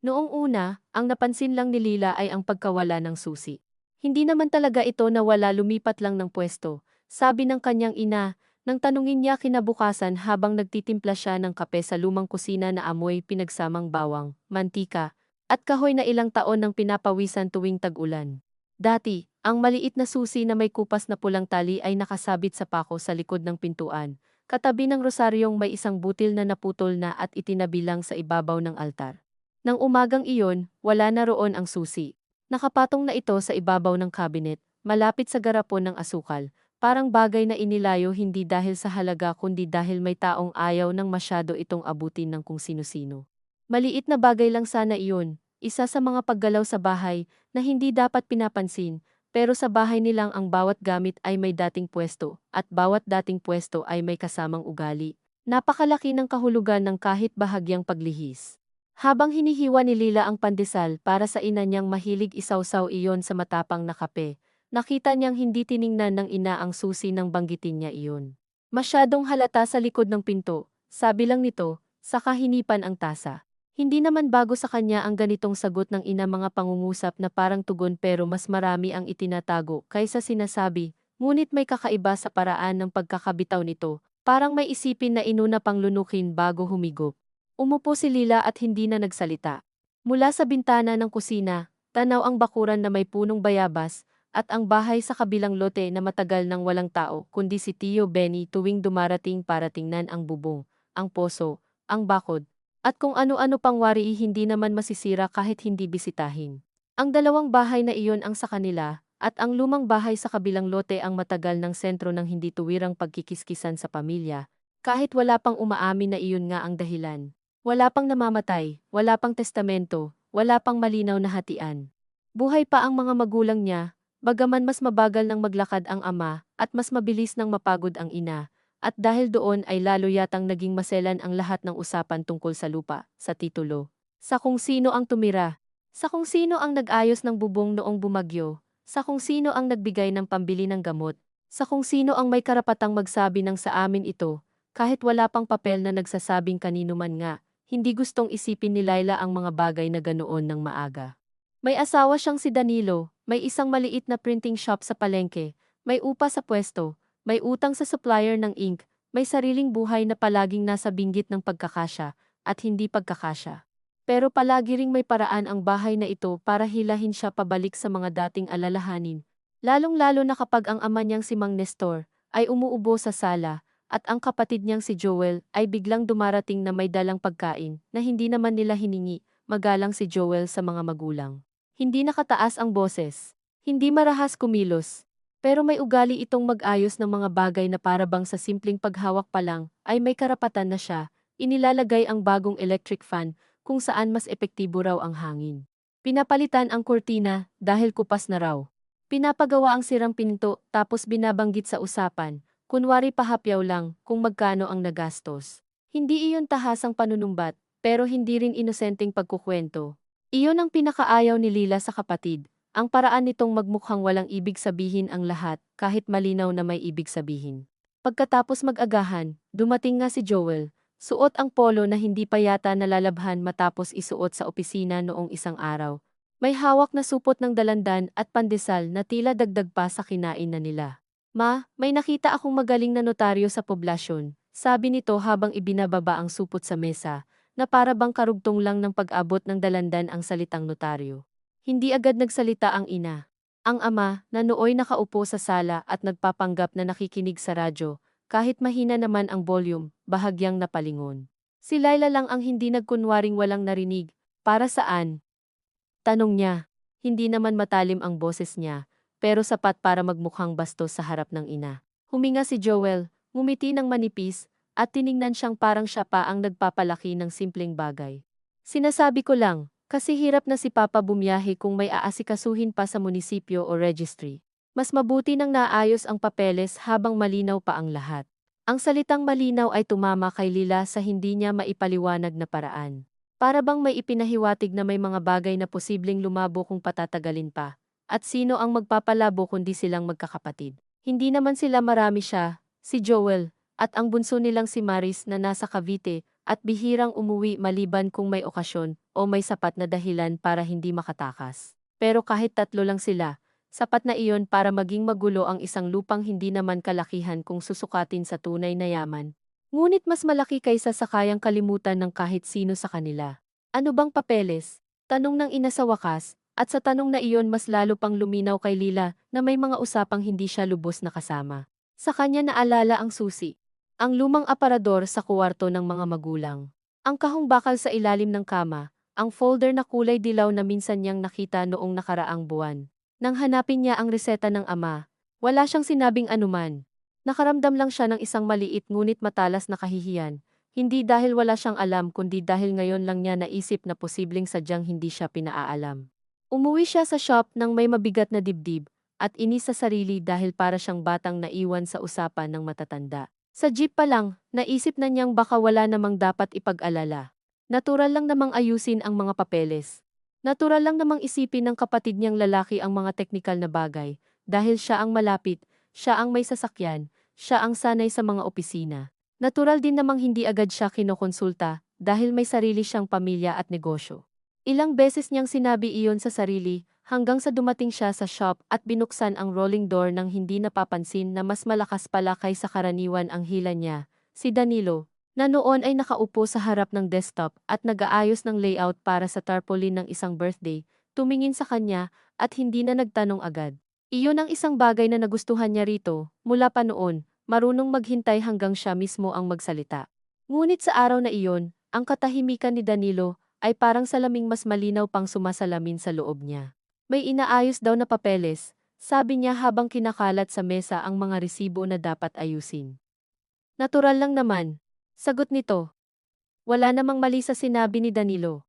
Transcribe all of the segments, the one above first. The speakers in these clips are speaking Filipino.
Noong una, ang napansin lang ni Lila ay ang pagkawala ng susi. Hindi naman talaga ito nawala, lumipat lang ng pwesto, sabi ng kanyang ina, nang tanungin niya kinabukasan habang nagtitimpla siya ng kape sa lumang kusina na amoy pinagsamang bawang, mantika, at kahoy na ilang taon nang pinapawisan tuwing tag-ulan. Dati, ang maliit na susi na may kupas na pulang tali ay nakasabit sa pako sa likod ng pintuan, katabi ng rosaryong may isang butil na naputol na at itinabi lang sa ibabaw ng altar. Nang umagang iyon, wala na roon ang susi. Nakapatong na ito sa ibabaw ng cabinet, malapit sa garapon ng asukal, parang bagay na inilayo hindi dahil sa halaga kundi dahil may taong ayaw nang masyado itong abutin ng kung sino-sino. Maliit na bagay lang sana iyon, isa sa mga paggalaw sa bahay na hindi dapat pinapansin, pero sa bahay nilang ang bawat gamit ay may dating pwesto, at bawat dating pwesto ay may kasamang ugali. Napakalaki ng kahulugan ng kahit bahagyang paglihis. Habang hinihiwa ni Lila ang pandesal para sa ina niyang mahilig isawsaw iyon sa matapang na kape, nakita niyang hindi tiningnan ng ina ang susi nang banggitin niya iyon. Masyadong halata sa likod ng pinto, sabi lang nito, saka hinipan ang tasa. Hindi naman bago sa kanya ang ganitong sagot ng ina, mga pangungusap na parang tugon pero mas marami ang itinatago kaysa sinasabi, ngunit may kakaiba sa paraan ng pagkakabitaw nito, parang may isipin na inuna pang lunukin bago humigop. Umupo si Lila at hindi na nagsalita. Mula sa bintana ng kusina, tanaw ang bakuran na may punong bayabas, at ang bahay sa kabilang lote na matagal nang walang tao kundi si Tio Benny tuwing dumarating para tingnan ang bubong, ang poso, ang bakod, at kung ano-ano pang wari hindi naman masisira kahit hindi bisitahin. Ang dalawang bahay na iyon ang sa kanila, at ang lumang bahay sa kabilang lote ang matagal ng sentro ng hindi tuwirang pagkikiskisan sa pamilya, kahit wala pang umaamin na iyon nga ang dahilan. Wala pang namamatay, wala pang testamento, wala pang malinaw na hatian. Buhay pa ang mga magulang niya, bagaman mas mabagal nang maglakad ang ama, at mas mabilis nang mapagod ang ina, at dahil doon ay lalo yatang naging maselan ang lahat ng usapan tungkol sa lupa, sa titulo, sa kung sino ang tumira, sa kung sino ang nag-ayos ng bubong noong bumagyo, sa kung sino ang nagbigay ng pambili ng gamot, sa kung sino ang may karapatang magsabi ng sa amin ito, kahit wala pang papel na nagsasabing kanino man nga. Hindi gustong isipin ni Laila ang mga bagay na ganoon ng maaga. May asawa siyang si Danilo, may isang maliit na printing shop sa palengke, may upa sa pwesto, may utang sa supplier ng ink, may sariling buhay na palaging nasa binggit ng pagkakasya at hindi pagkakasya. Pero palagi ring may paraan ang bahay na ito para hilahin siya pabalik sa mga dating alalahanin. Lalong-lalo na kapag ang ama niyang si Mang Nestor ay umuubo sa sala, at ang kapatid niyang si Joel ay biglang dumarating na may dalang pagkain na hindi naman nila hiningi, magalang si Joel sa mga magulang. Hindi nakataas ang boses, hindi marahas kumilos, pero may ugali itong mag-ayos ng mga bagay na parabang sa simpleng paghawak pa lang ay may karapatan na siya, inilalagay ang bagong electric fan kung saan mas epektibo raw ang hangin. Pinapalitan ang kurtina dahil kupas na raw. Pinapagawa ang sirang pinto tapos binabanggit sa usapan. Kunwari pahapyaw lang kung magkano ang nagastos. Hindi iyon tahasang panunumbat, pero hindi rin inosenteng pagkukwento. Iyon ang pinakaayaw ni Lila sa kapatid, ang paraan nitong magmukhang walang ibig sabihin ang lahat kahit malinaw na may ibig sabihin. Pagkatapos mag-agahan, dumating nga si Joel, suot ang polo na hindi pa yata nalalabhan matapos isuot sa opisina noong isang araw. May hawak na supot ng dalandan at pandesal na tila dagdag pa sa kinain na nila. Ma, may nakita akong magaling na notaryo sa poblasyon, sabi nito habang ibinababa ang supot sa mesa, na para bang karugtong lang ng pag-abot ng dalandan ang salitang notaryo. Hindi agad nagsalita ang ina. Ang ama, na nooy nakaupo sa sala at nagpapanggap na nakikinig sa radyo, kahit mahina naman ang volume, bahagyang napalingon. Si Laila lang ang hindi nagkunwaring walang narinig. Para saan? Tanong niya. Hindi naman matalim ang boses niya, pero sapat para magmukhang bastos sa harap ng ina. Huminga si Joel, ngumiti ng manipis, at tiningnan siyang parang siya pa ang nagpapalaki ng simpleng bagay. Sinasabi ko lang, kasi hirap na si Papa bumiyahe kung may aasikasuhin pa sa munisipyo o registry. Mas mabuti nang naayos ang papeles habang malinaw pa ang lahat. Ang salitang malinaw ay tumama kay Lila sa hindi niya maipaliwanag na paraan. Para bang may ipinahiwatig na may mga bagay na posibleng lumabo kung patatagalin pa. At sino ang magpapalabo kundi silang magkakapatid? Hindi naman sila marami siya, si Joel, at ang bunso nilang si Maris na nasa Cavite, at bihirang umuwi maliban kung may okasyon o may sapat na dahilan para hindi makatakas. Pero kahit 3 lang sila, sapat na iyon para maging magulo ang isang lupang hindi naman kalakihan kung susukatin sa tunay na yaman. Ngunit mas malaki kaysa sa kayang kalimutan ng kahit sino sa kanila. Ano bang papeles? Tanong ng ina sa wakas, at sa tanong na iyon mas lalo pang luminaw kay Lila na may mga usapang hindi siya lubos na kasama. Sa kanya naalala ang susi. Ang lumang aparador sa kuwarto ng mga magulang. Ang kahong bakal sa ilalim ng kama, ang folder na kulay dilaw na minsan niyang nakita noong nakaraang buwan. Nang hanapin niya ang reseta ng ama, wala siyang sinabing anuman. Nakaramdam lang siya ng isang maliit ngunit matalas na kahihiyan, hindi dahil wala siyang alam kundi dahil ngayon lang niya naisip na posibleng sadyang hindi siya pinaalam. Umuwi siya sa shop nang may mabigat na dibdib, at inis sa sarili dahil para siyang batang naiwan sa usapan ng matatanda. Sa jeep pa lang, naisip na niyang baka wala namang dapat ipag-alala. Natural lang namang ayusin ang mga papeles. Natural lang namang isipin ng kapatid niyang lalaki ang mga teknikal na bagay, dahil siya ang malapit, siya ang may sasakyan, siya ang sanay sa mga opisina. Natural din namang hindi agad siya kinokonsulta, dahil may sarili siyang pamilya at negosyo. Ilang beses niyang sinabi iyon sa sarili, hanggang sa dumating siya sa shop at binuksan ang rolling door nang hindi napapansin na mas malakas pala kaysa karaniwan ang hila niya, si Danilo, na noon ay nakaupo sa harap ng desktop at nag-aayos ng layout para sa tarpaulin ng isang birthday, tumingin sa kanya at hindi na nagtanong agad. Iyon ang isang bagay na nagustuhan niya rito, mula pa noon, marunong maghintay hanggang siya mismo ang magsalita. Ngunit sa araw na iyon, ang katahimikan ni Danilo ay parang salaming mas malinaw pang sumasalamin sa loob niya. May inaayos daw na papeles, sabi niya habang kinakalat sa mesa ang mga resibo na dapat ayusin. Natural lang naman, sagot nito. Wala namang mali sa sinabi ni Danilo.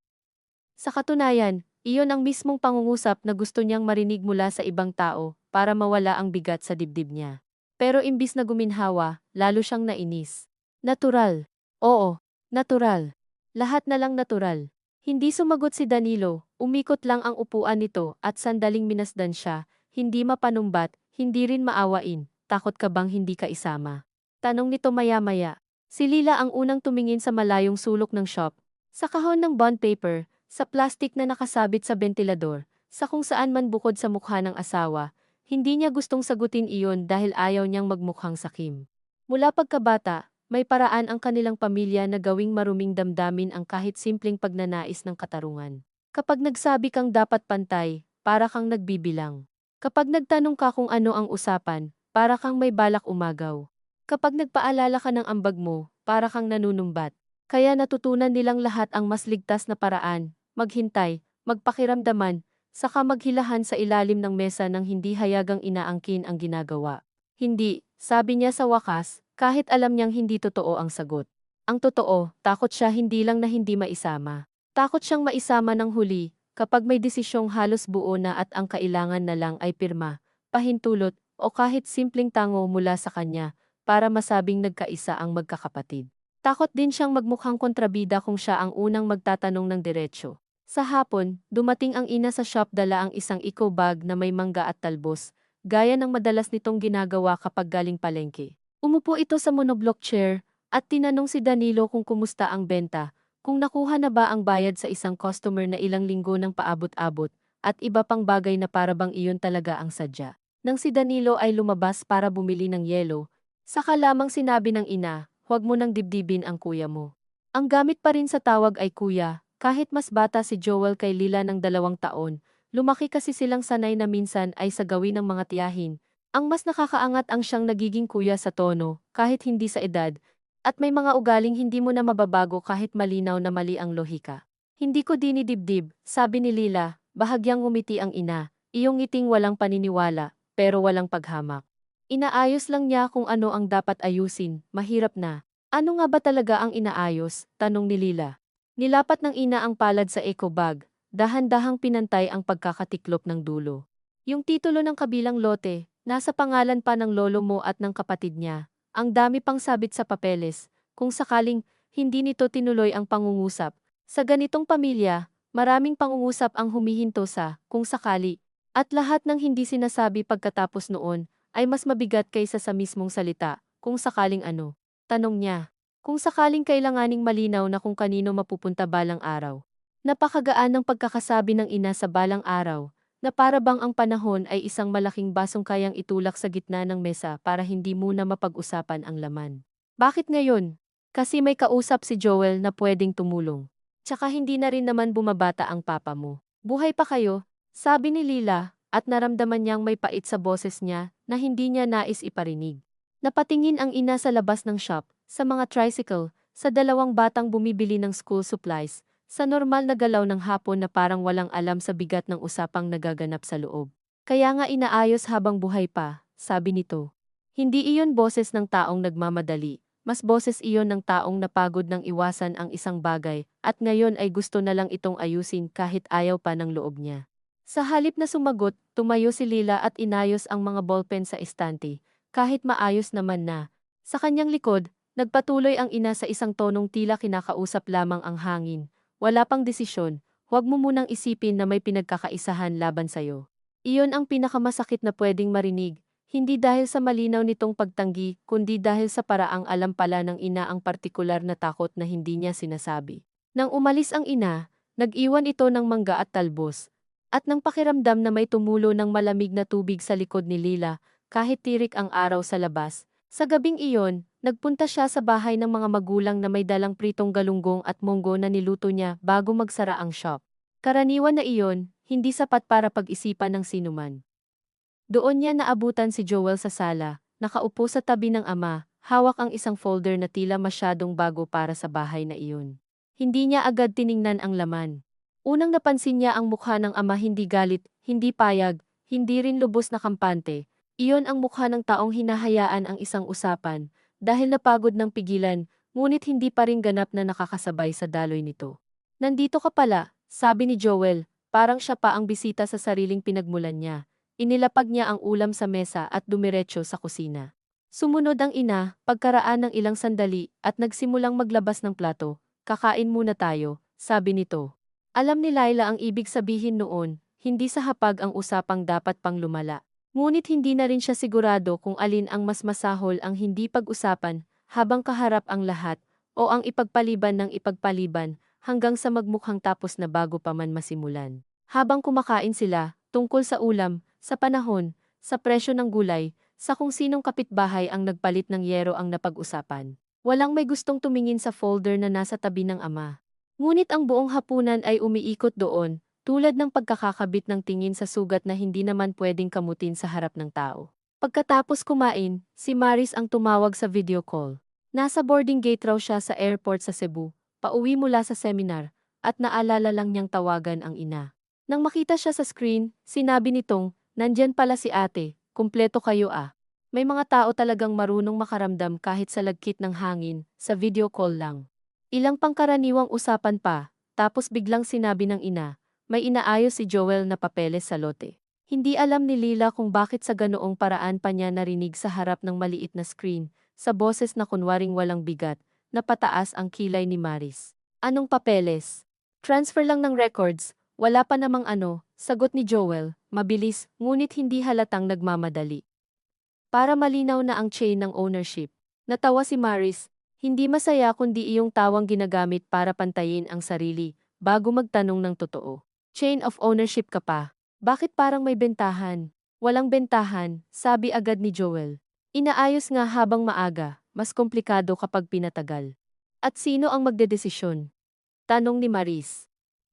Sa katunayan, iyon ang mismong pangungusap na gusto niyang marinig mula sa ibang tao para mawala ang bigat sa dibdib niya. Pero imbis na guminhawa, lalo siyang nainis. Natural. Oo, natural. Lahat na lang natural. Hindi sumagot si Danilo, umikot lang ang upuan nito at sandaling minasdan siya, hindi mapanumbat, hindi rin maawain, takot ka bang hindi ka isama? Tanong nito maya-maya. Si Lila ang unang tumingin sa malayong sulok ng shop, sa kahon ng bond paper, sa plastic na nakasabit sa bentilador, sa kung saan man bukod sa mukha ng asawa, hindi niya gustong sagutin iyon dahil ayaw niyang magmukhang sakim. Mula pagkabata, may paraan ang kanilang pamilya na gawing maruming damdamin ang kahit simpleng pagnanais ng katarungan. Kapag nagsabi kang dapat pantay, para kang nagbibilang. Kapag nagtanong ka kung ano ang usapan, para kang may balak umagaw. Kapag nagpaalala ka ng ambag mo, para kang nanunumbat. Kaya natutunan nilang lahat ang mas ligtas na paraan, maghintay, magpakiramdaman, saka maghilahan sa ilalim ng mesa nang hindi hayagang inaangkin ang ginagawa. Hindi, sabi niya sa wakas, kahit alam niyang hindi totoo ang sagot. Ang totoo, takot siya hindi lang na hindi maisama. Takot siyang maisama ng huli, kapag may desisyong halos buo na at ang kailangan na lang ay pirma, pahintulot, o kahit simpleng tango mula sa kanya, para masabing nagkaisa ang magkakapatid. Takot din siyang magmukhang kontrabida kung siya ang unang magtatanong ng diretsyo. Sa hapon, dumating ang ina sa shop dala ang isang eco bag na may mangga at talbos, gaya ng madalas nitong ginagawa kapag galing palengke. Umupo ito sa monoblock chair, at tinanong si Danilo kung kumusta ang benta, kung nakuha na ba ang bayad sa isang customer na ilang linggo ng paabot-abot, at iba pang bagay na parabang iyon talaga ang sadya. Nang si Danilo ay lumabas para bumili ng yelo, saka lamang sinabi ng ina, huwag mo nang dibdibin ang kuya mo. Ang gamit pa rin sa tawag ay kuya, kahit mas bata si Joel kay Lila ng 2 taon, lumaki kasi silang sanay na minsan ay sa gawin ng mga tiyahin. Ang mas nakakaangat ang siyang nagiging kuya sa tono, kahit hindi sa edad, at may mga ugaling hindi mo na mababago kahit malinaw na mali ang lohika. Hindi ko dinidibdib, sabi ni Lila, bahagyang ngumiti ang ina, iyong ngiting walang paniniwala, pero walang paghamak. Inaayos lang niya kung ano ang dapat ayusin, mahirap na. Ano nga ba talaga ang inaayos? Tanong ni Lila. Nilapat ng ina ang palad sa eco bag, dahan-dahang pinantay ang pagkakatiklop ng dulo. Yung titulo ng kabilang lote, nasa pangalan pa ng lolo mo at ng kapatid niya. Ang dami pang sabit sa papeles, kung sakaling hindi nito tinuloy ang pangungusap. Sa ganitong pamilya, maraming pangungusap ang humihinto sa kung sakali. At lahat ng hindi sinasabi pagkatapos noon ay mas mabigat kaysa sa mismong salita, kung sakaling ano. Tanong niya. Kung sakaling kailanganing malinaw na kung kanino mapupunta balang araw. Napakagaan ng pagkakasabi ng ina sa balang araw, na para bang ang panahon ay isang malaking basong kayang itulak sa gitna ng mesa para hindi muna mapag-usapan ang laman. Bakit ngayon? Kasi may kausap si Joel na pwedeng tumulong. Tsaka hindi na rin naman bumabata ang papa mo. Buhay pa kayo, sabi ni Lila, at naramdaman niyang may pait sa boses niya na hindi niya nais iparinig. Napatingin ang ina sa labas ng shop, sa mga tricycle, sa dalawang batang bumibili ng school supplies, sa normal na galaw ng hapon na parang walang alam sa bigat ng usapang nagaganap sa loob. Kaya nga inaayos habang buhay pa, sabi nito. Hindi iyon boses ng taong nagmamadali, mas boses iyon ng taong napagod ng iwasan ang isang bagay at ngayon ay gusto na lang itong ayusin kahit ayaw pa ng loob niya. Sa halip na sumagot, tumayo si Lila at inayos ang mga ballpen sa estante, kahit maayos naman na. Sa kanyang likod, nagpatuloy ang ina sa isang tonong tila kinakausap lamang ang hangin. Wala pang desisyon, huwag mo munang isipin na may pinagkakaisahan laban sayo. Iyon ang pinakamasakit na pwedeng marinig, hindi dahil sa malinaw nitong pagtanggi, kundi dahil sa paraang alam pala ng ina ang partikular na takot na hindi niya sinasabi. Nang umalis ang ina, nag-iwan ito ng mangga at talbos. At nang pakiramdam na may tumulo ng malamig na tubig sa likod ni Lila, kahit tirik ang araw sa labas. Sa gabing iyon, nagpunta siya sa bahay ng mga magulang na may dalang pritong galunggong at monggo na niluto niya bago magsara ang shop. Karaniwan na iyon, hindi sapat para pag-isipan ng sinuman. Doon niya naabutan si Joel sa sala, nakaupo sa tabi ng ama, hawak ang isang folder na tila masyadong bago para sa bahay na iyon. Hindi niya agad tiningnan ang laman. Unang napansin niya ang mukha ng ama, hindi galit, hindi payag, hindi rin lubos na kampante. Iyon ang mukha ng taong hinahayaan ang isang usapan, dahil napagod ng pigilan, ngunit hindi pa rin ganap na nakakasabay sa daloy nito. Nandito ka pala, sabi ni Joel, parang siya pa ang bisita sa sariling pinagmulan niya. Inilapag niya ang ulam sa mesa at dumiretso sa kusina. Sumunod ang ina, pagkaraan ng ilang sandali, at nagsimulang maglabas ng plato. Kakain muna tayo, sabi nito. Alam ni Laila ang ibig sabihin noon, hindi sa hapag ang usapang dapat pang lumala. Ngunit hindi na rin siya sigurado kung alin ang mas masahol, ang hindi pag-usapan, habang kaharap ang lahat, o ang ipagpaliban ng ipagpaliban, hanggang sa magmukhang tapos na bago pa man masimulan. Habang kumakain sila, tungkol sa ulam, sa panahon, sa presyo ng gulay, sa kung sinong kapitbahay ang nagpalit ng yero ang napag-usapan. Walang may gustong tumingin sa folder na nasa tabi ng ama. Ngunit ang buong hapunan ay umiikot doon, tulad ng pagkakakabit ng tingin sa sugat na hindi naman pwedeng kamutin sa harap ng tao. Pagkatapos kumain, si Maris ang tumawag sa video call. Nasa boarding gate raw siya sa airport sa Cebu, pauwi mula sa seminar, at naalala lang niyang tawagan ang ina. Nang makita siya sa screen, sinabi nitong, "Nandyan pala si ate, kumpleto kayo ah." May mga tao talagang marunong makaramdam kahit sa lagkit ng hangin, sa video call lang. Ilang pangkaraniwang usapan pa, tapos biglang sinabi ng ina, may inaayos si Joel na papeles sa lote. Hindi alam ni Lila kung bakit sa ganoong paraan pa niya narinig sa harap ng maliit na screen, sa boses na kunwaring walang bigat, na pataas ang kilay ni Maris. Anong papeles? Transfer lang ng records, wala pa namang ano, sagot ni Joel, mabilis, ngunit hindi halatang nagmamadali. Para malinaw na ang chain ng ownership. Natawa si Maris. Hindi masaya kundi iyong tawang ginagamit para pantayin ang sarili, bago magtanong ng totoo. Chain of ownership ka pa. Bakit parang may bentahan? Walang bentahan, sabi agad ni Joel. Inaayos nga habang maaga, mas komplikado kapag pinatagal. At sino ang magdedesisyon? Tanong ni Maris.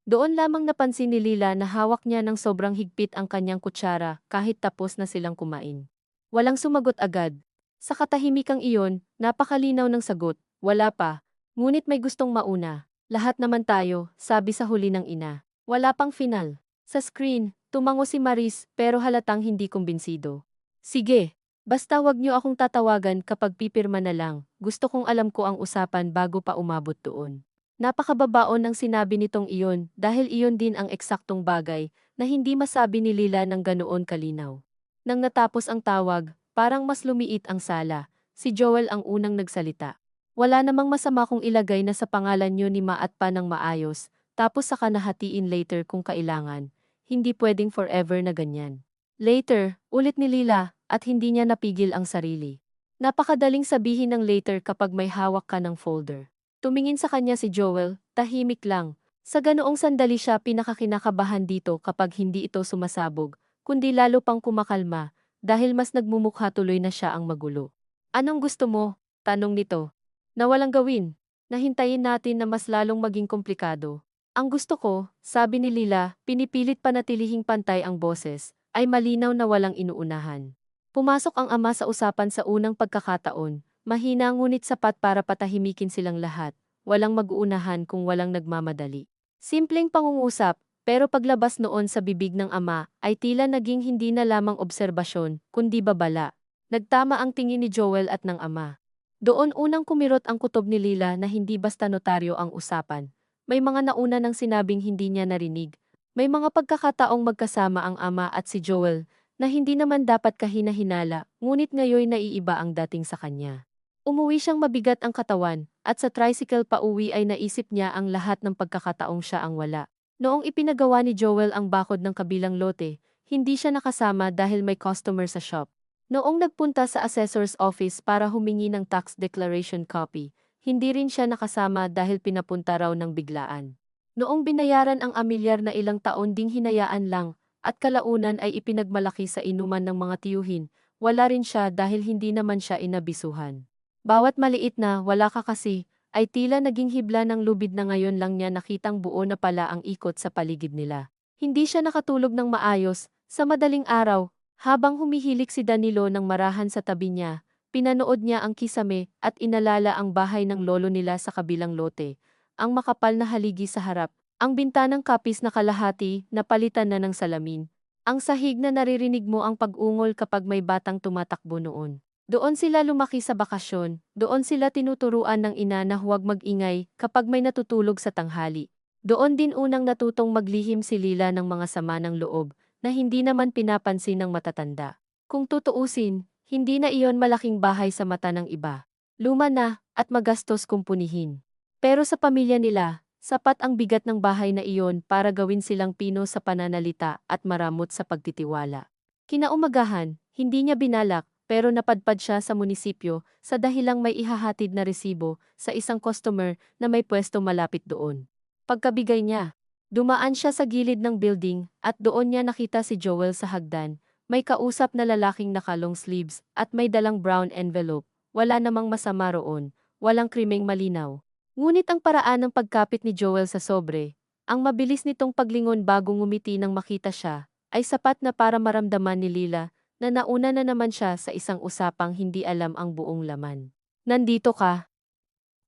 Doon lamang napansin ni Lila na hawak niya ng sobrang higpit ang kanyang kutsara kahit tapos na silang kumain. Walang sumagot agad. Sa katahimikang iyon, napakalinaw ng sagot, wala pa. Ngunit may gustong mauna. Lahat naman tayo, sabi sa huli ng ina. Wala pang final. Sa screen, tumango si Maris pero halatang hindi kumbinsido. Sige, basta wag niyo akong tatawagan kapag pipirma na lang. Gusto kong alam ko ang usapan bago pa umabot doon. Napakababaon ng sinabi nitong iyon dahil iyon din ang eksaktong bagay na hindi masabi ni Lila ng ganoon kalinaw. Nang natapos ang tawag, parang mas lumiit ang sala. Si Joel ang unang nagsalita. Wala namang masama kung ilagay na sa pangalan niyo ni Ma at Pa ng maayos, tapos saka nahatiin later kung kailangan. Hindi pwedeng forever na ganyan. Later, ulit ni Lila, at hindi niya napigil ang sarili. Napakadaling sabihin ng later kapag may hawak ka ng folder. Tumingin sa kanya si Joel, tahimik lang. Sa ganoong sandali siya pinakakinakabahan dito kapag hindi ito sumasabog, kundi lalo pang kumakalma, dahil mas nagmumukha tuloy na siya ang magulo. Anong gusto mo? Tanong nito. Na walang gawin. Nahintayin natin na mas lalong maging komplikado. Ang gusto ko, sabi ni Lila, pinipilit panatilihing pantay ang boses, ay malinaw na walang inuunahan. Pumasok ang ama sa usapan sa unang pagkakataon, mahina ngunit sapat para patahimikin silang lahat, walang mag-uunahan kung walang nagmamadali. Simpleng pangungusap, pero paglabas noon sa bibig ng ama ay tila naging hindi na lamang obserbasyon, kundi babala. Nagtama ang tingin ni Joel at ng ama. Doon unang kumirot ang kutob ni Lila na hindi basta notaryo ang usapan. May mga nauna nang sinabing hindi niya narinig. May mga pagkakataong magkasama ang ama at si Joel na hindi naman dapat kahina-hinala, ngunit ngayon naiiba ang dating sa kanya. Umuwi siyang mabigat ang katawan, at sa tricycle pa uwi ay naisip niya ang lahat ng pagkakataong siya ang wala. Noong ipinagawa ni Joel ang bakod ng kabilang lote, hindi siya nakasama dahil may customer sa shop. Noong nagpunta sa assessor's office para humingi ng tax declaration copy, hindi rin siya nakasama dahil pinapunta raw ng biglaan. Noong binayaran ang amilyar na ilang taon ding hinayaan lang, at kalaunan ay ipinagmalaki sa inuman ng mga tiyuhin, wala rin siya dahil hindi naman siya inabisuhan. Bawat maliit na wala ka kasi, ay tila naging hibla ng lubid na ngayon lang niya nakitang buo na pala ang ikot sa paligid nila. Hindi siya nakatulog ng maayos, sa madaling araw, habang humihilik si Danilo ng marahan sa tabi niya, pinanood niya ang kisame at inalala ang bahay ng lolo nila sa kabilang lote, ang makapal na haligi sa harap, ang bintanang kapis na kalahati, napalitan na ng salamin. Ang sahig na naririnig mo ang pag-ungol kapag may batang tumatakbo noon. Doon sila lumaki sa bakasyon, doon sila tinuturuan ng ina na huwag mag-ingay kapag may natutulog sa tanghali. Doon din unang natutong maglihim si Lila ng mga sama ng loob, na hindi naman pinapansin ng matatanda. Kung tutuusin, hindi na iyon malaking bahay sa mata ng iba. Luma na, at magastos kung punihin. Pero sa pamilya nila, sapat ang bigat ng bahay na iyon para gawin silang pino sa pananalita at maramot sa pagtitiwala. Kinaumagahan, hindi niya binalak, pero napadpad siya sa munisipyo sa dahilang may ihahatid na resibo sa isang customer na may pwesto malapit doon. Pagkabigay niya, dumaan siya sa gilid ng building at doon niya nakita si Joel sa hagdan, may kausap na lalaking naka-long sleeves at may dalang brown envelope. Wala namang masama roon, walang krimeng malinaw. Ngunit ang paraan ng pagkapit ni Joel sa sobre, ang mabilis nitong paglingon bago ngumiti nang makita siya, ay sapat na para maramdaman ni Lila na nauna na naman siya sa isang usapang hindi alam ang buong laman. Nandito ka?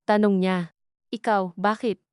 Tanong niya. Ikaw, bakit?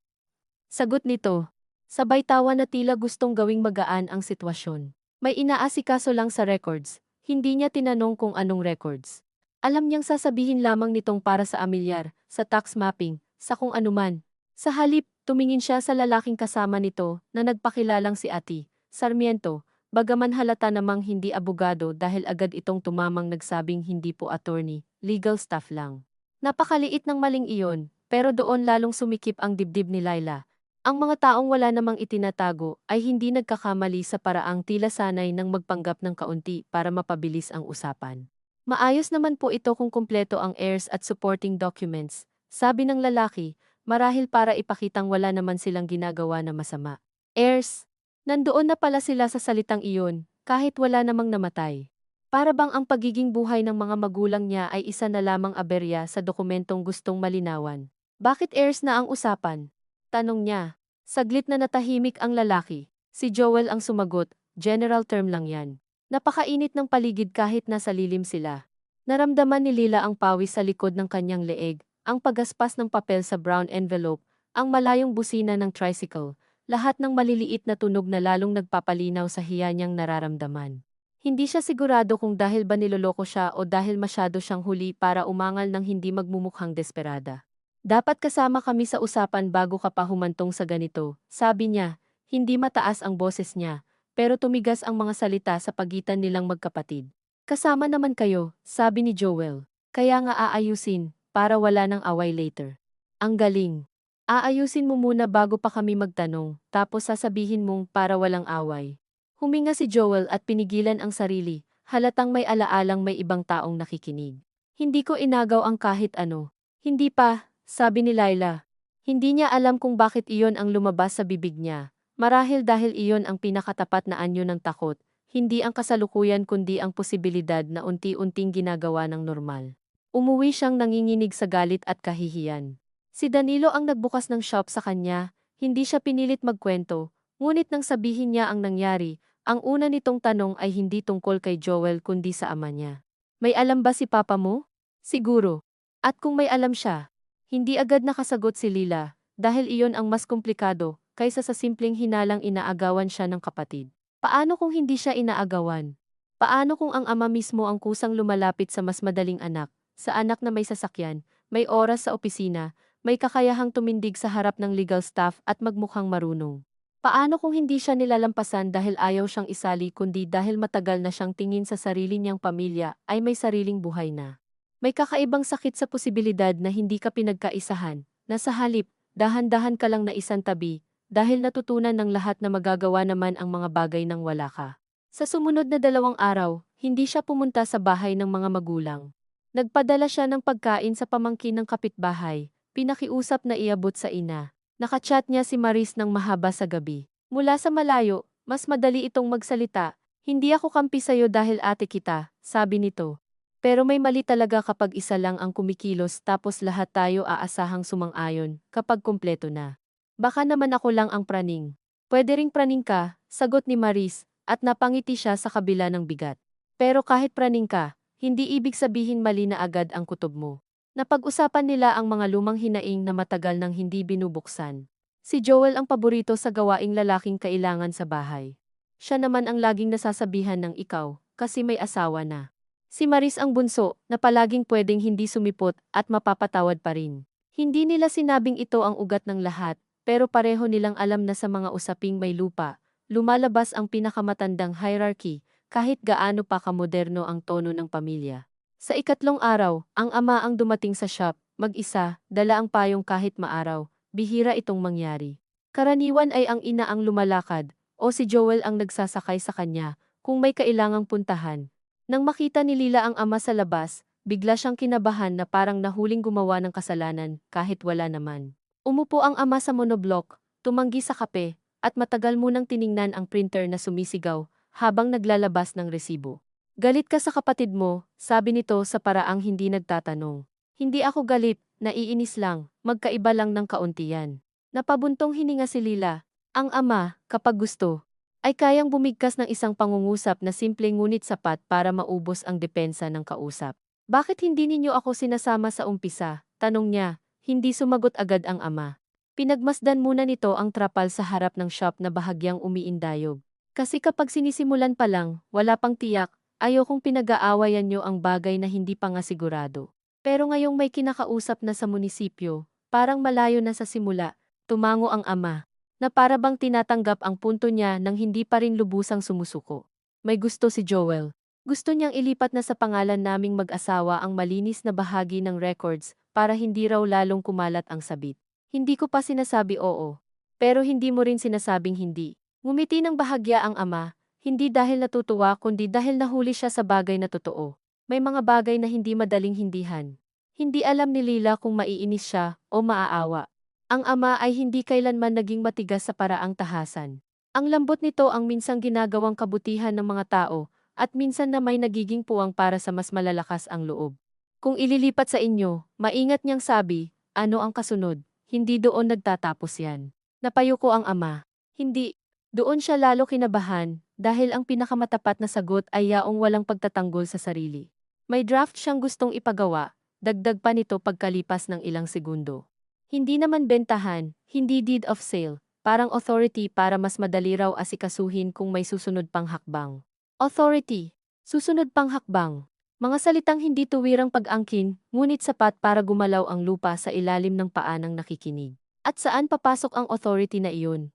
Sagot nito. Sabay tawa na tila gustong gawing magaan ang sitwasyon. May inaasikaso lang sa records, hindi niya tinanong kung anong records. Alam niyang sasabihin lamang nitong para sa amilyar, sa tax mapping, sa kung anuman. Sa halip, tumingin siya sa lalaking kasama nito na nagpakilalang si Ati Sarmiento, bagaman halata namang hindi abogado dahil agad itong tumamang nagsabing hindi po attorney, legal staff lang. Napakaliit ng maling iyon, pero doon lalong sumikip ang dibdib ni Laila. Ang mga taong wala namang itinatago ay hindi nagkakamali sa paraang tila sanay ng magpanggap ng kaunti para mapabilis ang usapan. Maayos naman po ito kung kumpleto ang heirs at supporting documents, sabi ng lalaki, marahil para ipakitang wala naman silang ginagawa na masama. Heirs, nandoon na pala sila sa salitang iyon, kahit wala namang namatay. Para bang ang pagiging buhay ng mga magulang niya ay isa na lamang aberya sa dokumentong gustong malinawan. Bakit heirs na ang usapan? Tanong niya. Saglit na natahimik ang lalaki. Si Joel ang sumagot, general term lang yan. Napakainit ng paligid kahit nasa lilim sila. Naramdaman ni Lila ang pawis sa likod ng kanyang leeg, ang pagaspas ng papel sa brown envelope, ang malayong busina ng tricycle, lahat ng maliliit na tunog na lalong nagpapalinaw sa hiya niyang nararamdaman. Hindi siya sigurado kung dahil ba niloloko siya o dahil masyado siyang huli para umangal ng hindi magmumukhang desperada. Dapat kasama kami sa usapan bago ka pa humantong sa ganito, sabi niya, hindi mataas ang boses niya, pero tumigas ang mga salita sa pagitan nilang magkapatid. Kasama naman kayo, sabi ni Joel, kaya nga aayusin, para wala nang away later. Ang galing. Aayusin mo muna bago pa kami magtanong, tapos sasabihin mong para walang away. Huminga si Joel at pinigilan ang sarili, halatang may alaalang may ibang taong nakikinig. Hindi ko inagaw ang kahit ano. Hindi pa, sabi ni Laila. Hindi niya alam kung bakit iyon ang lumabas sa bibig niya. Marahil dahil iyon ang pinakatapat na anyo ng takot, hindi ang kasalukuyan kundi ang posibilidad na unti-unting ginagawa ng normal. Umuwi siyang nanginginig sa galit at kahihiyan. Si Danilo ang nagbukas ng shop sa kanya, hindi siya pinilit magkwento, ngunit nang sabihin niya ang nangyari, ang una nitong tanong ay hindi tungkol kay Joel kundi sa ama niya. May alam ba si papa mo? Siguro. At kung may alam siya, hindi agad nakasagot si Lila, dahil iyon ang mas komplikado, kaysa sa simpleng hinalang inaagawan siya ng kapatid. Paano kung hindi siya inaagawan? Paano kung ang ama mismo ang kusang lumalapit sa mas madaling anak, sa anak na may sasakyan, may oras sa opisina, may kakayahang tumindig sa harap ng legal staff at magmukhang marunong? Paano kung hindi siya nilalampasan dahil ayaw siyang isali kundi dahil matagal na siyang tingin sa sarili niyang pamilya ay may sariling buhay na? May kakaibang sakit sa posibilidad na hindi ka pinagkaisahan, na sa halip, dahan-dahan ka lang naisantabi, dahil natutunan ng lahat na magagawa naman ang mga bagay nang wala ka. Sa sumunod na 2 araw, hindi siya pumunta sa bahay ng mga magulang. Nagpadala siya ng pagkain sa pamangkin ng kapitbahay, pinakiusap na iabot sa ina. Nakachat niya si Maris ng mahaba sa gabi. Mula sa malayo, mas madali itong magsalita. Hindi ako kampi sa'yo dahil ate kita, sabi nito. Pero may mali talaga kapag isa lang ang kumikilos tapos lahat tayo aasahang sumang-ayon kapag kumpleto na. Baka naman ako lang ang praning. Pwede ring praning ka, sagot ni Maris, at napangiti siya sa kabila ng bigat. Pero kahit praning ka, hindi ibig sabihin mali na agad ang kutob mo. Napag-usapan nila ang mga lumang hinaing na matagal nang hindi binubuksan. Si Joel ang paborito sa gawaing lalaking kailangan sa bahay. Siya naman ang laging nasasabihan ng ikaw, kasi may asawa na. Si Maris ang bunso, na palaging pwedeng hindi sumipot at mapapatawad pa rin. Hindi nila sinabing ito ang ugat ng lahat, pero pareho nilang alam na sa mga usaping may lupa, lumalabas ang pinakamatandang hierarchy, kahit gaano pa kamoderno ang tono ng pamilya. Sa ikatlong araw, ang ama ang dumating sa shop, mag-isa, dala ang payong kahit maaraw, bihira itong mangyari. Karaniwan ay ang ina ang lumalakad, o si Joel ang nagsasakay sa kanya, kung may kailangang puntahan. Nang makita ni Lila ang ama sa labas, bigla siyang kinabahan na parang nahuling gumawa ng kasalanan, kahit wala naman. Umupo ang ama sa monoblock, tumanggi sa kape, at matagal munang tiningnan ang printer na sumisigaw, habang naglalabas ng resibo. Galit ka sa kapatid mo, sabi nito sa paraang hindi nagtatanong. Hindi ako galit, naiinis lang, magkaiba lang ng kaunti yan. Napabuntong hininga si Lila. Ang ama, kapag gusto, ay kayang bumigkas ng isang pangungusap na simple ngunit sapat para maubos ang depensa ng kausap. Bakit hindi ninyo ako sinasama sa umpisa? Tanong niya, hindi sumagot agad ang ama. Pinagmasdan muna nito ang trapal sa harap ng shop na bahagyang umiindayog. Kasi kapag sinisimulan pa lang, wala pang tiyak, ayokong pinag-aawayan nyo ang bagay na hindi pa nga sigurado. Pero ngayong may kinakausap na sa munisipyo, parang malayo na sa simula, tumango ang ama, na para bang tinatanggap ang punto niya nang hindi pa rin lubusang sumusuko. May gusto si Joel. Gusto niyang ilipat na sa pangalan naming mag-asawa ang malinis na bahagi ng records para hindi raw lalong kumalat ang sabit. Hindi ko pa sinasabi oo. Pero hindi mo rin sinasabing hindi. Ngumiti ng bahagya ang ama, hindi dahil natutuwa kundi dahil nahuli siya sa bagay na totoo. May mga bagay na hindi madaling hindihan. Hindi alam ni Lila kung maiinis siya o maaawa. Ang ama ay hindi kailanman naging matigas sa paraang tahasan. Ang lambot nito ang minsang ginagawang kabutihan ng mga tao, at minsan na may nagiging puwang para sa mas malalakas ang loob. Kung ililipat sa inyo, maingat niyang sabi, ano ang kasunod? Hindi doon nagtatapos yan. Napayuko ang ama. Hindi. Doon siya lalo kinabahan, dahil ang pinakamatapat na sagot ay yaong walang pagtatanggol sa sarili. May draft siyang gustong ipagawa, dagdag pa nito pagkalipas ng ilang segundo. Hindi naman bentahan, hindi deed of sale, parang authority para mas madali raw asikasuhin kung may susunod pang hakbang. Authority, susunod pang hakbang. Mga salitang hindi tuwirang pag-angkin, ngunit sapat para gumalaw ang lupa sa ilalim ng paa ng nakikinig. At saan papasok ang authority na iyon?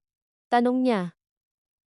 Tanong niya.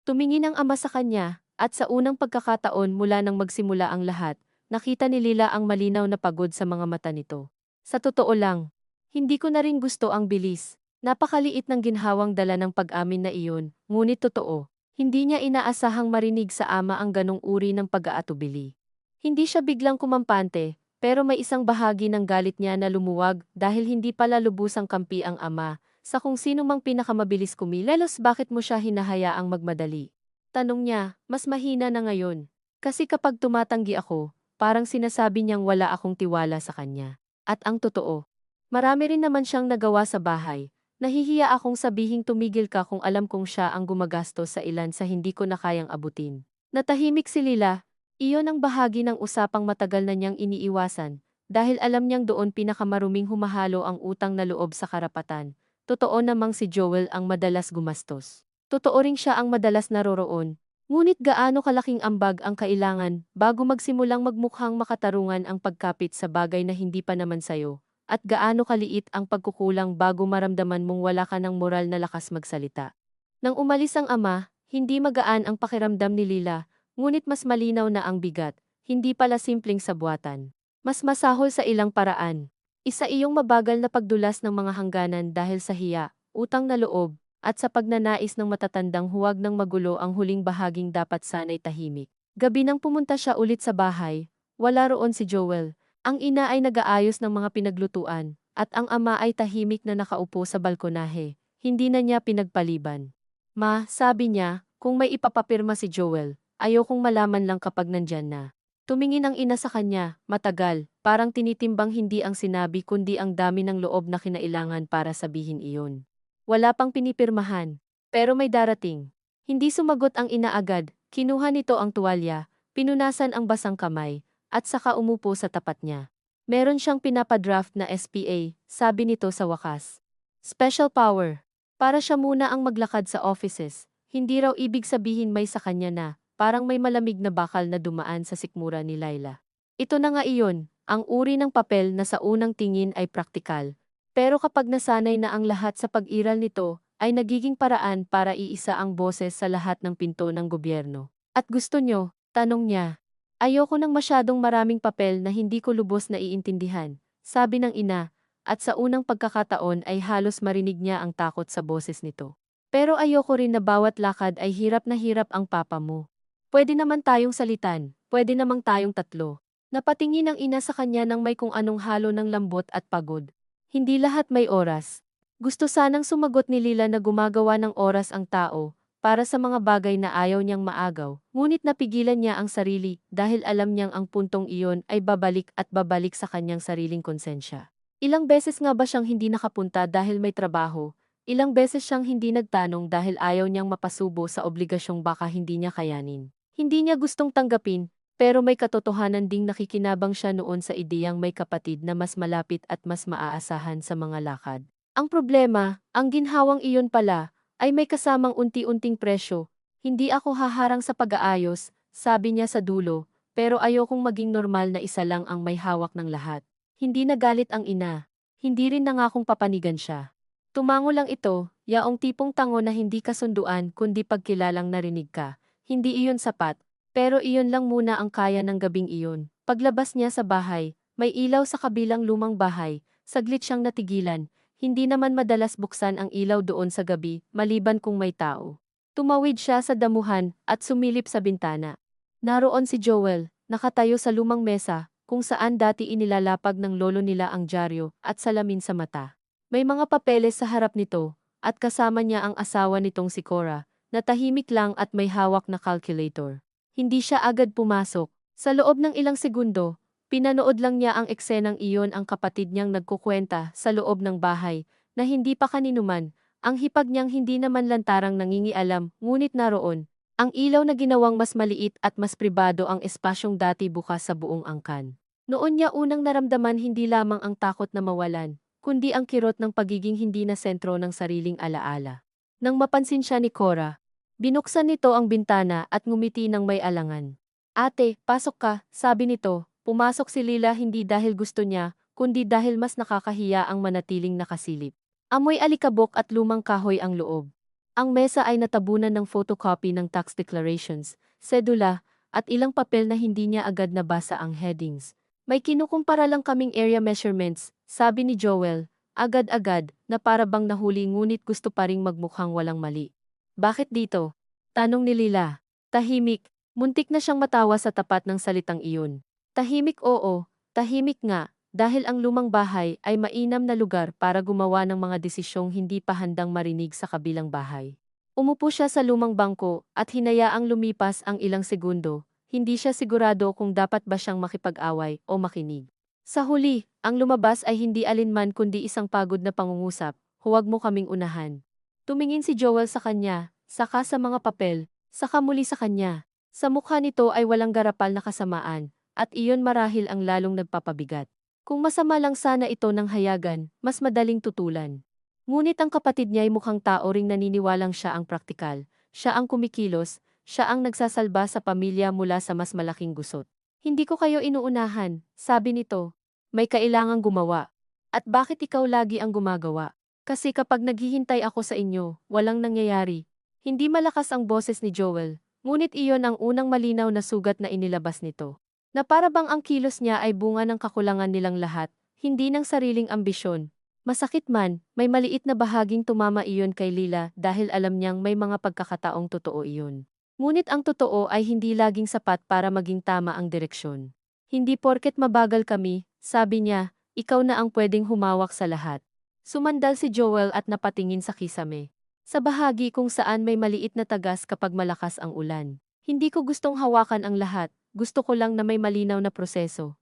Tumingin ang ama sa kanya, at sa unang pagkakataon mula nang magsimula ang lahat, nakita ni Lila ang malinaw na pagod sa mga mata nito. Sa totoo lang, hindi ko na rin gusto ang bilis. Napakaliit ng ginhawang dala ng pag-amin na iyon, ngunit totoo. Hindi niya inaasahang marinig sa ama ang ganong uri ng pag-aatubili. Hindi siya biglang kumampante, Pero may isang bahagi ng galit niya na lumuwag dahil hindi pala lubusang kampi ang ama, sa kung sino mang pinakamabilis kumilelos bakit mo siya hinahayaang magmadali. Tanong niya, mas mahina na ngayon. Kasi kapag tumatanggi ako, parang sinasabi niyang wala akong tiwala sa kanya. At ang totoo, marami rin naman siyang nagawa sa bahay. Nahihiya akong sabihing tumigil ka kung alam kong siya ang gumagastos sa ilan sa hindi ko na kayang abutin. Natahimik si Lila. Iyon ang bahagi ng usapang matagal na niyang iniiwasan, dahil alam niyang doon pinakamaruming humahalo ang utang na loob sa karapatan. Totoo namang si Joel ang madalas gumastos. Totoo ring siya ang madalas naroroon. Ngunit gaano kalaking ambag ang kailangan bago magsimulang magmukhang makatarungan ang pagkapit sa bagay na hindi pa naman sayo, at gaano kaliit ang pagkukulang bago maramdaman mong wala ka ng moral na lakas magsalita. Nang umalis ang ama, hindi magaan ang pakiramdam ni Lila. Ngunit mas malinaw na ang bigat, hindi pala simpleng sabuatan. Mas masahol sa ilang paraan. Isa iyong mabagal na pagdulas ng mga hangganan dahil sa hiya, utang na loob, at sa pagnanais ng matatandang huwag ng magulo ang huling bahaging dapat sana'y tahimik. Gabi nang pumunta siya ulit sa bahay, wala roon si Joel. Ang ina ay nag-aayos ng mga pinaglutuan, at ang ama ay tahimik na nakaupo sa balkonahe. Hindi na niya pinagpaliban. Ma, sabi niya, kung may ipapapirma si Joel, ayokong malaman lang kapag nandyan na. Tumingin ang ina sa kanya, matagal, parang tinitimbang hindi ang sinabi kundi ang dami ng loob na kinailangan para sabihin iyon. Wala pang pinipirmahan, pero may darating. Hindi sumagot ang ina agad, kinuha nito ang tuwalya, pinunasan ang basang kamay, at saka umupo sa tapat niya. Meron siyang pinapadraft na SPA, sabi nito sa wakas. Special power. Para siya muna ang maglakad sa offices, hindi raw ibig sabihin may sa kanya na, parang may malamig na bakal na dumaan sa sikmura ni Laila. Ito na nga iyon, ang uri ng papel na sa unang tingin ay praktikal. Pero kapag nasanay na ang lahat sa pag-iral nito, ay nagiging paraan para iisa ang boses sa lahat ng pinto ng gobyerno. At gusto nyo, tanong niya. Ayoko ng masyadong maraming papel na hindi ko lubos na iintindihan, sabi ng ina, at sa unang pagkakataon ay halos marinig niya ang takot sa boses nito. Pero ayoko rin na bawat lakad ay hirap na hirap ang papa mo. Pwede naman tayong salitan, pwede namang tayong tatlo. Napatingin ang ina sa kanya nang may kung anong halo ng lambot at pagod. Hindi lahat may oras. Gusto sanang sumagot ni Lila na gumagawa ng oras ang tao, para sa mga bagay na ayaw niyang maagaw, ngunit napigilan niya ang sarili dahil alam niyang ang puntong iyon ay babalik at babalik sa kanyang sariling konsensya. Ilang beses nga ba siyang hindi nakapunta dahil may trabaho? Ilang beses siyang hindi nagtanong dahil ayaw niyang mapasubo sa obligasyong baka hindi niya kayanin. Hindi niya gustong tanggapin, pero may katotohanan ding nakikinabang siya noon sa ideyang may kapatid na mas malapit at mas maaasahan sa mga lakad. Ang problema, ang ginhawang iyon pala, ay may kasamang unti-unting presyo. Hindi ako haharang sa pag-aayos, sabi niya sa dulo, pero ayokong maging normal na isa lang ang may hawak ng lahat. Hindi nagalit ang ina. Hindi rin nangakong papanigan siya. Tumango lang ito, yaong tipong tango na hindi kasunduan kundi pagkilalang narinig ka. Hindi iyon sapat, pero iyon lang muna ang kaya ng gabing iyon. Paglabas niya sa bahay, may ilaw sa kabilang lumang bahay, saglit siyang natigilan. Hindi naman madalas buksan ang ilaw doon sa gabi, maliban kung may tao. Tumawid siya sa damuhan at sumilip sa bintana. Naroon si Joel, nakatayo sa lumang mesa, kung saan dati inilalapag ng lolo nila ang dyaryo at salamin sa mata. May mga papeles sa harap nito, at kasama niya ang asawa nitong si Cora, na tahimik lang at may hawak na calculator. Hindi siya agad pumasok. Sa loob ng ilang segundo, pinanood lang niya ang eksenang iyon ang kapatid niyang nagkukwenta sa loob ng bahay, na hindi pa kaninuman, ang hipag niyang hindi naman lantarang nangingialam, ngunit naroon. Ang ilaw na ginawang mas maliit at mas pribado ang espasyong dati bukas sa buong angkan. Noon niya unang naramdaman hindi lamang ang takot na mawalan, kundi ang kirot ng pagiging hindi na sentro ng sariling alaala. Nang mapansin siya ni Cora, binuksan nito ang bintana at ngumiti ng may alangan. Ate, pasok ka, sabi nito. Pumasok si Lila hindi dahil gusto niya, kundi dahil mas nakakahiya ang manatiling nakasilip. Amoy alikabok at lumang kahoy ang loob. Ang mesa ay natabunan ng photocopy ng tax declarations, sedula, at ilang papel na hindi niya agad nabasa ang headings. May kinukumpara lang kaming area measurements, sabi ni Joel, agad-agad, na para bang nahuli ngunit gusto pa ring magmukhang walang mali. Bakit dito? Tanong ni Lila. Tahimik, muntik na siyang matawa sa tapat ng salitang iyon. Tahimik oo, Tahimik nga, dahil ang lumang bahay ay mainam na lugar para gumawa ng mga desisyong hindi pa handang marinig sa kabilang bahay. Umupo siya sa lumang bangko at hinayaang lumipas ang ilang segundo, hindi siya sigurado kung dapat ba siyang makipag-away o makinig. Sa huli, ang lumabas ay hindi alinman kundi isang pagod na pangungusap, huwag mo kaming unahan. Tumingin si Joel sa kanya, saka sa mga papel, saka muli sa kanya. Sa mukha nito ay walang garapal na kasamaan, at iyon marahil ang lalong nagpapabigat. Kung masama lang sana ito ng hayagan, mas madaling tutulan. Ngunit ang kapatid niya ay mukhang tao ring naniniwalang siya ang praktikal, siya ang kumikilos, siya ang nagsasalba sa pamilya mula sa mas malaking gusot. Hindi ko kayo inuunahan, sabi nito. May kailangang gumawa. At bakit ikaw lagi ang gumagawa? Kasi kapag naghihintay ako sa inyo, walang nangyayari. Hindi malakas ang boses ni Joel, ngunit iyon ang unang malinaw na sugat na inilabas nito. Na para bang ang kilos niya ay bunga ng kakulangan nilang lahat, hindi ng sariling ambisyon. Masakit man, may maliit na bahaging tumama iyon kay Lila dahil alam niyang may mga pagkakataong totoo iyon. Ngunit ang totoo ay hindi laging sapat para maging tama ang direksyon. Hindi porket mabagal kami, sabi niya, ikaw na ang pwedeng humawak sa lahat. Sumandal si Joel at napatingin sa kisame. Sa bahagi kung saan may maliit na tagas kapag malakas ang ulan. Hindi ko gustong hawakan ang lahat, gusto ko lang na may malinaw na proseso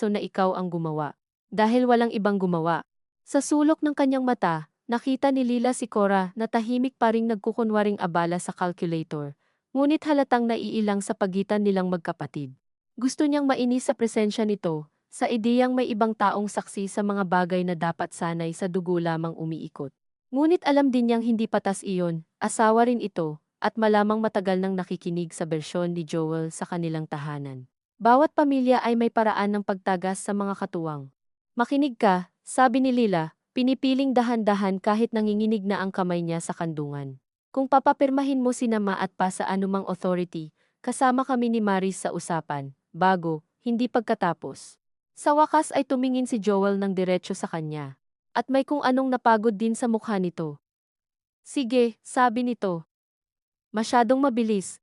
na ikaw ang gumawa. Dahil walang ibang gumawa. Sa sulok ng kanyang mata, nakita ni Lila si Cora na tahimik pa ring nagkukunwaring abala sa calculator. Ngunit halatang naiilang sa pagitan nilang magkapatid. Gusto niyang mainis sa presensya nito, sa ideyang may ibang taong saksi sa mga bagay na dapat sanay sa dugo lamang umiikot. Ngunit alam din niyang hindi patas iyon, asawa rin ito, at malamang matagal nang nakikinig sa bersyon ni Joel sa kanilang tahanan. Bawat pamilya ay may paraan ng pagtagas sa mga katuwang. Makinig ka, sabi ni Lila, pinipiling dahan-dahan kahit nanginginig na ang kamay niya sa kandungan. Kung papapirmahin mo si Nama at pa sa anumang authority, kasama kami ni Maris sa usapan, bago, hindi pagkatapos. Sa wakas ay tumingin si Joel ng diretso sa kanya. At may kung anong napagod din sa mukha nito. Sige, sabi nito. Masyadong mabilis.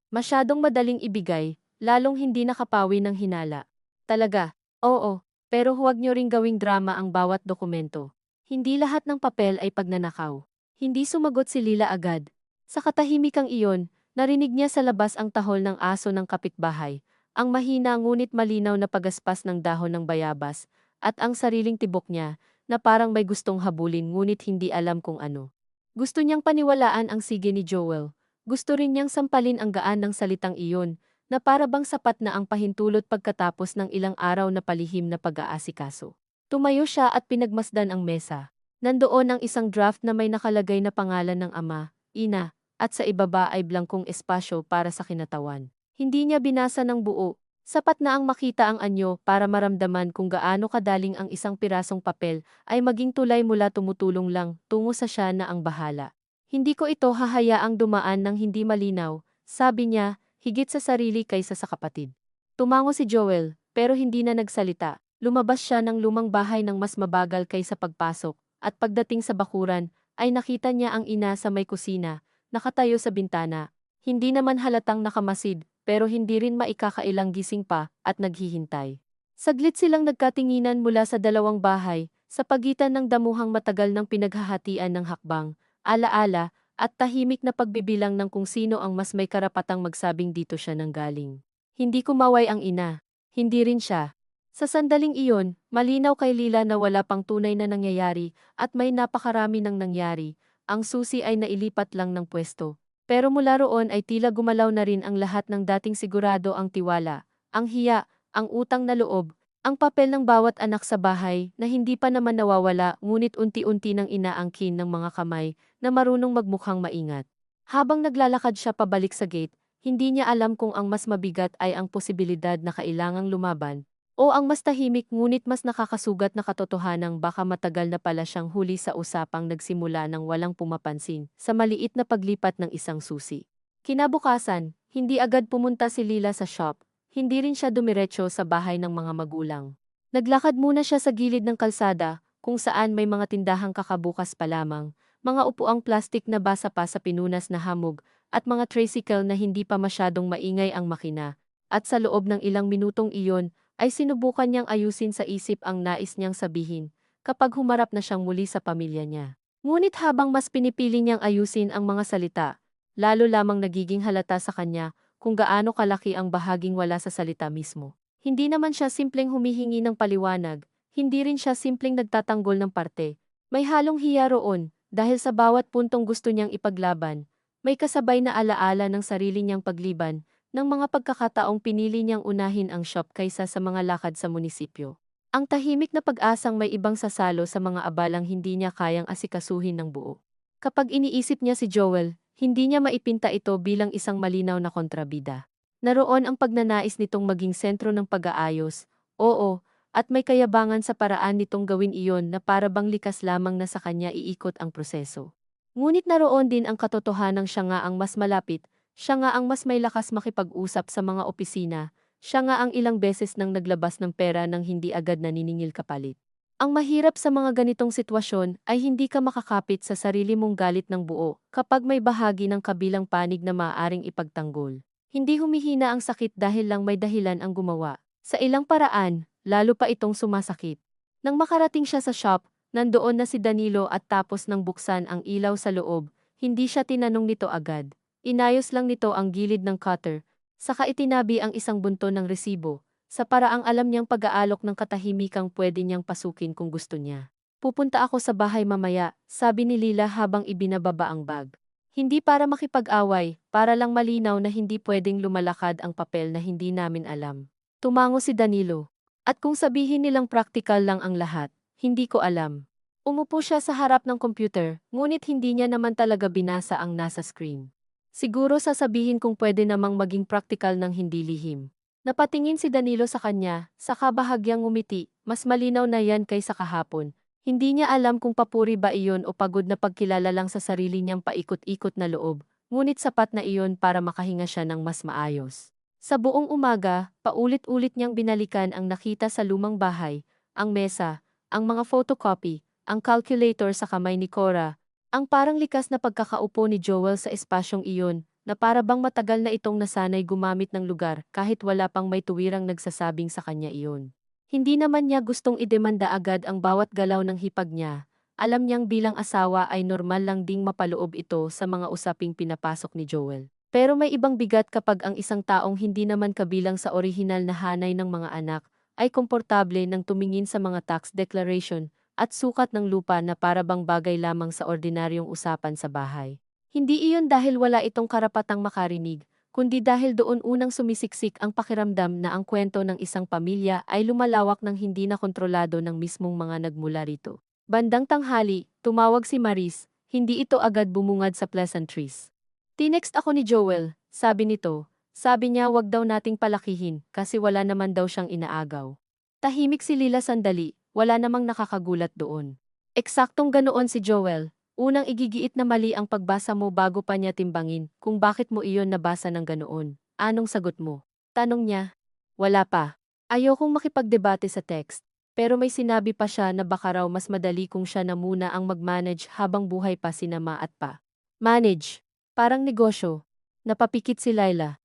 Masyadong madaling ibigay, lalong hindi nakapawi ng hinala. Talaga, oo, pero huwag niyo ring gawing drama ang bawat dokumento. Hindi lahat ng papel ay pagnanakaw. Hindi sumagot si Lila agad. Sa katahimikang iyon, narinig niya sa labas ang tahol ng aso ng kapitbahay, ang mahina ngunit malinaw na pagaspas ng dahon ng bayabas, at ang sariling tibok niya, na parang may gustong habulin ngunit hindi alam kung ano. Gusto niyang paniwalaan ang sige ni Joel. Gusto rin niyang sampalin ang gaan ng salitang iyon, na para bang sapat na ang pahintulot pagkatapos ng ilang araw na palihim na pag-aasikaso. Tumayo siya at pinagmasdan ang mesa. Nandoon ang isang draft na may nakalagay na pangalan ng ama, ina, at sa ibaba ay blankong espasyo para sa kinatawan. Hindi niya binasa ng buo. Sapat na ang makita ang anyo para maramdaman kung gaano kadaling ang isang pirasong papel ay maging tulay mula tumutulong lang tungo sa siya na ang bahala. Hindi ko ito hahayaang dumaan ng hindi malinaw, sabi niya, higit sa sarili kaysa sa kapatid. Tumango si Joel, pero hindi na nagsalita. Lumabas siya ng lumang bahay ng mas mabagal kaysa pagpasok, at pagdating sa bakuran, ay nakita niya ang ina sa may kusina, nakatayo sa bintana. Hindi naman halatang nakamasid, pero hindi rin maikakailang gising pa, at naghihintay. Saglit silang nagkatinginan mula sa dalawang bahay, sa pagitan ng damuhang matagal ng pinaghahatian ng hakbang, alaala, at tahimik na pagbibilang ng kung sino ang mas may karapatang magsabing dito siya nanggaling. Hindi kumaway ang ina. Hindi rin siya. Sa sandaling iyon, malinaw kay Lila na wala pang tunay na nangyayari, at may napakarami nang nangyari. Ang susi ay nailipat lang ng pwesto. Pero mula roon ay tila gumalaw na rin ang lahat ng dating sigurado ang tiwala, ang hiya, ang utang na loob, ang papel ng bawat anak sa bahay na hindi pa naman nawawala ngunit unti-unti nang inaangkin ng mga kamay na marunong magmukhang maingat. Habang naglalakad siya pabalik sa gate, hindi niya alam kung ang mas mabigat ay ang posibilidad na kailangang lumaban, o ang mas tahimik ngunit mas nakakasugat na katotohanang baka matagal na pala siyang huli sa usapang nagsimula ng walang pumapansin sa maliit na paglipat ng isang susi. Kinabukasan, hindi agad pumunta si Lila sa shop, hindi rin siya dumiretso sa bahay ng mga magulang. Naglakad muna siya sa gilid ng kalsada, kung saan may mga tindahang kakabukas pa lamang, mga upuang plastik na basa pa sa pinunas na hamog, at mga tricycle na hindi pa masyadong maingay ang makina. At sa loob ng ilang minutong iyon, ay sinubukan niyang ayusin sa isip ang nais niyang sabihin kapag humarap na siyang muli sa pamilya niya. Ngunit habang mas pinipili niyang ayusin ang mga salita, lalo lamang nagiging halata sa kanya kung gaano kalaki ang bahaging wala sa salita mismo. Hindi naman siya simpleng humihingi ng paliwanag, hindi rin siya simpleng nagtatanggol ng parte. May halong hiya roon dahil sa bawat puntong gusto niyang ipaglaban, may kasabay na alaala ng sarili niyang pagliban ng mga pagkakataong pinili niyang unahin ang shop kaysa sa mga lakad sa munisipyo. Ang tahimik na pag-asang may ibang sasalo sa mga abalang hindi niya kayang asikasuhin ng buo. Kapag iniisip niya si Joel, hindi niya maipinta ito bilang isang malinaw na kontrabida. Naroon ang pagnanais nitong maging sentro ng pag-aayos, oo, at may kayabangan sa paraan nitong gawin iyon na para bang likas lamang na sa kanya iikot ang proseso. Ngunit naroon din ang katotohanang siya nga ang mas malapit, siya nga ang mas may lakas makipag-usap sa mga opisina, siya nga ang ilang beses nang naglabas ng pera nang hindi agad naniningil kapalit. Ang mahirap sa mga ganitong sitwasyon ay hindi ka makakapit sa sarili mong galit ng buo kapag may bahagi ng kabilang panig na maaaring ipagtanggol. Hindi humihina ang sakit dahil lang may dahilan ang gumawa. Sa ilang paraan, lalo pa itong sumasakit. Nang makarating siya sa shop, nandoon na si Danilo at tapos nang buksan ang ilaw sa loob, hindi siya tinanong nito agad. Inayos lang nito ang gilid ng cutter, saka itinabi ang isang bunto ng resibo, sa paraang alam niyang pag-aalok ng katahimikang pwede niyang pasukin kung gusto niya. Pupunta ako sa bahay mamaya, sabi ni Lila habang ibinababa ang bag. Hindi para makipag-away, para lang malinaw na hindi pwedeng lumalakad ang papel na hindi namin alam. Tumango si Danilo. At kung sabihin nilang practical lang ang lahat, hindi ko alam. Umupo siya sa harap ng computer, ngunit hindi niya naman talaga binasa ang nasa screen. Siguro sasabihin kung pwede namang maging practical ng hindi lihim. Napatingin si Danilo sa kanya, saka bahagyang ngumiti, mas malinaw na yan kaysa kahapon. Hindi niya alam kung papuri ba iyon o pagod na pagkilala lang sa sarili niyang paikot-ikot na loob, ngunit sapat na iyon para makahinga siya ng mas maayos. Sa buong umaga, paulit-ulit niyang binalikan ang nakita sa lumang bahay, ang mesa, ang mga photocopy, ang calculator sa kamay ni Cora, ang parang likas na pagkakaupo ni Joel sa espasyong iyon, na para bang matagal na itong nasanay gumamit ng lugar kahit wala pang may tuwirang nagsasabing sa kanya iyon. Hindi naman niya gustong idemanda agad ang bawat galaw ng hipag niya. Alam niyang bilang asawa ay normal lang ding mapaloob ito sa mga usaping pinapasok ni Joel. Pero may ibang bigat kapag ang isang taong hindi naman kabilang sa orihinal na hanay ng mga anak ay komportable nang tumingin sa mga tax declaration at sukat ng lupa na para bang bagay lamang sa ordinaryong usapan sa bahay. Hindi iyon dahil wala itong karapatang makarinig, kundi dahil doon unang sumisiksik ang pakiramdam na ang kwento ng isang pamilya ay lumalawak ng hindi na kontrolado ng mismong mga nagmula rito. Bandang tanghali, tumawag si Maris, hindi ito agad bumungad sa pleasantries. Tinext ako ni Joel, sabi nito, sabi niya wag daw nating palakihin kasi wala naman daw siyang inaagaw. Tahimik si Lila sandali, wala namang nakakagulat doon. Eksaktong ganoon si Joel, unang igigiit na mali ang pagbasa mo bago pa niya timbangin kung bakit mo iyon nabasa ng ganoon. Anong sagot mo? Tanong niya. Wala pa. Ayokong makipagdebate sa text, pero may sinabi pa siya na baka raw mas madali kung siya na muna ang mag-manage habang buhay pa si Ma at Pa. Manage. Parang negosyo. Napapikit si Laila.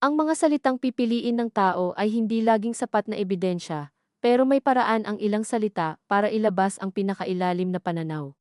Ang mga salitang pipiliin ng tao ay hindi laging sapat na ebidensya, pero may paraan ang ilang salita para ilabas ang pinakailalim na pananaw.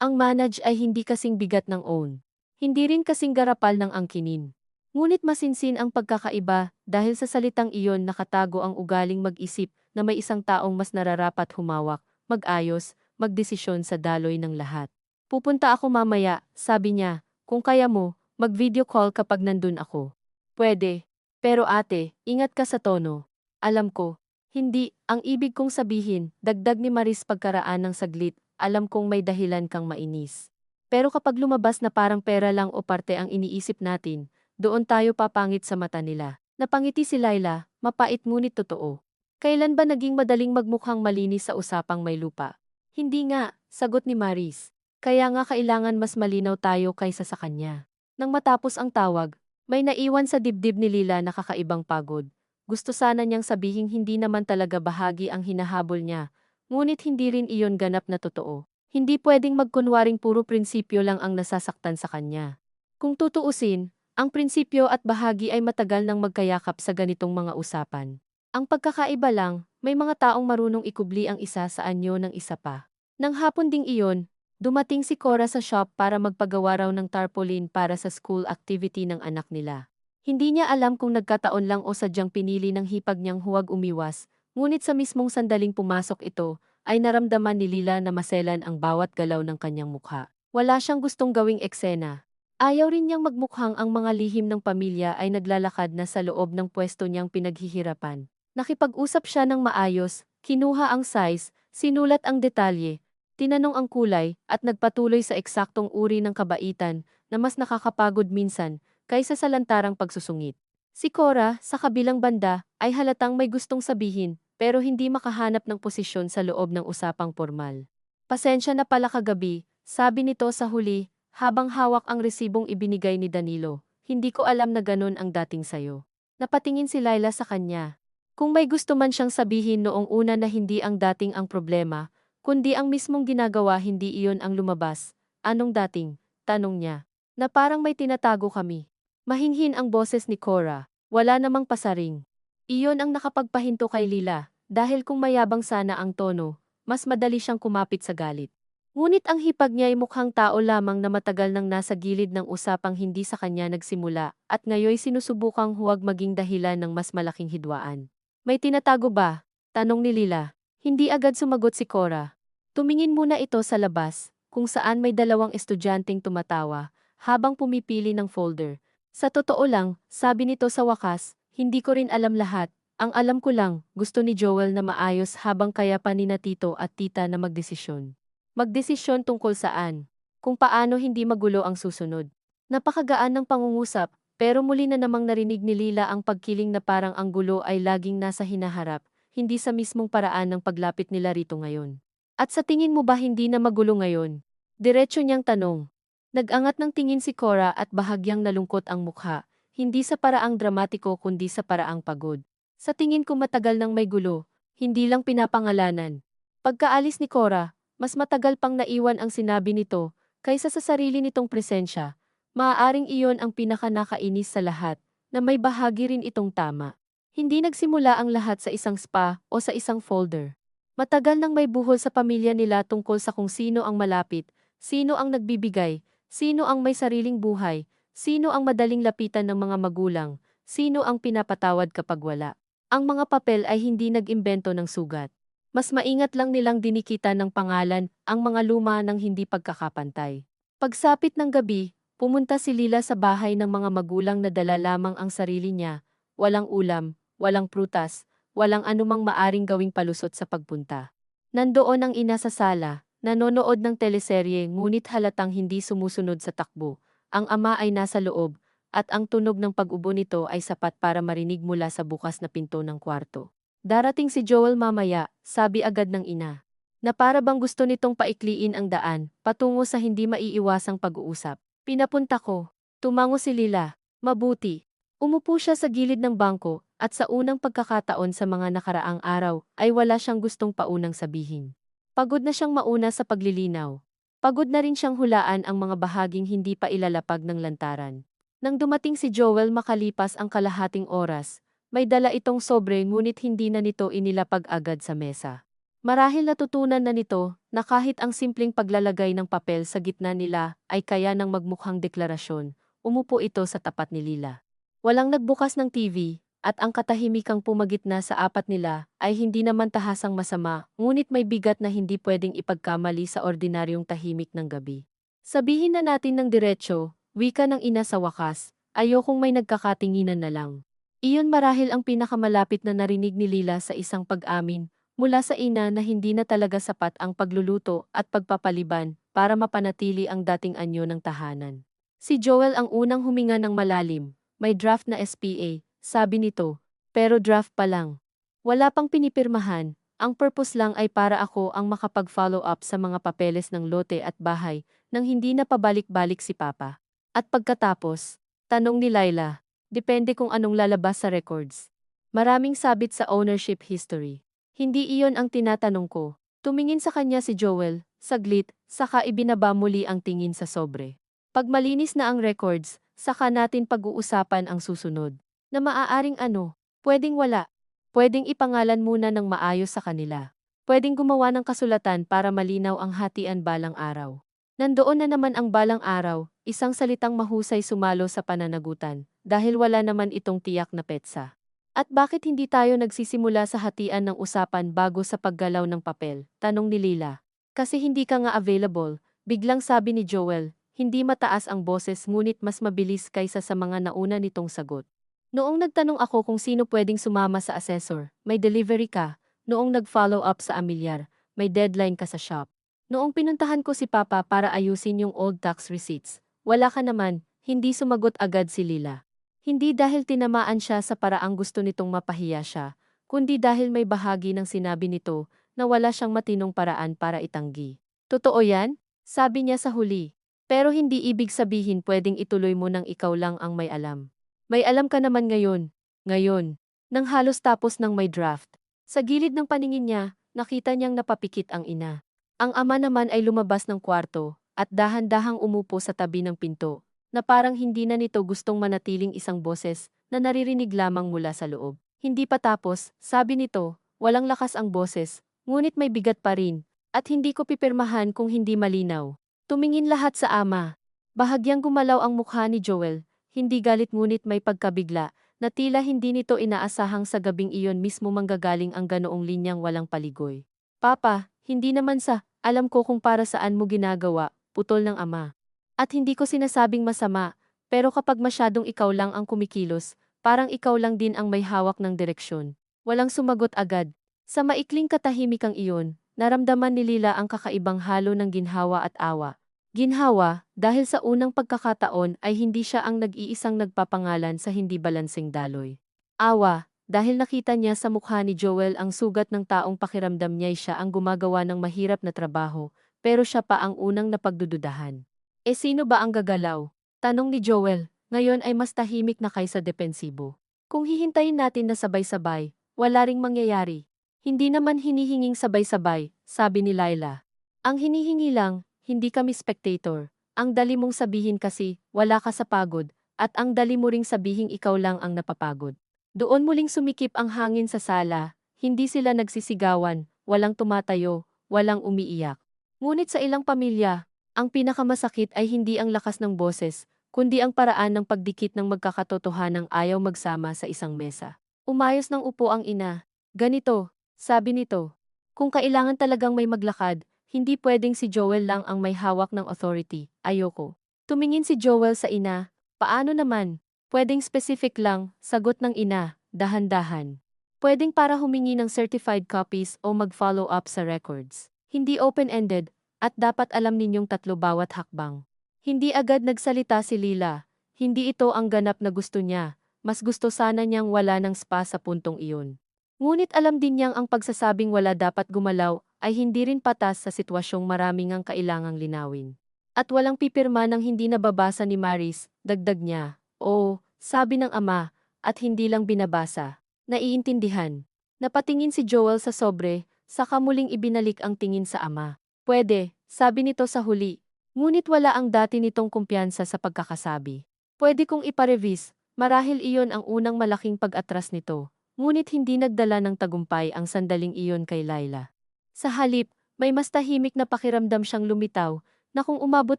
Ang manage ay hindi kasing bigat ng own. Hindi rin kasing garapal ng angkinin. Ngunit masinsin ang pagkakaiba dahil sa salitang iyon nakatago ang ugaling mag-isip na may isang taong mas nararapat humawak, mag-ayos, magdesisyon sa daloy ng lahat. Pupunta ako mamaya, sabi niya, kung kaya mo, mag-video call kapag nandun ako. Pwede. Pero ate, ingat ka sa tono. Alam ko. Hindi, ang ibig kong sabihin, dagdag ni Maris pagkaraan ng saglit, alam kong may dahilan kang mainis. Pero kapag lumabas na parang pera lang o parte ang iniisip natin, doon tayo papangit sa mata nila. Napangiti si Laila, mapait ngunit totoo. Kailan ba naging madaling magmukhang malinis sa usapang may lupa? Hindi nga, sagot ni Maris. Kaya nga kailangan mas malinaw tayo kaysa sa kanya. Nang matapos ang tawag, may naiwan sa dibdib ni Lila na kakaibang pagod. Gusto sana niyang sabihing hindi naman talaga bahagi ang hinahabol niya, ngunit hindi rin iyon ganap na totoo. Hindi pwedeng magkunwaring puro prinsipyo lang ang nasasaktan sa kanya. Kung tutuusin, ang prinsipyo at bahagi ay matagal nang magkayakap sa ganitong mga usapan. Ang pagkakaiba lang, may mga taong marunong ikubli ang isa sa anyo ng isa pa. Nang hapon ding iyon, dumating si Cora sa shop para magpagawa raw ng tarpaulin para sa school activity ng anak nila. Hindi niya alam kung nagkataon lang o sadyang pinili ng hipag niyang huwag umiwas, ngunit sa mismong sandaling pumasok ito, ay naramdaman ni Lila na maselan ang bawat galaw ng kanyang mukha. Wala siyang gustong gawing eksena. Ayaw rin niyang magmukhang ang mga lihim ng pamilya ay naglalakad na sa loob ng pwesto niyang pinaghihirapan. Nakipag-usap siya ng maayos, kinuha ang size, sinulat ang detalye, tinanong ang kulay, at nagpatuloy sa eksaktong uri ng kabaitan na mas nakakapagod minsan kaysa sa lantarang pagsusungit. Si Cora, sa kabilang banda, ay halatang may gustong sabihin pero hindi makahanap ng posisyon sa loob ng usapang formal. Pasensya na pala kagabi, sabi nito sa huli, habang hawak ang resibong ibinigay ni Danilo. Hindi ko alam na ganun ang dating sayo. Napatingin si Laila sa kanya. Kung may gusto man siyang sabihin noong una na hindi ang dating ang problema, kundi ang mismong ginagawa hindi iyon ang lumabas. Anong dating? Tanong niya. Na parang may tinatago kami. Mahinhin ang boses ni Cora. Wala namang pasaring. Iyon ang nakapagpahinto kay Lila, dahil kung mayabang sana ang tono, mas madali siyang kumapit sa galit. Ngunit ang hipag niya ay mukhang tao lamang na matagal nang nasa gilid ng usapang hindi sa kanya nagsimula at ngayoy sinusubukang huwag maging dahilan ng mas malaking hidwaan. May tinatago ba? Tanong ni Lila. Hindi agad sumagot si Cora. Tumingin muna ito sa labas, kung saan may dalawang estudyanteng tumatawa, habang pumipili ng folder. Sa totoo lang, sabi nito sa wakas, hindi ko rin alam lahat. Ang alam ko lang, gusto ni Joel na maayos habang kaya pa nina tito at tita na magdesisyon. Magdesisyon tungkol saan? Kung paano hindi magulo ang susunod. Napakagaan ng pangungusap, pero muli na namang narinig ni Lila ang pagkiling na parang ang gulo ay laging nasa hinaharap, hindi sa mismong paraan ng paglapit nila rito ngayon. At sa tingin mo ba hindi na magulo ngayon? Diretso niyang tanong. Nag-angat ng tingin si Cora at bahagyang nalungkot ang mukha, hindi sa paraang dramatiko kundi sa paraang pagod. Sa tingin ko matagal nang may gulo, hindi lang pinapangalanan. Pagkaalis ni Cora, mas matagal pang naiwan ang sinabi nito, kaysa sa sarili nitong presensya. Maaaring iyon ang pinakanakainis sa lahat, na may bahagi rin itong tama. Hindi nagsimula ang lahat sa isang spa o sa isang folder. Matagal nang may buhol sa pamilya nila tungkol sa kung sino ang malapit, sino ang nagbibigay, sino ang may sariling buhay, sino ang madaling lapitan ng mga magulang, sino ang pinapatawad kapag wala. Ang mga papel ay hindi nag-imbento ng sugat. Mas maingat lang nilang dinikita ng pangalan ang mga luma ng hindi pagkakapantay. Pagsapit ng gabi, pumunta si Lila sa bahay ng mga magulang na dala lamang ang sarili niya, walang ulam, walang prutas, walang anumang maaring gawing palusot sa pagpunta. Nandoon ang ina sa sala, nanonood ng teleserye ngunit halatang hindi sumusunod sa takbo. Ang ama ay nasa loob, at ang tunog ng pag-ubo nito ay sapat para marinig mula sa bukas na pinto ng kwarto. Darating si Joel mamaya, sabi agad ng ina. Na para bang gusto nitong paikliin ang daan, patungo sa hindi maiiwasang pag-uusap. Pinapunta ko. Tumango si Lila. Mabuti. Umupo siya sa gilid ng bangko, at sa unang pagkakataon sa mga nakaraang araw, ay wala siyang gustong paunang sabihin. Pagod na siyang mauna sa paglilinaw. Pagod na rin siyang hulaan ang mga bahaging hindi pa ilalapag ng lantaran. Nang dumating si Joel makalipas ang kalahating oras, may dala itong sobre ngunit hindi na nito inilapag agad sa mesa. Marahil natutunan na nito na kahit ang simpleng paglalagay ng papel sa gitna nila ay kaya ng magmukhang deklarasyon, umupo ito sa tapat ni Lila. Walang nagbukas ng TV, at ang katahimikang pumagitna sa apat nila ay hindi naman tahasang masama, ngunit may bigat na hindi pwedeng ipagkamali sa ordinaryong tahimik ng gabi. Sabihin na natin ng diretsyo, wika ng ina sa wakas, ayokong may nagkakatinginan na lang. Iyon marahil ang pinakamalapit na narinig ni Lila sa isang pag-amin, mula sa ina na hindi na talaga sapat ang pagluluto at pagpapaliban para mapanatili ang dating anyo ng tahanan. Si Joel ang unang huminga ng malalim. May draft na SPA, sabi nito, pero draft pa lang. Wala pang pinipirmahan, ang purpose lang ay para ako ang makapag-follow up sa mga papeles ng lote at bahay nang hindi na pabalik-balik si Papa. At pagkatapos, tanong ni Laila, depende kung anong lalabas sa records. Maraming sabit sa ownership history. Hindi iyon ang tinatanong ko. Tumingin sa kanya si Joel, saglit, saka ibinaba muli ang tingin sa sobre. Pag malinis na ang records, saka natin pag-uusapan ang susunod. Na maaaring ano, pwedeng wala. Pwedeng ipangalan muna ng maayos sa kanila. Pwedeng gumawa ng kasulatan para malinaw ang hatian balang araw. Nandoon na naman ang balang araw, isang salitang mahusay sumalo sa pananagutan, dahil wala naman itong tiyak na petsa. At bakit hindi tayo nagsisimula sa hatian ng usapan bago sa paggalaw ng papel? Tanong ni Lila. Kasi hindi ka nga available, biglang sabi ni Joel, hindi mataas ang boses ngunit mas mabilis kaysa sa mga nauna nitong sagot. Noong nagtanong ako kung sino pwedeng sumama sa assessor, may delivery ka. Noong nag-follow up sa amilyar, may deadline ka sa shop. Noong pinuntahan ko si Papa para ayusin yung old tax receipts, wala ka naman, hindi sumagot agad si Lila. Hindi dahil tinamaan siya sa paraang gusto nitong mapahiya siya, kundi dahil may bahagi ng sinabi nito na wala siyang matinong paraan para itanggi. Totoo yan? Sabi niya sa huli. Pero hindi ibig sabihin pwedeng ituloy mo nang ikaw lang ang may alam. May alam ka naman ngayon. Ngayon. Nang halos tapos ng may draft. Sa gilid ng paningin niya, nakita niyang napapikit ang ina. Ang ama naman ay lumabas ng kwarto, at dahan-dahang umupo sa tabi ng pinto, na parang hindi na nito gustong manatiling isang boses, na naririnig lamang mula sa loob. Hindi pa tapos, sabi nito, walang lakas ang boses, ngunit may bigat pa rin, at hindi ko pipirmahan kung hindi malinaw. Tumingin lahat sa ama. Bahagyang gumalaw ang mukha ni Joel, hindi galit ngunit may pagkabigla, na tila hindi nito inaasahang sa gabing iyon mismo manggagaling ang ganoong linyang walang paligoy. Papa, hindi naman alam ko kung para saan mo ginagawa, putol ng ama. At hindi ko sinasabing masama, pero kapag masyadong ikaw lang ang kumikilos, parang ikaw lang din ang may hawak ng direksyon. Walang sumagot agad. Sa maikling katahimikang iyon, naramdaman ni Lila ang kakaibang halo ng ginhawa at awa. Ginhawa, dahil sa unang pagkakataon ay hindi siya ang nag-iisang nagpapangalan sa hindi balanseng daloy. Awa, dahil nakita niya sa mukha ni Joel ang sugat ng taong pakiramdam niya'y siya ang gumagawa ng mahirap na trabaho, pero siya pa ang unang napagdududahan. E sino ba ang gagalaw? Tanong ni Joel, ngayon ay mas tahimik na kaysa depensibo. Kung hihintayin natin na sabay-sabay, wala ring mangyayari. Hindi naman hinihinging sabay-sabay, sabi ni Laila. Ang hinihingi lang, hindi kami spectator. Ang dali mong sabihin kasi, wala ka sa pagod, at ang dali mo ring sabihin ikaw lang ang napapagod. Doon muling sumikip ang hangin sa sala, hindi sila nagsisigawan, walang tumatayo, walang umiiyak. Ngunit sa ilang pamilya, ang pinakamasakit ay hindi ang lakas ng boses, kundi ang paraan ng pagdikit ng magkakatotohanang ayaw magsama sa isang mesa. Umayos ng upo ang ina. Ganito, sabi nito. Kung kailangan talagang may maglakad, hindi pwedeng si Joel lang ang may hawak ng authority, ayoko. Tumingin si Joel sa ina, paano naman? Pwedeng specific lang, sagot ng ina, dahan-dahan. Pwedeng para humingi ng certified copies o mag-follow up sa records. Hindi open-ended, at dapat alam ninyong tatlo bawat hakbang. Hindi agad nagsalita si Lila, hindi ito ang ganap na gusto niya, mas gusto sana niyang wala ng spa sa puntong iyon. Ngunit alam din niyang ang pagsasabing wala dapat gumalaw ay hindi rin patas sa sitwasyong maraming ang kailangang linawin. At walang pipirma ng hindi nababasa ni Maris, dagdag niya. Oo, sabi ng ama, at hindi lang binabasa. Naiintindihan. Napatingin si Joel sa sobre, saka muling ibinalik ang tingin sa ama. Pwede, sabi nito sa huli. Ngunit wala ang dati nitong kumpiyansa sa pagkakasabi. Pwede kong iparevis, marahil iyon ang unang malaking pag-atras nito. Ngunit hindi nagdala ng tagumpay ang sandaling iyon kay Laila. Sa halip, may mas tahimik na pakiramdam siyang lumitaw, na kung umabot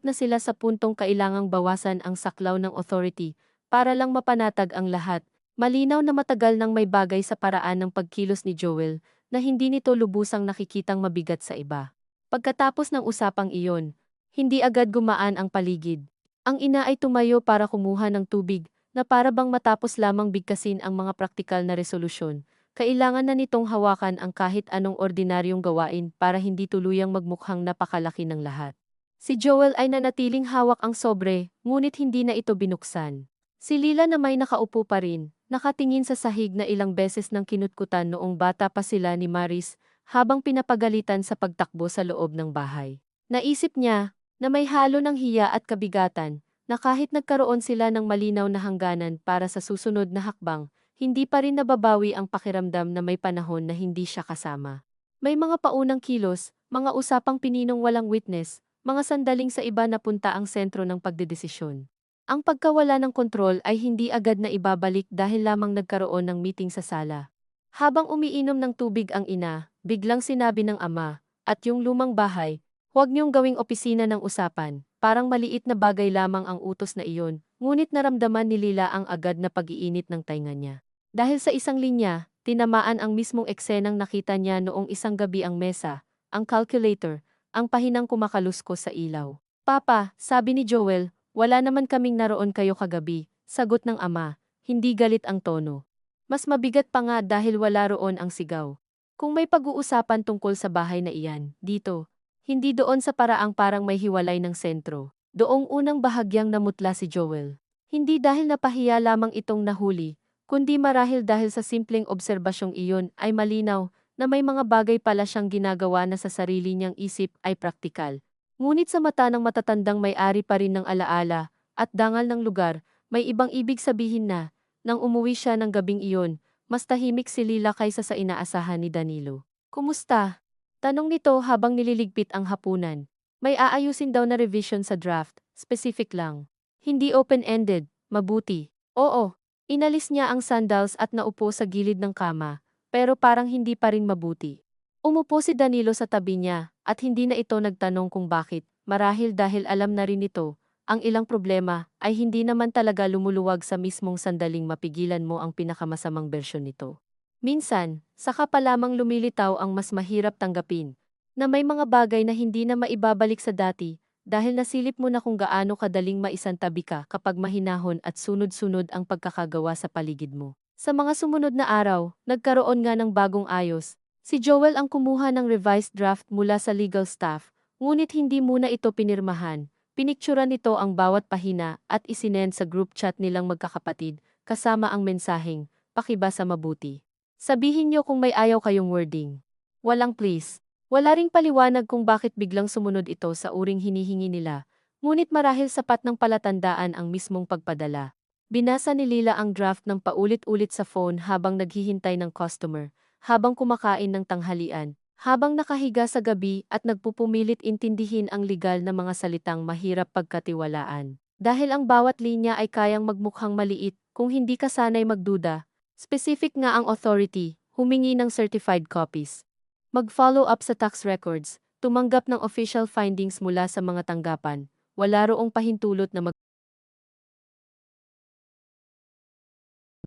na sila sa puntong kailangang bawasan ang saklaw ng authority, para lang mapanatag ang lahat, malinaw na matagal nang may bagay sa paraan ng pagkilos ni Joel, na hindi nito lubusang nakikitang mabigat sa iba. Pagkatapos ng usapang iyon, hindi agad gumaan ang paligid. Ang ina ay tumayo para kumuha ng tubig, na para bang matapos lamang bigkasin ang mga praktikal na resolusyon. Kailangan na nitong hawakan ang kahit anong ordinaryong gawain para hindi tuluyang magmukhang napakalaki ng lahat. Si Joel ay nanatiling hawak ang sobre, ngunit hindi na ito binuksan. Si Lila na may nakaupo pa rin, nakatingin sa sahig na ilang beses ng kinutkutan noong bata pa sila ni Maris, habang pinapagalitan sa pagtakbo sa loob ng bahay. Naisip niya, na may halo ng hiya at kabigatan, na kahit nagkaroon sila ng malinaw na hangganan para sa susunod na hakbang, hindi pa rin nababawi ang pakiramdam na may panahon na hindi siya kasama. May mga paunang kilos, mga usapang pininong walang witness, mga sandaling sa iba napunta ang sentro ng pagdedesisyon. Ang pagkawala ng kontrol ay hindi agad na ibabalik dahil lamang nagkaroon ng meeting sa sala. Habang umiinom ng tubig ang ina, biglang sinabi ng ama, at yung lumang bahay, huwag niyong gawing opisina ng usapan, parang maliit na bagay lamang ang utos na iyon, ngunit naramdaman ni Lila ang agad na pag-iinit ng tainga niya. Dahil sa isang linya, tinamaan ang mismong eksenang nakita niya noong isang gabi ang mesa, ang calculator, ang pahinang kumakaluskos sa ilaw. Papa, sabi ni Joel, wala naman kaming naroon kayo kagabi, sagot ng ama, hindi galit ang tono. Mas mabigat pa nga dahil wala roon ang sigaw. Kung may pag-uusapan tungkol sa bahay na iyan, dito, hindi doon sa paraang parang may hiwalay ng sentro. Doong unang bahagyang namutla si Joel. Hindi dahil napahiya lamang itong nahuli, kundi marahil dahil sa simpleng obserbasyong iyon ay malinaw na may mga bagay pala siyang ginagawa na sa sarili niyang isip ay praktikal. Ngunit sa mata ng matatandang may-ari pa rin ng alaala at dangal ng lugar, may ibang ibig sabihin na, nang umuwi siya ng gabing iyon, mas tahimik si Lila kaysa sa inaasahan ni Danilo. Kumusta? Tanong nito habang nililigpit ang hapunan. May aayusin daw na revision sa draft, specific lang. Hindi open-ended, mabuti. Oo, inalis niya ang sandals at naupo sa gilid ng kama, pero parang hindi pa rin mabuti. Umupo si Danilo sa tabi niya, at hindi na ito nagtanong kung bakit, marahil dahil alam na rin ito, ang ilang problema ay hindi naman talaga lumuluwag sa mismong sandaling mapigilan mo ang pinakamasamang bersyon nito. Minsan, saka pa lamang lumilitaw ang mas mahirap tanggapin, na may mga bagay na hindi na maibabalik sa dati, dahil nasilip mo na kung gaano kadaling maisantabi ka kapag mahinahon at sunod-sunod ang pagkakagawa sa paligid mo. Sa mga sumunod na araw, nagkaroon nga ng bagong ayos. Si Joel ang kumuha ng revised draft mula sa legal staff, ngunit hindi muna ito pinirmahan. Pinikturan nito ang bawat pahina at isinend sa group chat nilang magkakapatid, kasama ang mensaheng, pakibasa mabuti. Sabihin niyo kung may ayaw kayong wording. Walang please. Wala ring paliwanag kung bakit biglang sumunod ito sa uring hinihingi nila, ngunit marahil sapat ng palatandaan ang mismong pagpadala. Binasa ni Lila ang draft ng paulit-ulit sa phone habang naghihintay ng customer, habang kumakain ng tanghalian, habang nakahiga sa gabi at nagpupumilit intindihin ang legal na mga salitang mahirap pagkatiwalaan. Dahil ang bawat linya ay kayang magmukhang maliit kung hindi ka sanay magduda, specific nga ang authority, humingi ng certified copies. Mag-follow up sa tax records, tumanggap ng official findings mula sa mga tanggapan, wala roong pahintulot na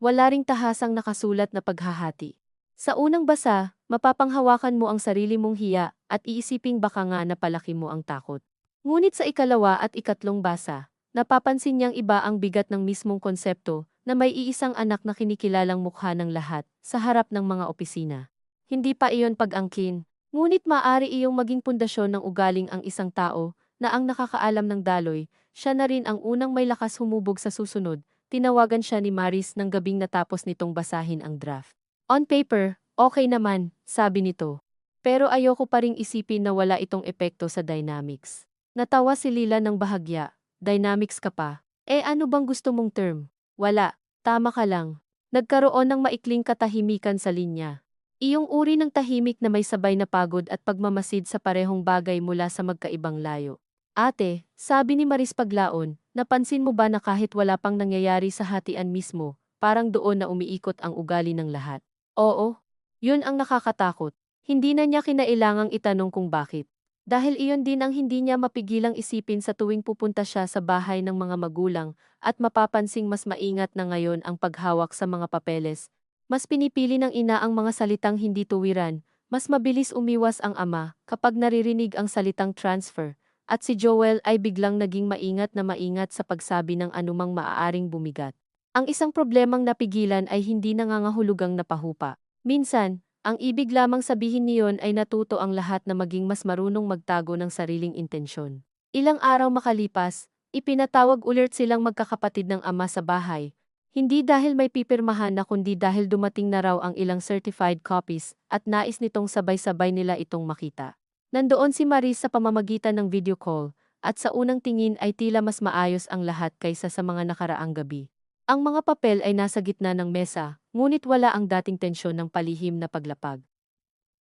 wala ring tahasang nakasulat na paghahati. Sa unang basa, mapapanghawakan mo ang sarili mong hiya at iisiping baka nga napalaki mo ang takot. Ngunit sa ikalawa at ikatlong basa, napapansin niyang iba ang bigat ng mismong konsepto na may iisang anak na kinikilalang mukha ng lahat sa harap ng mga opisina. Hindi pa iyon pag-angkin, ngunit maaari iyong maging pundasyon ng ugaling ang isang tao na ang nakakaalam ng daloy, siya na rin ang unang may lakas humubog sa susunod. Tinawagan siya ni Maris ng gabing natapos nitong basahin ang draft. On paper, okay naman, sabi nito. Pero ayoko pa ring isipin na wala itong epekto sa dynamics. Natawa si Lila ng bahagya. Dynamics ka pa. Ano bang gusto mong term? Wala, tama ka lang. Nagkaroon ng maikling katahimikan sa linya. Iyong uri ng tahimik na may sabay na pagod at pagmamasid sa parehong bagay mula sa magkaibang layo. Ate, sabi ni Maris paglaon, napansin mo ba na kahit wala pang nangyayari sa hatian mismo, parang doon na umiikot ang ugali ng lahat? Oo, yun ang nakakatakot. Hindi na niya kinailangang itanong kung bakit. Dahil iyon din ang hindi niya mapigilang isipin sa tuwing pupunta siya sa bahay ng mga magulang at mapapansing mas maingat na ngayon ang paghawak sa mga papeles. Mas pinipili ng ina ang mga salitang hindi tuwiran, mas mabilis umiwas ang ama kapag naririnig ang salitang transfer. At si Joel ay biglang naging maingat sa pagsabi ng anumang maaaring bumigat. Ang isang problemang napigilan ay hindi nangangahulugang napahupa. Minsan, ang ibig lamang sabihin niyon ay natuto ang lahat na maging mas marunong magtago ng sariling intensyon. Ilang araw makalipas, ipinatawag ulit silang magkakapatid ng ama sa bahay. Hindi dahil may pipirmahan na kundi dahil dumating na raw ang ilang certified copies at nais nitong sabay-sabay nila itong makita. Nandoon si Maris sa pamamagitan ng video call, at sa unang tingin ay tila mas maayos ang lahat kaysa sa mga nakaraang gabi. Ang mga papel ay nasa gitna ng mesa, ngunit wala ang dating tensyon ng palihim na paglapag.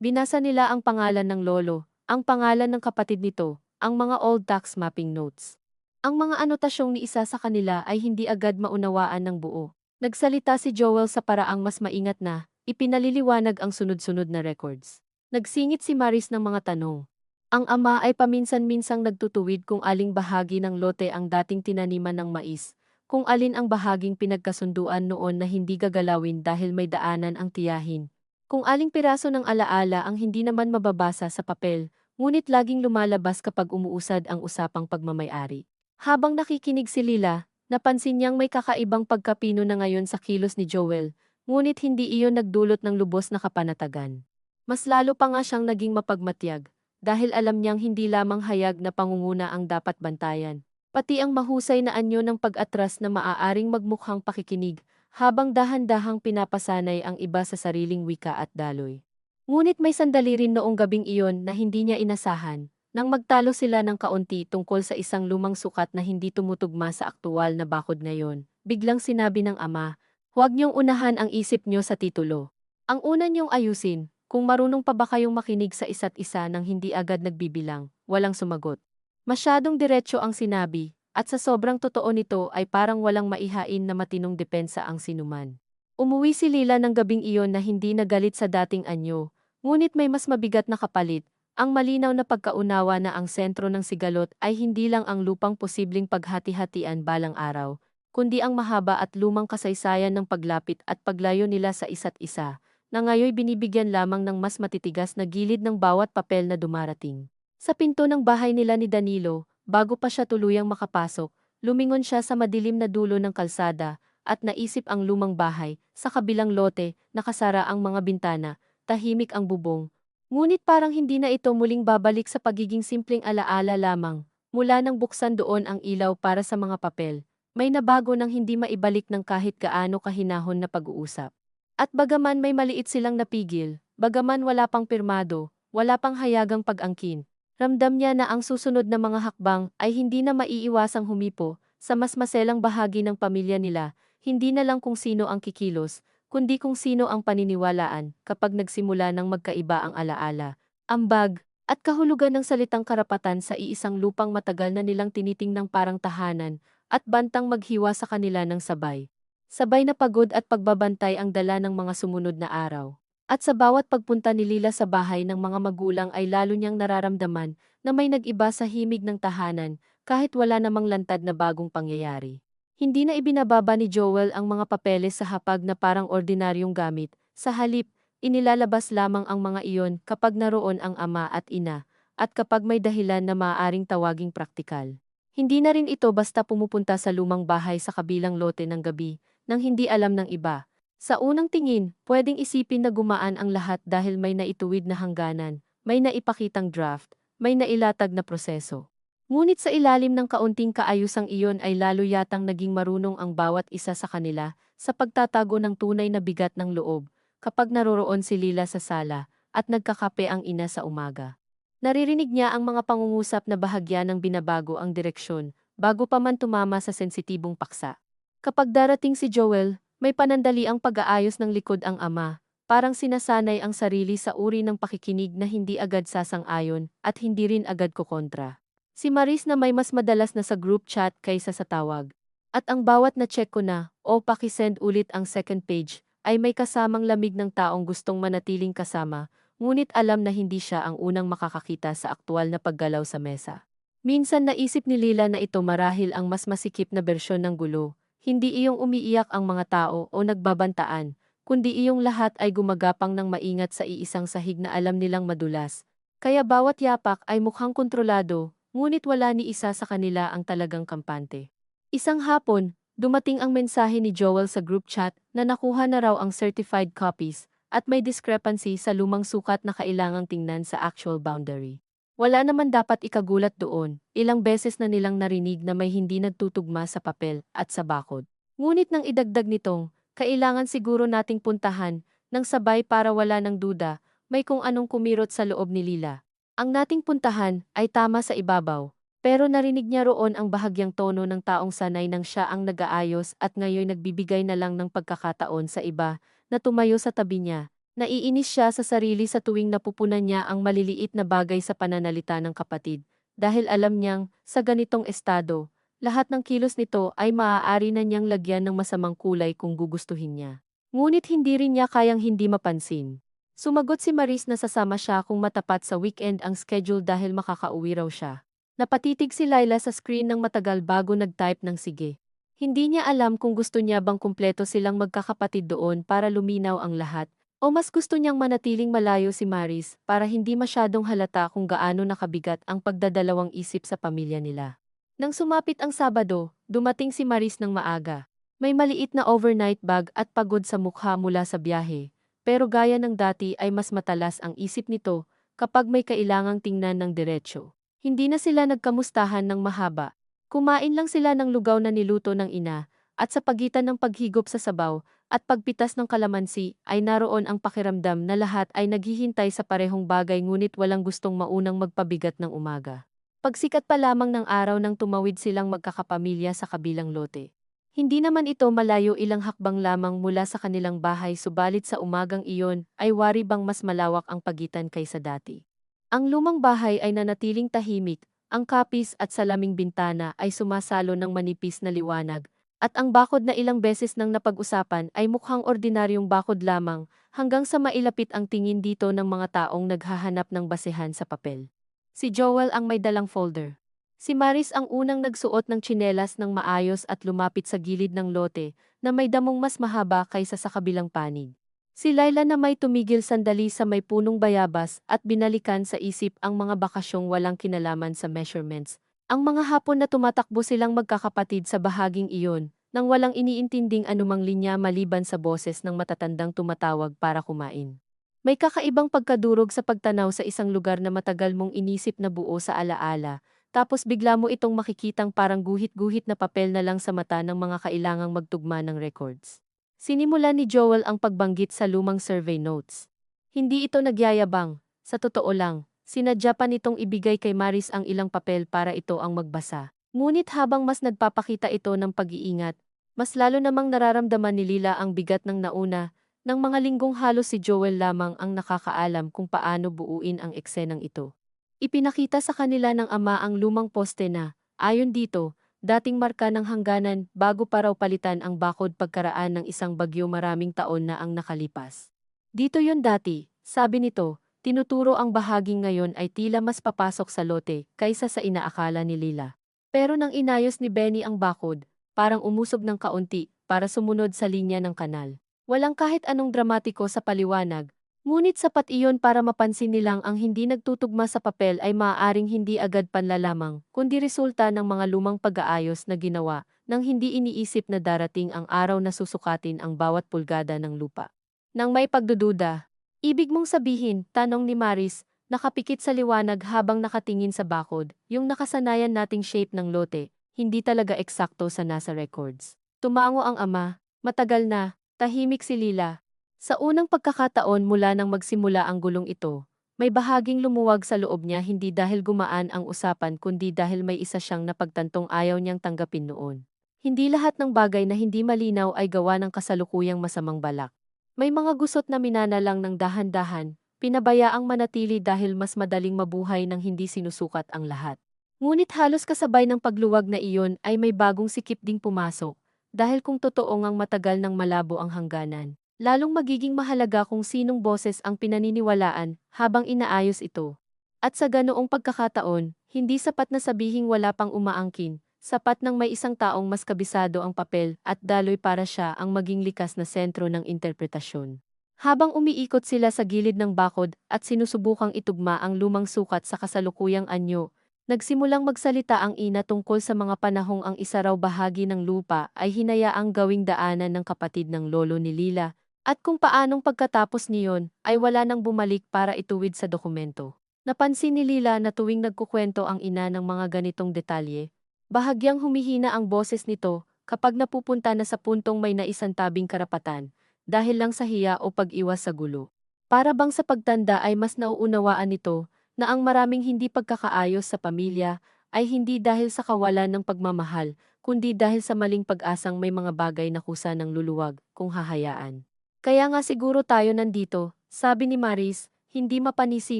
Binasa nila ang pangalan ng lolo, ang pangalan ng kapatid nito, ang mga old tax mapping notes. Ang mga anotasyong ni isa sa kanila ay hindi agad maunawaan ng buo. Nagsalita si Joel sa paraang mas maingat na, Ipinaliliwanag ang sunod-sunod na records. Nagsingit si Maris ng mga tanong. Ang ama ay paminsan-minsang nagtutuwid kung aling bahagi ng lote ang dating tinaniman ng mais, kung alin ang bahaging pinagkasunduan noon na hindi gagalawin dahil may daanan ang tiyahin. Kung aling piraso ng alaala ang hindi naman mababasa sa papel, ngunit laging lumalabas kapag umuusad ang usapang pagmamayari. Habang nakikinig si Lila, napansin niyang may kakaibang pagkapino na ngayon sa kilos ni Joel, ngunit hindi iyon nagdulot ng lubos na kapanatagan. Mas lalo pa nga siyang naging mapagmatyag, dahil alam niyang hindi lamang hayag na pangunguna ang dapat bantayan, pati ang mahusay na anyo ng pag-atras na maaaring magmukhang pakikinig, habang dahan-dahang pinapasanay ang iba sa sariling wika at daloy. Ngunit may sandali rin noong gabing iyon na hindi niya inasahan, nang magtalo sila ng kaunti tungkol sa isang lumang sukat na hindi tumutugma sa aktuwal na bakod ngayon. Biglang sinabi ng ama, "Huwag niyong unahan ang isip niyo sa titulo. Ang una niyong ayusin, kung marunong pa ba kayong makinig sa isa't isa nang hindi agad nagbibilang." Walang sumagot. Masyadong diretso ang sinabi, at sa sobrang totoo nito ay parang walang maihain na matinong depensa ang sinuman. Umuwi si Lila ng gabing iyon na hindi nagalit sa dating anyo, ngunit may mas mabigat na kapalit, ang malinaw na pagkaunawa na ang sentro ng sigalot ay hindi lang ang lupang posibleng paghati-hatian balang araw, kundi ang mahaba at lumang kasaysayan ng paglapit at paglayo nila sa isa't isa, na ngayoy binibigyan lamang ng mas matitigas na gilid ng bawat papel na dumarating. Sa pinto ng bahay nila ni Danilo, bago pa siya tuluyang makapasok, lumingon siya sa madilim na dulo ng kalsada, at naisip ang lumang bahay, sa kabilang lote, nakasara ang mga bintana, tahimik ang bubong. Ngunit parang hindi na ito muling babalik sa pagiging simpleng alaala lamang, mula nang buksan doon ang ilaw para sa mga papel. May nabago nang hindi maibalik ng kahit gaano kahinahon na pag-uusap. At bagaman may maliit silang napigil, bagaman wala pang pirmado, wala pang hayagang pag-angkin, ramdam niya na ang susunod na mga hakbang ay hindi na maiiwasang humipo sa mas maselang bahagi ng pamilya nila, hindi na lang kung sino ang kikilos, kundi kung sino ang paniniwalaan kapag nagsimula ng magkaiba ang alaala, ambag, at kahulugan ng salitang karapatan sa iisang lupang matagal na nilang tinitingnang parang tahanan, at bantang maghiwa sa kanila ng sabay. Sabay na pagod at pagbabantay ang dala ng mga sumunod na araw. At sa bawat pagpunta ni Lila sa bahay ng mga magulang ay lalo niyang nararamdaman na may nag-iba sa himig ng tahanan kahit wala namang lantad na bagong pangyayari. Hindi na ibinababa ni Joel ang mga papeles sa hapag na parang ordinaryong gamit. Sa halip, inilalabas lamang ang mga iyon kapag naroon ang ama at ina, at kapag may dahilan na maaaring tawaging praktikal. Hindi na rin ito basta pumupunta sa lumang bahay sa kabilang lote ng gabi, nang hindi alam ng iba. Sa unang tingin, pwedeng isipin na gumaan ang lahat dahil may naituwid na hangganan, may naipakitang draft, may nailatag na proseso. Ngunit sa ilalim ng kaunting kaayusang iyon ay lalo yatang naging marunong ang bawat isa sa kanila sa pagtatago ng tunay na bigat ng loob kapag naroroon si Lila sa sala at nagkakape ang ina sa umaga. Naririnig niya ang mga pangungusap na bahagya ng binabago ang direksyon bago pa man tumama sa sensitibong paksa. Kapag darating si Joel, may panandaliang pag-aayos ng likod ang ama, parang sinasanay ang sarili sa uri ng pakikinig na hindi agad sasang-ayon at hindi rin agad kukontra. Si Maris na may mas madalas na sa group chat kaysa sa tawag. At ang bawat na check ko na, o pakisend ulit ang second page, ay may kasamang lamig ng taong gustong manatiling kasama, ngunit alam na hindi siya ang unang makakakita sa aktwal na paggalaw sa mesa. Minsan naisip ni Lila na ito marahil ang mas masikip na bersyon ng gulo, hindi iyong umiiyak ang mga tao o nagbabantaan, kundi iyong lahat ay gumagapang ng maingat sa iisang sahig na alam nilang madulas. Kaya bawat yapak ay mukhang kontrolado, ngunit wala ni isa sa kanila ang talagang kampante. Isang hapon, dumating ang mensahe ni Joel sa group chat na nakuha na raw ang certified copies at may discrepancy sa lumang sukat na kailangang tingnan sa actual boundary. Wala naman dapat ikagulat doon, ilang beses na nilang narinig na may hindi nagtutugma sa papel at sa bakod. Ngunit nang idagdag nitong, kailangan siguro nating puntahan ng sabay para wala ng duda, may kung anong kumirot sa loob ni Lila. Ang nating puntahan ay tama sa ibabaw, pero narinig niya roon ang bahagyang tono ng taong sanay nang siya ang nag-aayos at ngayon nagbibigay na lang ng pagkakataon sa iba na tumayo sa tabi niya. Naiinis siya sa sarili sa tuwing napupunan niya ang maliliit na bagay sa pananalita ng kapatid, dahil alam niyang, sa ganitong estado, lahat ng kilos nito ay maaari na niyang lagyan ng masamang kulay kung gugustuhin niya. Ngunit hindi rin niya kayang hindi mapansin. Sumagot si Maris na sasama siya kung matapat sa weekend ang schedule dahil makakauwi raw siya. Napatitig si Laila sa screen ng matagal bago nag-type ng sige. Hindi niya alam kung gusto niya bang kumpleto silang magkakapatid doon para luminaw ang lahat, o mas gusto niyang manatiling malayo si Maris para hindi masyadong halata kung gaano nakabigat ang pagdadalawang isip sa pamilya nila. Nang sumapit ang Sabado, dumating si Maris ng maaga. May maliit na overnight bag at pagod sa mukha mula sa biyahe, pero gaya ng dati ay mas matalas ang isip nito kapag may kailangang tingnan ng diretsyo. Hindi na sila nagkamustahan ng mahaba. Kumain lang sila ng lugaw na niluto ng ina, at sa pagitan ng paghigop sa sabaw at pagpitas ng kalamansi ay naroon ang pakiramdam na lahat ay naghihintay sa parehong bagay ngunit walang gustong maunang magpabigat ng umaga. Pagsikat pa lamang ng araw nang tumawid silang magkakapamilya sa kabilang lote. Hindi naman ito malayo, ilang hakbang lamang mula sa kanilang bahay, subalit sa umagang iyon ay wari bang mas malawak ang pagitan kaysa dati. Ang lumang bahay ay nanatiling tahimik, ang kapis at salaming bintana ay sumasalo ng manipis na liwanag, at ang bakod na ilang beses nang napag-usapan ay mukhang ordinaryong bakod lamang, hanggang sa mailapit ang tingin dito ng mga taong naghahanap ng basehan sa papel. Si Joel ang may dalang folder. Si Maris ang unang nagsuot ng tsinelas ng maayos at lumapit sa gilid ng lote na may damong mas mahaba kaysa sa kabilang panig. Si Laila na may tumigil sandali sa may punong bayabas at binalikan sa isip ang mga bakasyong walang kinalaman sa measurements. Ang mga hapon na tumatakbo silang magkakapatid sa bahaging iyon, nang walang iniintinding anumang linya maliban sa boses ng matatandang tumatawag para kumain. May kakaibang pagkadurog sa pagtanaw sa isang lugar na matagal mong inisip na buo sa alaala, tapos bigla mo itong makikitang parang guhit-guhit na papel na lang sa mata ng mga kailangang magtugma ng records. Sinimula ni Joel ang pagbanggit sa lumang survey notes. Hindi ito nagyayabang, sa totoo lang, sinadya pa nitong ibigay kay Maris ang ilang papel para ito ang magbasa. Ngunit habang mas nagpapakita ito ng pag-iingat, mas lalo namang nararamdaman ni Lila ang bigat ng nauna, ng mga linggong halos si Joel lamang ang nakakaalam kung paano buuin ang eksenang ito. Ipinakita sa kanila ng ama ang lumang poste na, ayon dito, dating marka ng hangganan bago pa raw palitan ang bakod pagkaraan ng isang bagyo maraming taon na ang nakalipas. Dito yon dati, sabi nito, tinuturo ang bahaging ngayon ay tila mas papasok sa lote kaysa sa inaakala ni Lila. Pero nang inayos ni Benny ang bakod, parang umusob ng kaunti para sumunod sa linya ng kanal. Walang kahit anong dramatiko sa paliwanag, ngunit sapat iyon para mapansin nilang ang hindi nagtutugma sa papel ay maaaring hindi agad panlalamang, kundi resulta ng mga lumang pag-aayos na ginawa nang hindi iniisip na darating ang araw na susukatin ang bawat pulgada ng lupa. Nang may pagdududa, ibig mong sabihin, tanong ni Maris, nakapikit sa liwanag habang nakatingin sa bakod, yung nakasanayan nating shape ng lote, hindi talaga eksakto sa nasa records. Tumango ang ama, matagal na, tahimik si Lila. Sa unang pagkakataon mula nang magsimula ang gulong ito, may bahaging lumuwag sa loob niya hindi dahil gumaan ang usapan kundi dahil may isa siyang napagtantong ayaw niyang tanggapin noon. Hindi lahat ng bagay na hindi malinaw ay gawa ng kasalukuyang masamang balak. May mga gusot na minana lang ng dahan-dahan, pinabayaang manatili dahil mas madaling mabuhay nang hindi sinusukat ang lahat. Ngunit halos kasabay ng pagluwag na iyon ay may bagong sikip ding pumasok, dahil kung totoo ngang matagal nang malabo ang hangganan. Lalong magiging mahalaga kung sinong boses ang pinaniniwalaan habang inaayos ito. At sa ganoong pagkakataon, hindi sapat na sabihing wala pang umaangkin, sapat nang may isang taong mas kabisado ang papel at daloy para siya ang maging likas na sentro ng interpretasyon. Habang umiikot sila sa gilid ng bakod at sinusubukang itugma ang lumang sukat sa kasalukuyang anyo, nagsimulang magsalita ang ina tungkol sa mga panahong ang isa raw bahagi ng lupa ay hinayaang gawing daanan ng kapatid ng lolo ni Lila, at kung paanong pagkatapos niyon ay wala nang bumalik para ituwid sa dokumento. Napansin ni Lila na tuwing nagkukwento ang ina ng mga ganitong detalye, bahagyang humihina ang boses nito kapag napupunta na sa puntong may naisantabing karapatan, dahil lang sa hiya o pag-iwas sa gulo. Para bang sa pagtanda ay mas nauunawaan nito na ang maraming hindi pagkakaayos sa pamilya ay hindi dahil sa kawalan ng pagmamahal, kundi dahil sa maling pag-asang may mga bagay na kusa ng luluwag kung hahayaan. Kaya nga siguro tayo nandito, sabi ni Maris, hindi mapanisi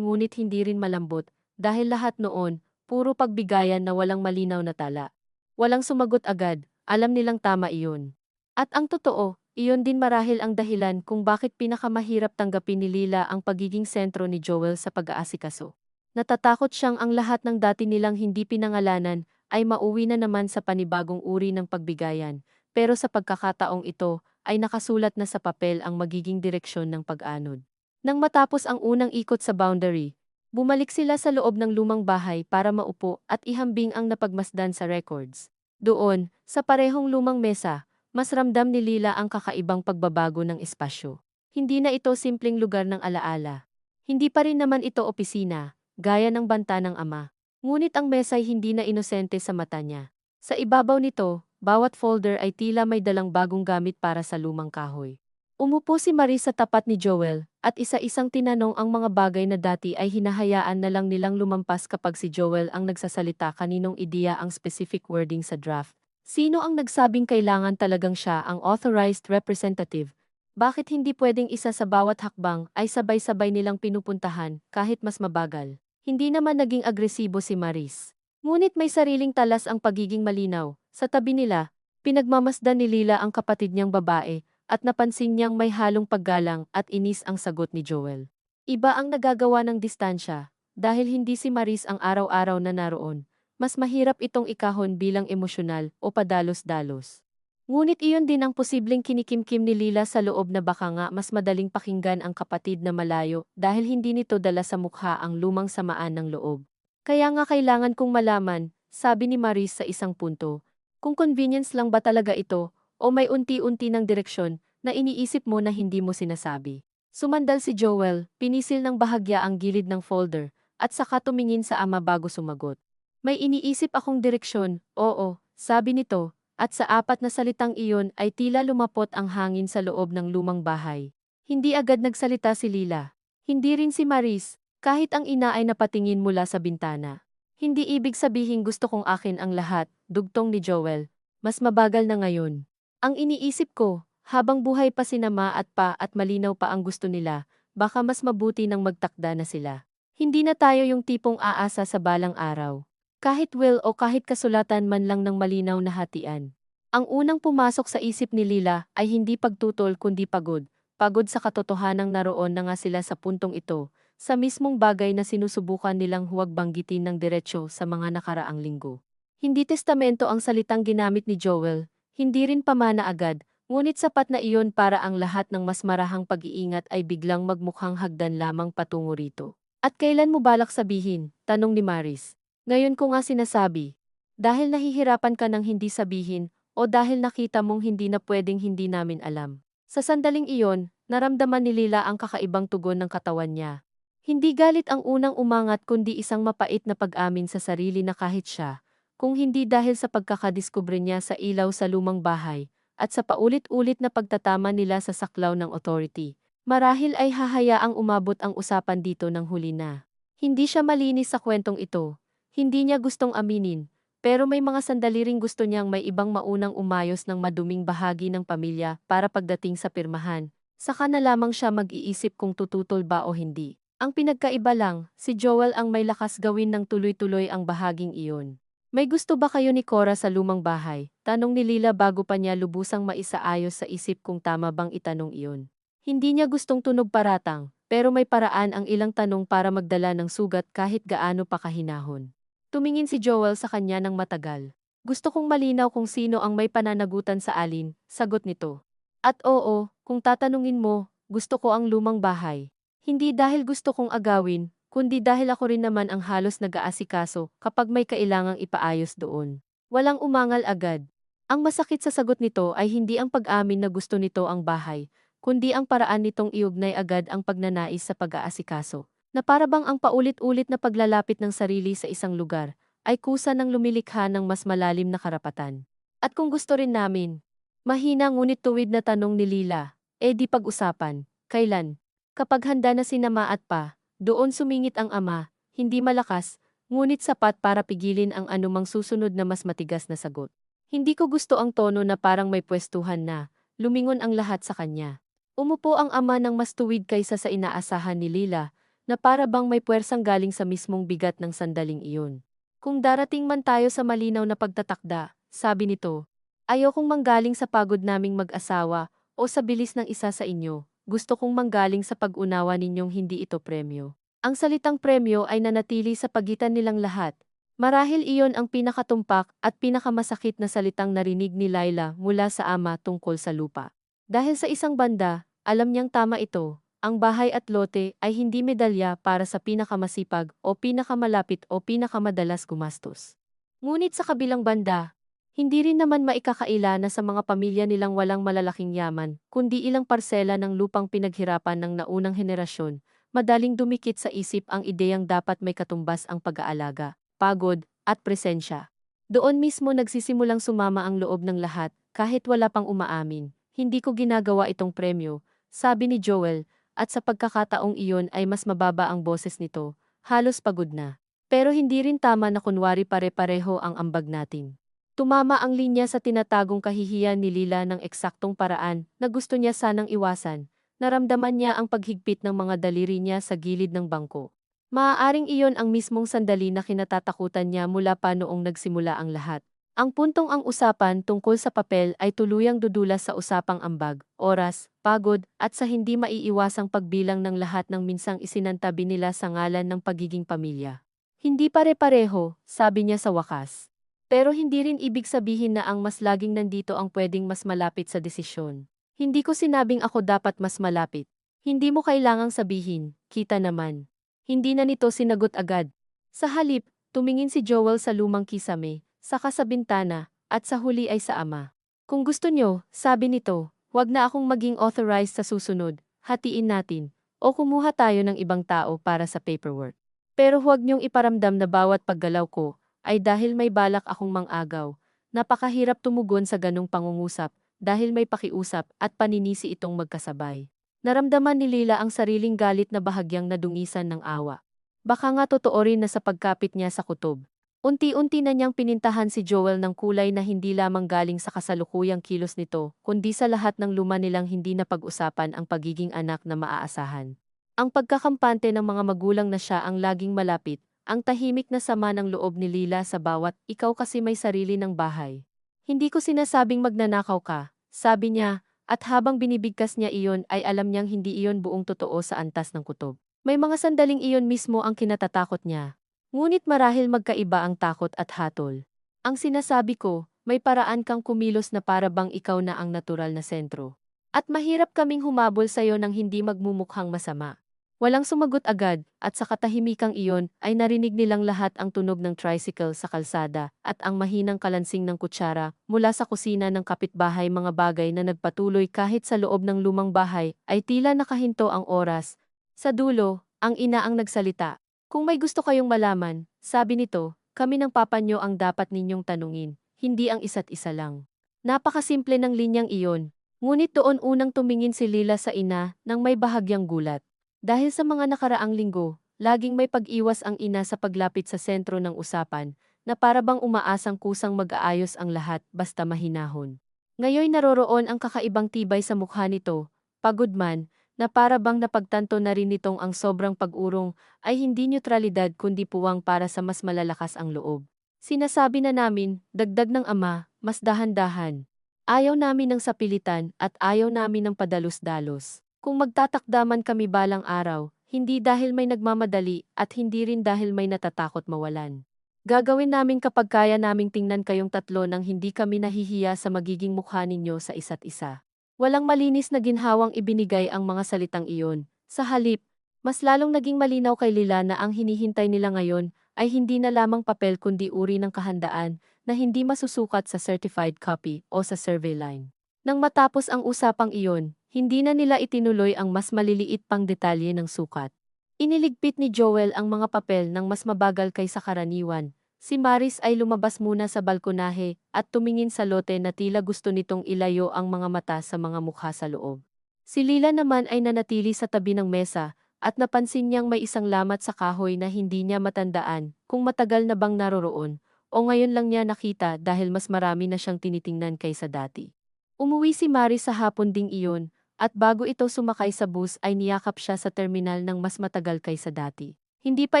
ngunit hindi rin malambot, dahil lahat noon, puro pagbigayan na walang malinaw na tala. Walang sumagot agad, alam nilang tama iyon. At ang totoo, Iyon din marahil ang dahilan kung bakit pinakamahirap tanggapin ni Lila ang pagiging sentro ni Joel sa pag-aasikaso. Natatakot siyang ang lahat ng dati nilang hindi pinangalanan ay mauwi na naman sa panibagong uri ng pagbigayan, pero sa pagkakataong ito ay nakasulat na sa papel ang magiging direksyon ng pag-anod. Nang matapos ang unang ikot sa boundary, bumalik sila sa loob ng lumang bahay para maupo at ihambing ang napagmasdan sa records. Doon, sa parehong lumang mesa, mas ramdam ni Lila ang kakaibang pagbabago ng espasyo. Hindi na ito simpleng lugar ng alaala. Hindi pa rin naman ito opisina, gaya ng banta ng ama. Ngunit ang mesa ay hindi na inosente sa mata niya. Sa ibabaw nito, bawat folder ay tila may dalang bagong gamit para sa lumang kahoy. Umupo si Marie sa tapat ni Joel, at isa-isang tinanong ang mga bagay na dati ay hinahayaan na lang nilang lumampas kapag si Joel ang nagsasalita kaninong ideya ang specific wording sa draft. Sino ang nagsabing kailangan talagang siya ang authorized representative? Bakit hindi pwedeng isa sa bawat hakbang ay sabay-sabay nilang pinupuntahan kahit mas mabagal? Hindi naman naging agresibo si Maris. Ngunit may sariling talas ang pagiging malinaw. Sa tabi nila, pinagmamasdan ni Lila ang kapatid niyang babae at napansin niyang may halong paggalang at inis ang sagot ni Joel. Iba ang nagagawa ng distansya dahil hindi si Maris ang araw-araw na naroon. Mas mahirap itong ikahon bilang emosyonal o padalos-dalos. Ngunit iyon din ang posibleng kinikimkim ni Lila sa loob na baka nga mas madaling pakinggan ang kapatid na malayo dahil hindi nito dala sa mukha ang lumang samaan ng loob. Kaya nga kailangan kong malaman, sabi ni Maris sa isang punto, kung convenience lang ba talaga ito o may unti-unti ng direksyon na iniisip mo na hindi mo sinasabi. Sumandal si Joel, pinisil ng bahagya ang gilid ng folder at saka tumingin sa ama bago sumagot. May iniisip akong direksyon, oo, sabi nito, at sa apat na salitang iyon ay tila lumapot ang hangin sa loob ng lumang bahay. Hindi agad nagsalita si Lila. Hindi rin si Maris, kahit ang ina ay napatingin mula sa bintana. Hindi ibig sabihin gusto kong akin ang lahat, dugtong ni Joel. Mas mabagal na ngayon. Ang iniisip ko, habang buhay pa si Nama at Pa at malinaw pa ang gusto nila, baka mas mabuti nang magtakda na sila. Hindi na tayo yung tipong aasa sa balang araw. Kahit will o kahit kasulatan man lang ng malinaw na hatian. Ang unang pumasok sa isip ni Lila ay hindi pagtutol kundi pagod. Pagod sa katotohanang naroon na nga sila sa puntong ito, sa mismong bagay na sinusubukan nilang huwag banggitin ng diretsyo sa mga nakaraang linggo. Hindi testamento ang salitang ginamit ni Joel, hindi rin pamana agad, ngunit sapat na iyon para ang lahat ng mas marahang pag-iingat ay biglang magmukhang hagdan lamang patungo rito. At kailan mo balak sabihin? Tanong ni Maris. Ngayon ko nga sinasabi. Dahil nahihirapan ka ng hindi sabihin, o dahil nakita mong hindi na pwedeng hindi namin alam. Sa sandaling iyon, naramdaman ni Lila ang kakaibang tugon ng katawan niya. Hindi galit ang unang umangat kundi isang mapait na pag-amin sa sarili na kahit siya, kung hindi dahil sa pagkakadiskubre niya sa ilaw sa lumang bahay, at sa paulit-ulit na pagtatama nila sa saklaw ng authority, marahil ay hahayaang umabot ang usapan dito ng huli na. Hindi siya malinis sa kwentong ito. Hindi niya gustong aminin, pero may mga sandali ring gusto niyang may ibang maunang umayos ng maduming bahagi ng pamilya para pagdating sa pirmahan. Saka na lamang siya mag-iisip kung tututol ba o hindi. Ang pinagkaiba lang, si Joel ang may lakas gawin ng tuloy-tuloy ang bahaging iyon. May gusto ba kayo ni Cora sa lumang bahay? Tanong ni Lila bago pa niya lubusang maisaayos sa isip kung tama bang itanong iyon. Hindi niya gustong tunog paratang, pero may paraan ang ilang tanong para magdala ng sugat kahit gaano pa kahinahon. Tumingin si Joel sa kanya ng matagal. Gusto kong malinaw kung sino ang may pananagutan sa alin, sagot nito. At oo, kung tatanungin mo, gusto ko ang lumang bahay. Hindi dahil gusto kong agawin, kundi dahil ako rin naman ang halos nag-aasikaso kapag may kailangang ipaayos doon. Walang umangal agad. Ang masakit sa sagot nito ay hindi ang pag-amin na gusto nito ang bahay, kundi ang paraan nitong iugnay agad ang pagnanais sa pag-aasikaso. Na para bang ang paulit-ulit na paglalapit ng sarili sa isang lugar, ay kusa ng lumilikha ng mas malalim na karapatan. At kung gusto rin namin, mahina ngunit tuwid na tanong ni Lila, di pag-usapan, kailan? Kapag handa na si Nama at Pa, doon sumingit ang ama, hindi malakas, ngunit sapat para pigilin ang anumang susunod na mas matigas na sagot. Hindi ko gusto ang tono na parang may pwestuhan na, lumingon ang lahat sa kanya. Umupo ang ama ng mas tuwid kaysa sa inaasahan ni Lila, na para bang may puwersang galing sa mismong bigat ng sandaling iyon. Kung darating man tayo sa malinaw na pagtatakda, sabi nito, ayokong manggaling sa pagod naming mag-asawa o sa bilis ng isa sa inyo, gusto kong manggaling sa pag-unawa ninyong hindi ito premyo. Ang salitang premyo ay nanatili sa pagitan nilang lahat. Marahil iyon ang pinakatumpak at pinakamasakit na salitang narinig ni Laila mula sa ama tungkol sa lupa. Dahil sa isang banda, alam niyang tama ito, ang bahay at lote ay hindi medalya para sa pinakamasipag o pinakamalapit o pinakamadalas gumastos. Ngunit sa kabilang banda, hindi rin naman maikakaila na sa mga pamilya nilang walang malalaking yaman, kundi ilang parsela ng lupang pinaghirapan ng naunang henerasyon, madaling dumikit sa isip ang ideyang dapat may katumbas ang pag-aalaga, pagod, at presensya. Doon mismo nagsisimulang sumama ang loob ng lahat, kahit wala pang umaamin. Hindi ko ginagawa itong premyo, sabi ni Joel, at sa pagkakataong iyon ay mas mababa ang boses nito, halos pagod na. Pero hindi rin tama na kunwari pare-pareho ang ambag natin. Tumama ang linya sa tinatagong kahihiyan ni Lila ng eksaktong paraan na gusto niya sanang iwasan. Naramdaman niya ang paghigpit ng mga daliri niya sa gilid ng bangko. Maaaring iyon ang mismong sandali na kinatatakutan niya mula pa noong nagsimula ang lahat. Ang puntong ang usapan tungkol sa papel ay tuluyang dudulas sa usapang ambag, oras, pagod, at sa hindi maiiwasang pagbilang ng lahat ng minsang isinantabi nila sa ngalan ng pagiging pamilya. Hindi pare-pareho, sabi niya sa wakas. Pero hindi rin ibig sabihin na ang mas laging nandito ang pwedeng mas malapit sa desisyon. Hindi ko sinabing ako dapat mas malapit. Hindi mo kailangang sabihin, kita naman. Hindi na nito sinagot agad. Sa halip, tumingin si Joel sa lumang kisame, saka sa bintana, at sa huli ay sa ama. Kung gusto nyo, sabi nito, wag na akong maging authorized sa susunod, hatiin natin, o kumuha tayo ng ibang tao para sa paperwork. Pero huwag nyong iparamdam na bawat paggalaw ko, ay dahil may balak akong mangagaw. Napakahirap tumugon sa ganong pangungusap, dahil may pakiusap at paninisi itong magkasabay. Naramdaman ni Lila ang sariling galit na bahagyang nadungisan ng awa. Baka nga totoo rin na sa pagkapit niya sa kutob. Unti-unti na niyang pinintahan si Joel ng kulay na hindi lamang galing sa kasalukuyang kilos nito, kundi sa lahat ng luma nilang hindi na pag-usapan ang pagiging anak na maaasahan. Ang pagkakampante ng mga magulang na siya ang laging malapit, ang tahimik na sama ng loob ni Lila sa bawat ikaw kasi may sarili ng bahay. Hindi ko sinasabing magnanakaw ka, sabi niya, at habang binibigkas niya iyon ay alam niyang hindi iyon buong totoo sa antas ng kutob. May mga sandaling iyon mismo ang kinatatakot niya. Ngunit marahil magkaiba ang takot at hatol. Ang sinasabi ko, may paraan kang kumilos na para bang ikaw na ang natural na sentro. At mahirap kaming humabol sa'yo ng hindi magmumukhang masama. Walang sumagot agad, at sa katahimikang iyon ay narinig nilang lahat ang tunog ng tricycle sa kalsada at ang mahinang kalansing ng kutsara mula sa kusina ng kapitbahay, mga bagay na nagpatuloy kahit sa loob ng lumang bahay ay tila nakahinto ang oras. Sa dulo, ang ina ang nagsalita. Kung may gusto kayong malaman, sabi nito, kami ng papa nyo ang dapat ninyong tanungin, hindi ang isa't isa lang. Napakasimple ng linyang iyon, ngunit doon unang tumingin si Lila sa ina nang may bahagyang gulat. Dahil sa mga nakaraang linggo, laging may pag-iwas ang ina sa paglapit sa sentro ng usapan, na para bang umaasang kusang mag-aayos ang lahat basta mahinahon. Ngayon naroroon ang kakaibang tibay sa mukha nito, pagod man, na para bang napagtanto na rin nitong ang sobrang pag-urong ay hindi neutralidad kundi puwang para sa mas malalakas ang loob. Sinasabi na namin, dagdag ng ama, mas dahan-dahan. Ayaw namin ng sapilitan at ayaw namin ng padalos-dalos. Kung magtatakdaman kami balang araw, hindi dahil may nagmamadali at hindi rin dahil may natatakot mawalan. Gagawin namin kapag kaya naming tingnan kayong tatlo nang hindi kami nahihiya sa magiging mukha ninyo sa isa't isa. Walang malinis na ginhawang ibinigay ang mga salitang iyon. Sa halip, mas lalong naging malinaw kay Lila na ang hinihintay nila ngayon ay hindi na lamang papel kundi uri ng kahandaan na hindi masusukat sa certified copy o sa survey line. Nang matapos ang usapang iyon, hindi na nila itinuloy ang mas maliliit pang detalye ng sukat. Iniligpit ni Joel ang mga papel ng mas mabagal kaysa karaniwan. Si Maris ay lumabas muna sa balkonahe at tumingin sa lote na tila gusto nitong ilayo ang mga mata sa mga mukha sa loob. Si Lila naman ay nanatili sa tabi ng mesa at napansin niyang may isang lamat sa kahoy na hindi niya matandaan kung matagal na bang naroroon o ngayon lang niya nakita dahil mas marami na siyang tinitingnan kaysa dati. Umuwi si Maris sa hapon ding iyon. At bago ito sumakay sa bus ay niyakap siya sa terminal ng mas matagal kaysa dati. Hindi pa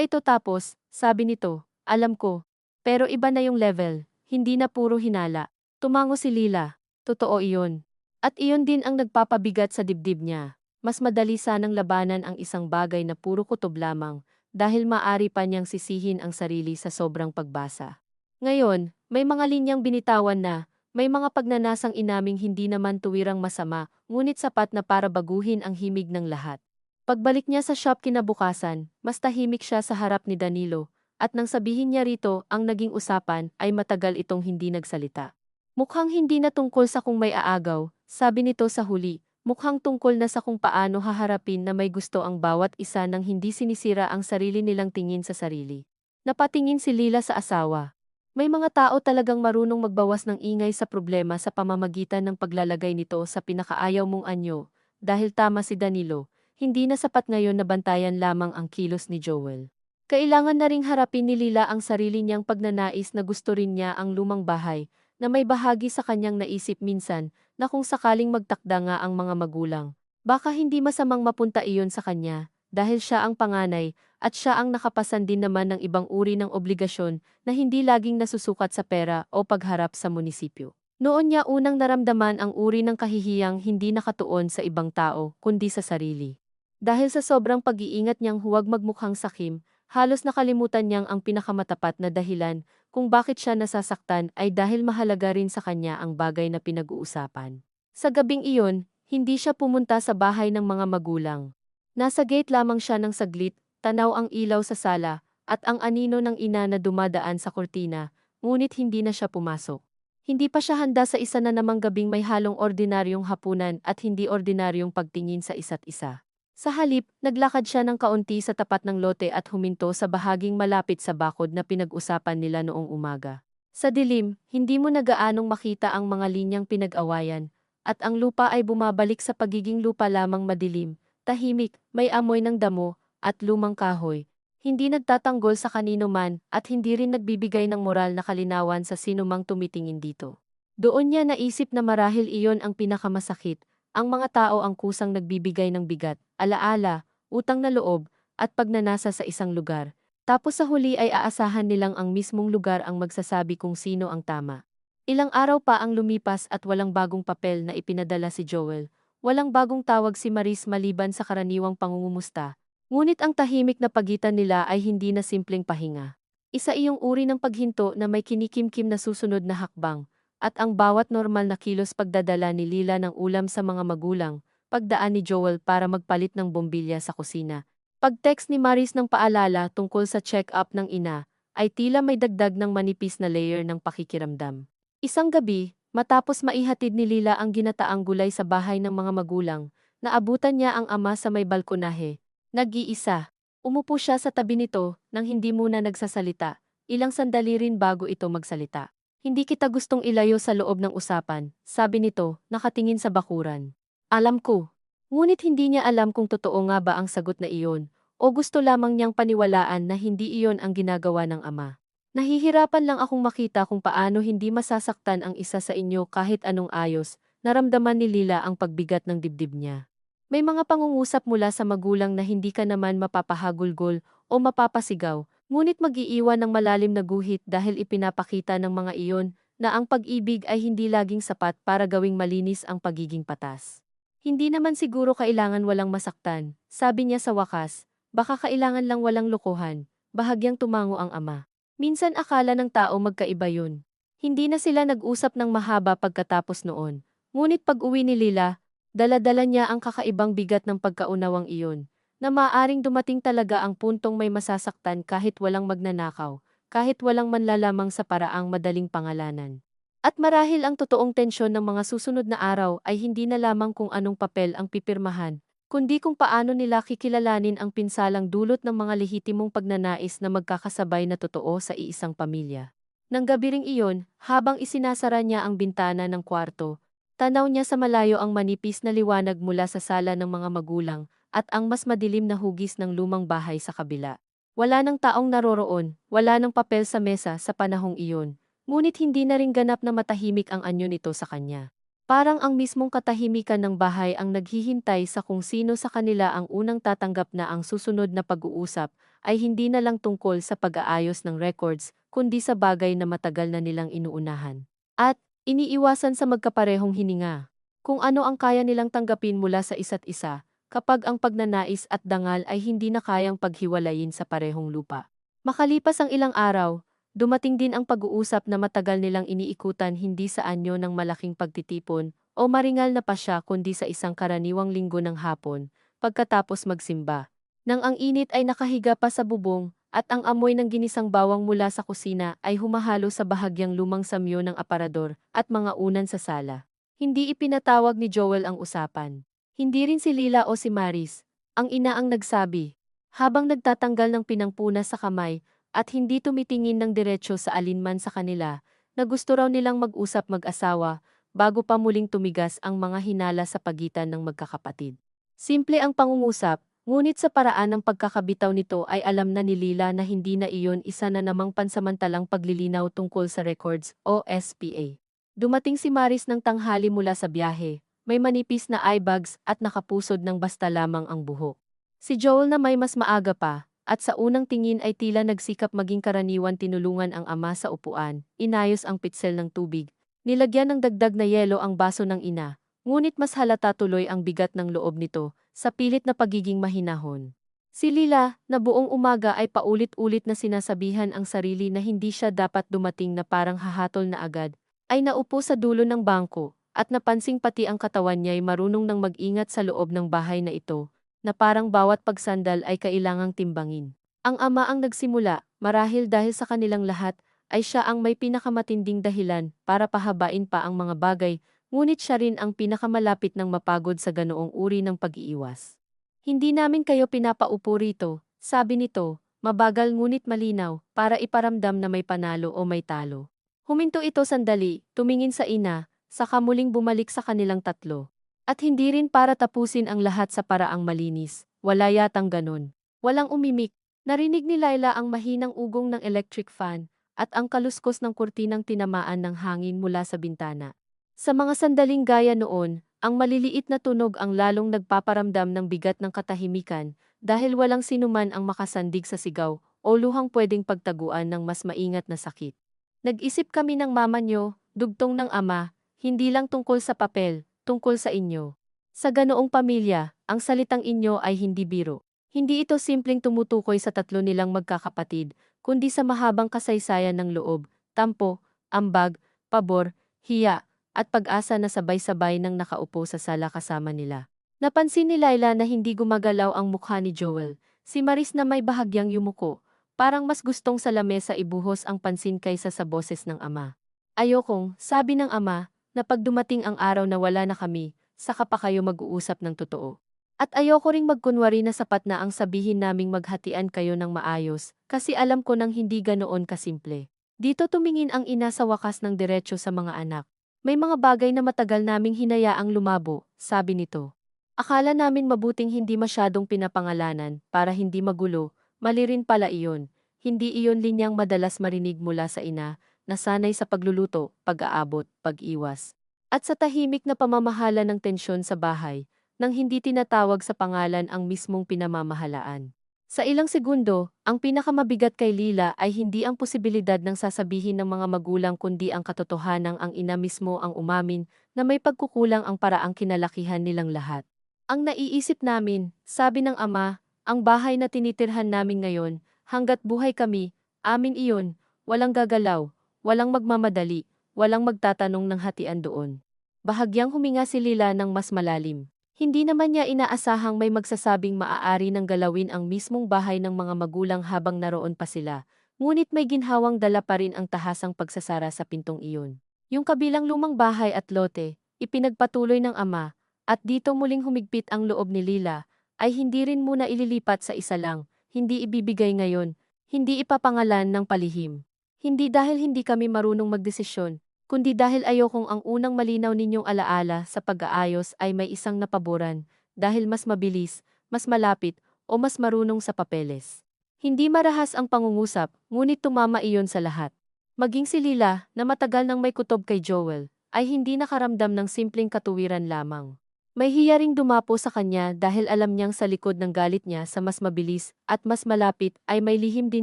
ito tapos, sabi nito, alam ko. Pero iba na yung level, hindi na puro hinala. Tumango si Lila. Totoo iyon. At iyon din ang nagpapabigat sa dibdib niya. Mas madali sanang labanan ang isang bagay na puro kutob lamang, dahil maaari pa niyang sisihin ang sarili sa sobrang pagbasa. Ngayon, may mga linyang binitawan na, may mga pagnanasang inaming hindi naman tuwirang masama, ngunit sapat na para baguhin ang himig ng lahat. Pagbalik niya sa shop kinabukasan, mas tahimik siya sa harap ni Danilo, at nang sabihin niya rito ang naging usapan ay matagal itong hindi nagsalita. Mukhang hindi na tungkol sa kung may aagaw, sabi nito sa huli, mukhang tungkol na sa kung paano haharapin na may gusto ang bawat isa nang hindi sinisira ang sarili nilang tingin sa sarili. Napatingin si Lila sa asawa. May mga tao talagang marunong magbawas ng ingay sa problema sa pamamagitan ng paglalagay nito sa pinakaayaw mong anyo, dahil tama si Danilo, hindi na sapat ngayon na bantayan lamang ang kilos ni Joel. Kailangan na ring harapin ni Lila ang sarili niyang pagnanais na gusto rin niya ang lumang bahay, na may bahagi sa kanyang naisip minsan na kung sakaling magtakda nga ang mga magulang, baka hindi masamang mapunta iyon sa kanya, dahil siya ang panganay, at siya ang nakapasan din naman ng ibang uri ng obligasyon na hindi laging nasusukat sa pera o pagharap sa munisipyo. Noon niya unang naramdaman ang uri ng kahihiyang hindi nakatuon sa ibang tao, kundi sa sarili. Dahil sa sobrang pag-iingat niyang huwag magmukhang sakim, halos nakalimutan niyang ang pinakamatapat na dahilan kung bakit siya nasasaktan ay dahil mahalaga rin sa kanya ang bagay na pinag-uusapan. Sa gabing iyon, hindi siya pumunta sa bahay ng mga magulang. Nasa gate lamang siya ng saglit, tanaw ang ilaw sa sala, at ang anino ng ina na dumadaan sa kurtina, ngunit hindi na siya pumasok. Hindi pa siya handa sa isa na namang gabing may halong ordinaryong hapunan at hindi ordinaryong pagtingin sa isa't isa. Sa halip, naglakad siya ng kaunti sa tapat ng lote at huminto sa bahaging malapit sa bakod na pinag-usapan nila noong umaga. Sa dilim, hindi mo na gaanong makita ang mga linyang pinag-awayan, at ang lupa ay bumabalik sa pagiging lupa lamang madilim, tahimik, may amoy ng damo, at lumang kahoy. Hindi nagtatanggol sa kanino man at hindi rin nagbibigay ng moral na kalinawan sa sinumang tumitingin dito. Doon niya naisip na marahil iyon ang pinakamasakit, ang mga tao ang kusang nagbibigay ng bigat, alaala, utang na loob, at pagnanasa sa isang lugar. Tapos sa huli ay aasahan nilang ang mismong lugar ang magsasabi kung sino ang tama. Ilang araw pa ang lumipas at walang bagong papel na ipinadala si Joel. Walang bagong tawag si Maris maliban sa karaniwang pangungumusta. Ngunit ang tahimik na pagitan nila ay hindi na simpleng pahinga. Isa iyong uri ng paghinto na may kinikimkim na susunod na hakbang, at ang bawat normal na kilos pagdadala ni Lila ng ulam sa mga magulang, pagdaan ni Joel para magpalit ng bombilya sa kusina, pag-text ni Maris ng paalala tungkol sa check-up ng ina, ay tila may dagdag ng manipis na layer ng pakikiramdam. Isang gabi, matapos maihatid ni Lila ang ginataang gulay sa bahay ng mga magulang, naabutan niya ang ama sa may balkonahe. Nag-iisa. Umupo siya sa tabi nito nang hindi muna nagsasalita, ilang sandali rin bago ito magsalita. Hindi kita gustong ilayo sa loob ng usapan, sabi nito, nakatingin sa bakuran. Alam ko. Ngunit hindi niya alam kung totoo nga ba ang sagot na iyon, o gusto lamang niyang paniwalaan na hindi iyon ang ginagawa ng ama. Nahihirapan lang akong makita kung paano hindi masasaktan ang isa sa inyo kahit anong ayos, naramdaman ni Lila ang pagbigat ng dibdib niya. May mga pangungusap mula sa magulang na hindi ka naman mapapahagulgol o mapapasigaw, ngunit mag-iiwan ng malalim na guhit dahil ipinapakita ng mga iyon na ang pag-ibig ay hindi laging sapat para gawing malinis ang pagiging patas. Hindi naman siguro kailangan walang masaktan, sabi niya sa wakas, baka kailangan lang walang lokohan, bahagyang tumango ang ama. Minsan akala ng tao magkaiba yun. Hindi na sila nag-usap ng mahaba pagkatapos noon, ngunit pag-uwi ni Lila, dala-dala niya ang kakaibang bigat ng pagkaunawang iyon, na maaaring dumating talaga ang puntong may masasaktan kahit walang magnanakaw, kahit walang manlalamang sa paraang madaling pangalanan. At marahil ang totoong tensyon ng mga susunod na araw ay hindi na lamang kung anong papel ang pipirmahan, kundi kung paano nila kikilalanin ang pinsalang dulot ng mga lehitimong pagnanais na magkakasabay na totoo sa iisang pamilya. Nang gabi ring iyon, habang isinasara niya ang bintana ng kwarto, tanaw niya sa malayo ang manipis na liwanag mula sa sala ng mga magulang at ang mas madilim na hugis ng lumang bahay sa kabila. Wala ng taong naroroon, wala ng papel sa mesa sa panahong iyon, ngunit hindi na rin ganap na matahimik ang anyo nito sa kanya. Parang ang mismong katahimikan ng bahay ang naghihintay sa kung sino sa kanila ang unang tatanggap na ang susunod na pag-uusap ay hindi na lang tungkol sa pag-aayos ng records, kundi sa bagay na matagal na nilang inuunahan. At iniiwasan sa magkaparehong hininga. Kung ano ang kaya nilang tanggapin mula sa isa't isa, kapag ang pagnanais at dangal ay hindi na kayang paghiwalayin sa parehong lupa. Makalipas ang ilang araw, dumating din ang pag-uusap na matagal nilang iniikutan hindi sa anyo ng malaking pagtitipon o maringal na pasya kundi sa isang karaniwang linggo ng hapon, pagkatapos magsimba. Nang ang init ay nakahiga pa sa bubong, at ang amoy ng ginisang bawang mula sa kusina ay humahalo sa bahagyang lumang samyo ng aparador at mga unan sa sala. Hindi ipinatawag ni Joel ang usapan. Hindi rin si Lila o si Maris, ang ina ang nagsabi. Habang nagtatanggal ng pinangpuna sa kamay at hindi tumitingin ng diretsyo sa alinman sa kanila, na gusto raw nilang mag-usap mag-asawa bago pa muling tumigas ang mga hinala sa pagitan ng magkakapatid. Simple ang pangungusap, ngunit sa paraan ng pagkakabitaw nito ay alam na ni Lila na hindi na iyon isa na namang pansamantalang paglilinaw tungkol sa records o SPA. Dumating si Maris ng tanghali mula sa biyahe, may manipis na eye bags at nakapusod ng basta lamang ang buhok. Si Joel na may mas maaga pa, at sa unang tingin ay tila nagsikap maging karaniwan tinulungan ang ama sa upuan, inayos ang pitsel ng tubig, nilagyan ng dagdag na yelo ang baso ng ina, ngunit mas halata tuloy ang bigat ng loob nito, sa pilit na pagiging mahinahon. Si Lila, na buong umaga ay paulit-ulit na sinasabihan ang sarili na hindi siya dapat dumating na parang hahatol na agad, ay naupo sa dulo ng bangko, at napansing pati ang katawan niya'y marunong nang mag-ingat sa loob ng bahay na ito, na parang bawat pagsandal ay kailangang timbangin. Ang ama ang nagsimula, marahil dahil sa kanilang lahat, ay siya ang may pinakamatinding dahilan para pahabain pa ang mga bagay, ngunit siya rin ang pinakamalapit ng mapagod sa ganoong uri ng pag-iiwas. Hindi namin kayo pinapaupo rito, sabi nito, mabagal ngunit malinaw, para iparamdam na may panalo o may talo. Huminto ito sandali, tumingin sa ina, saka muling bumalik sa kanilang tatlo. At hindi rin para tapusin ang lahat sa paraang malinis, wala yatang ganun. Walang umimik, narinig ni Laila ang mahinang ugong ng electric fan, at ang kaluskos ng kurtinang tinamaan ng hangin mula sa bintana. Sa mga sandaling gaya noon, ang maliliit na tunog ang lalong nagpaparamdam ng bigat ng katahimikan, dahil walang sinuman ang makasandig sa sigaw, o luhang pwedeng pagtaguan ng mas maingat na sakit. Nag-isip kami ng mama nyo, dugtong ng ama, hindi lang tungkol sa papel, tungkol sa inyo. Sa ganoong pamilya, ang salitang inyo ay hindi biro. Hindi ito simpleng tumutukoy sa tatlo nilang magkakapatid, kundi sa mahabang kasaysayan ng loob, tampo, ambag, pabor, hiya, at pag-asa na sabay-sabay nang nakaupo sa sala kasama nila. Napansin ni Laila na hindi gumagalaw ang mukha ni Joel, si Maris na may bahagyang yumuko, parang mas gustong sa lamesa ibuhos ang pansin kaysa sa boses ng ama. Ayokong, sabi ng ama, na pag dumating ang araw na wala na kami, saka pa kayo mag-uusap ng totoo. At ayoko ring magkunwari na sapat na ang sabihin naming maghatian kayo ng maayos, kasi alam ko nang hindi ganoon kasimple. Dito tumingin ang ina sa wakas ng diretsyo sa mga anak. May mga bagay na matagal naming hinayaang lumabo, sabi nito. Akala namin mabuting hindi masyadong pinapangalanan, para hindi magulo, mali rin pala iyon. Hindi iyon linyang madalas marinig mula sa ina, nasanay sa pagluluto, pag-aabot, pag-iwas. At sa tahimik na pamamahala ng tensyon sa bahay, nang hindi tinatawag sa pangalan ang mismong pinamamahalaan. Sa ilang segundo, ang pinakamabigat kay Lila ay hindi ang posibilidad ng sasabihin ng mga magulang kundi ang katotohanang ang ina mismo ang umamin na may pagkukulang ang paraang kinalakihan nilang lahat. Ang naiisip namin, sabi ng ama, ang bahay na tinitirhan namin ngayon, hanggat buhay kami, amin iyon, walang gagalaw, walang magmamadali, walang magtatanong ng hatian doon. Bahagyang huminga si Lila ng mas malalim. Hindi naman niya inaasahang may magsasabing maaari ng galawin ang mismong bahay ng mga magulang habang naroon pa sila, ngunit may ginhawang dala pa rin ang tahasang pagsasara sa pintong iyon. Yung kabilang lumang bahay at lote, ipinagpatuloy ng ama, at dito muling humigpit ang loob ni Lila, ay hindi rin muna ililipat sa isa lang, hindi ibibigay ngayon, hindi ipapangalan ng palihim. Hindi dahil hindi kami marunong magdesisyon, kundi dahil ayokong ang unang malinaw ninyong alaala sa pag-aayos ay may isang napaboran, dahil mas mabilis, mas malapit, o mas marunong sa papeles. Hindi marahas ang pangungusap, ngunit tumama iyon sa lahat. Maging si Lila, na matagal nang may kutob kay Joel, ay hindi nakaramdam ng simpleng katuwiran lamang. May hiyaring dumapo sa kanya dahil alam niyang sa likod ng galit niya sa mas mabilis at mas malapit ay may lihim din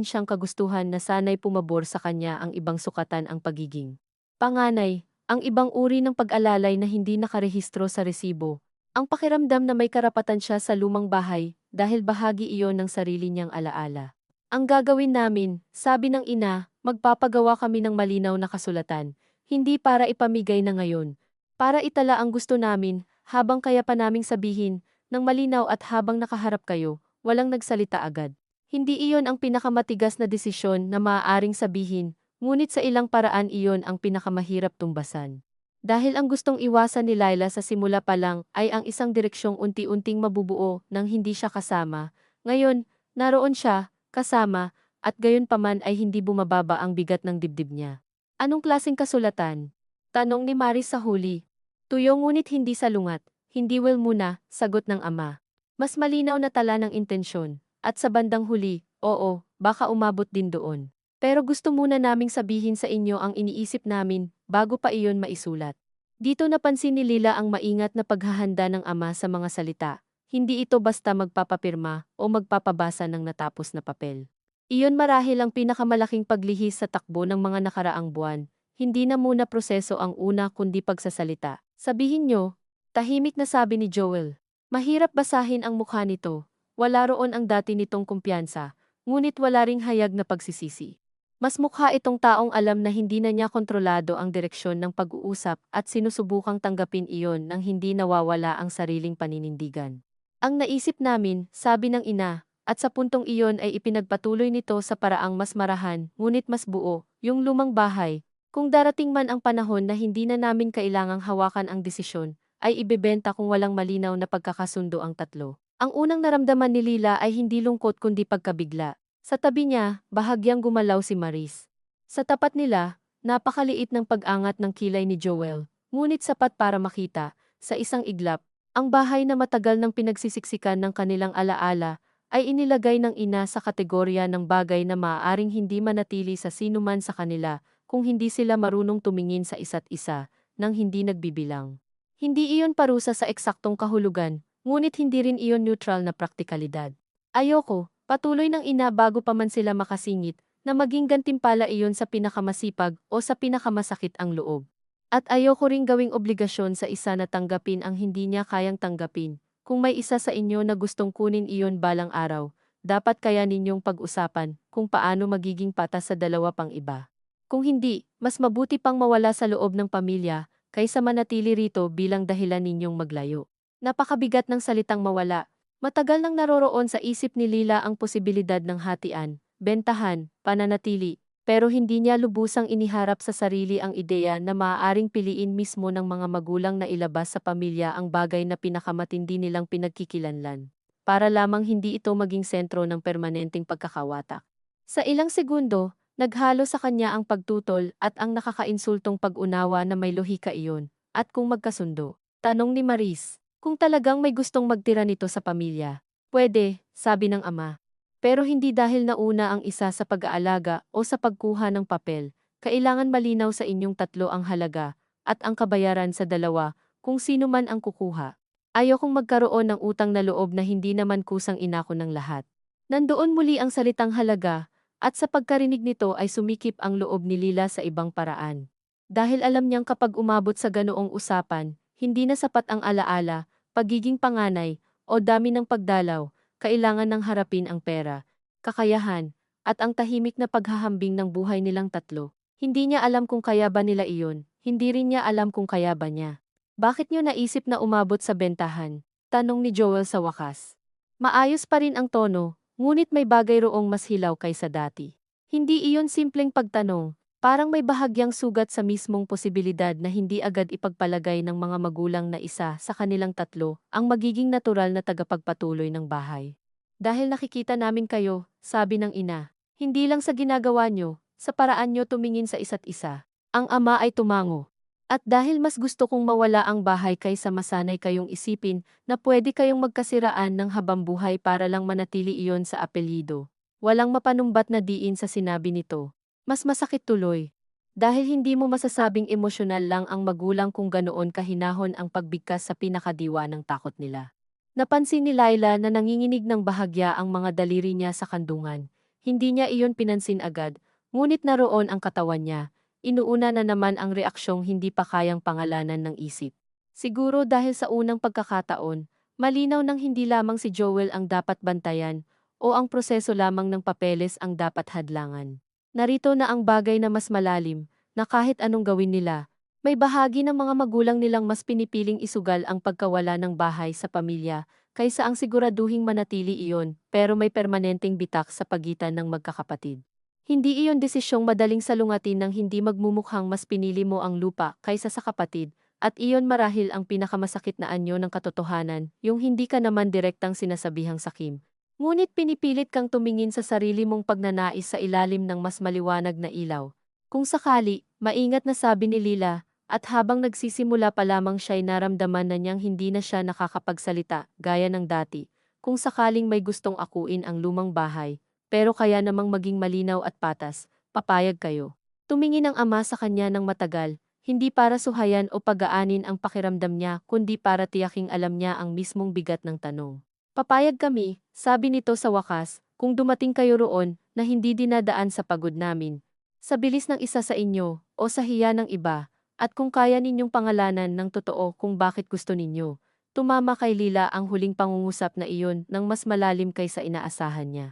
siyang kagustuhan na sana'y pumabor sa kanya ang ibang sukatan ang pagiging panganay, ang ibang uri ng pag-alalay na hindi nakarehistro sa resibo. Ang pakiramdam na may karapatan siya sa lumang bahay dahil bahagi iyon ng sarili niyang alaala. Ang gagawin namin, sabi ng ina, magpapagawa kami ng malinaw na kasulatan, hindi para ipamigay na ngayon. Para itala ang gusto namin, habang kaya pa naming sabihin, ng malinaw at habang nakaharap kayo, walang nagsalita agad. Hindi iyon ang pinakamatigas na desisyon na maaaring sabihin, ngunit sa ilang paraan iyon ang pinakamahirap tumbasan. Dahil ang gustong iwasan ni Laila sa simula pa lang ay ang isang direksyong unti-unting mabubuo nang hindi siya kasama. Ngayon, naroon siya, kasama, at gayon paman ay hindi bumababa ang bigat ng dibdib niya. Anong klaseng kasulatan? Tanong ni Maris sa huli. Tuyo ngunit hindi salungat, hindi will muna, sagot ng ama. Mas malinaw na tala ng intensyon, at sa bandang huli, oo, baka umabot din doon. Pero gusto muna naming sabihin sa inyo ang iniisip namin, bago pa iyon maisulat. Dito napansin ni Lila ang maingat na paghahanda ng ama sa mga salita. Hindi ito basta magpapapirma o magpapabasa ng natapos na papel. Iyon marahil ang pinakamalaking paglihis sa takbo ng mga nakaraang buwan. Hindi na muna proseso ang una kundi pagsasalita. Sabihin nyo, tahimik na sabi ni Joel. Mahirap basahin ang mukha nito. Wala roon ang dati nitong kumpiyansa, ngunit wala ring hayag na pagsisisi. Mas mukha itong taong alam na hindi na niya kontrolado ang direksyon ng pag-uusap at sinusubukang tanggapin iyon nang hindi nawawala ang sariling paninindigan. Ang naisip namin, sabi ng ina, at sa puntong iyon ay ipinagpatuloy nito sa paraang mas marahan, ngunit mas buo, yung lumang bahay. Kung darating man ang panahon na hindi na namin kailangang hawakan ang desisyon, ay ibebenta kung walang malinaw na pagkakasundo ang tatlo. Ang unang naramdaman ni Lila ay hindi lungkot kundi pagkabigla. Sa tabi niya, bahagyang gumalaw si Maris. Sa tapat nila, napakaliit ng pag-angat ng kilay ni Joel, ngunit sapat para makita, sa isang iglap, ang bahay na matagal nang pinagsisiksikan ng kanilang alaala, ay inilagay ng ina sa kategorya ng bagay na maaaring hindi manatili sa sinuman sa kanila, kung hindi sila marunong tumingin sa isa't isa, nang hindi nagbibilang. Hindi iyon parusa sa eksaktong kahulugan, ngunit hindi rin iyon neutral na praktikalidad. Ayoko, patuloy ng ina bago pa man sila makasingit, na maging gantimpala iyon sa pinakamasipag o sa pinakamasakit ang loob. At ayoko ring gawing obligasyon sa isa na tanggapin ang hindi niya kayang tanggapin. Kung may isa sa inyo na gustong kunin iyon balang araw, dapat kaya ninyong pag-usapan kung paano magiging patas sa dalawa pang iba. Kung hindi, mas mabuti pang mawala sa loob ng pamilya, kaysa manatili rito bilang dahilan ninyong maglayo. Napakabigat ng salitang mawala. Matagal nang naroroon sa isip ni Lila ang posibilidad ng hatian, bentahan, pananatili, pero hindi niya lubusang iniharap sa sarili ang ideya na maaaring piliin mismo ng mga magulang na ilabas sa pamilya ang bagay na pinakamatindi nilang pinagkikilanlan, para lamang hindi ito maging sentro ng permanenteng pagkakawatak. Sa ilang segundo, naghalo sa kanya ang pagtutol at ang nakakainsultong pag-unawa na may lohika iyon, at kung magkasundo. Tanong ni Maris, kung talagang may gustong magtira nito sa pamilya. Pwede, sabi ng ama. Pero hindi dahil nauna ang isa sa pag-aalaga o sa pagkuha ng papel. Kailangan malinaw sa inyong tatlo ang halaga at ang kabayaran sa dalawa kung sino man ang kukuha. Ayokong magkaroon ng utang na loob na hindi naman kusang inako ng lahat. Nandoon muli ang salitang halaga at sa pagkarinig nito ay sumikip ang loob ni Lila sa ibang paraan. Dahil alam niyang kapag umabot sa ganoong usapan, hindi na sapat ang alaala, pagiging panganay, o dami ng pagdalaw. Kailangan ng harapin ang pera, kakayahan, at ang tahimik na paghahambing ng buhay nilang tatlo. Hindi niya alam kung kaya ba nila iyon, hindi rin niya alam kung kaya ba niya. Bakit niyo naisip na umabot sa bentahan? Tanong ni Joel sa wakas. Maayos pa rin ang tono, ngunit may bagay roong mas hilaw kaysa dati. Hindi iyon simpleng pagtanong, parang may bahagyang sugat sa mismong posibilidad na hindi agad ipagpalagay ng mga magulang na isa sa kanilang tatlo ang magiging natural na tagapagpatuloy ng bahay. Dahil nakikita namin kayo, sabi ng ina, hindi lang sa ginagawa nyo, sa paraan nyo tumingin sa isa't isa. Ang ama ay tumango. At dahil mas gusto kong mawala ang bahay kaysa masanay kayong isipin na pwede kayong magkasiraan ng habambuhay para lang manatili iyon sa apelyido. Walang mapanumbat na diin sa sinabi nito. Mas masakit tuloy. Dahil hindi mo masasabing emosyonal lang ang magulang kung ganoon kahinahon ang pagbigkas sa pinakadiwa ng takot nila. Napansin ni Laila na nanginginig ng bahagya ang mga daliri niya sa kandungan. Hindi niya iyon pinansin agad, ngunit naroon ang katawan niya. inuuna na naman ang reaksyong hindi pa kayang pangalanan ng isip. Siguro dahil sa unang pagkakataon, malinaw nang hindi lamang si Joel ang dapat bantayan o ang proseso lamang ng papeles ang dapat hadlangan. Narito na ang bagay na mas malalim, na kahit anong gawin nila, may bahagi ng mga magulang nilang mas pinipiling isugal ang pagkawala ng bahay sa pamilya kaysa ang siguraduhing manatili iyon pero may permanenteng bitak sa pagitan ng magkakapatid. Hindi iyon desisyong madaling salungatin ng hindi magmumukhang mas pinili mo ang lupa kaysa sa kapatid, at iyon marahil ang pinakamasakit na anyo ng katotohanan, yung hindi ka naman direktang sinasabihang sakim. Ngunit pinipilit kang tumingin sa sarili mong pagnanais sa ilalim ng mas maliwanag na ilaw. Kung sakali, maingat na sabi ni Lila, at habang nagsisimula pa lamang siya'y naramdaman na niyang hindi na siya nakakapagsalita, gaya ng dati. Kung sakaling may gustong akuin ang lumang bahay, pero kaya namang maging malinaw at patas, papayag kayo. Tumingin ang ama sa kanya ng matagal, hindi para suhayan o pagaanin ang pakiramdam niya kundi para tiyaking alam niya ang mismong bigat ng tanong. Papayag kami, sabi nito sa wakas, kung dumating kayo roon na hindi dinadaan sa pagod namin, sa bilis ng isa sa inyo o sa hiya ng iba, at kung kaya ninyong pangalanan ng totoo kung bakit gusto ninyo. Tumama kay Lila ang huling pangungusap na iyon nang mas malalim kaysa inaasahan niya.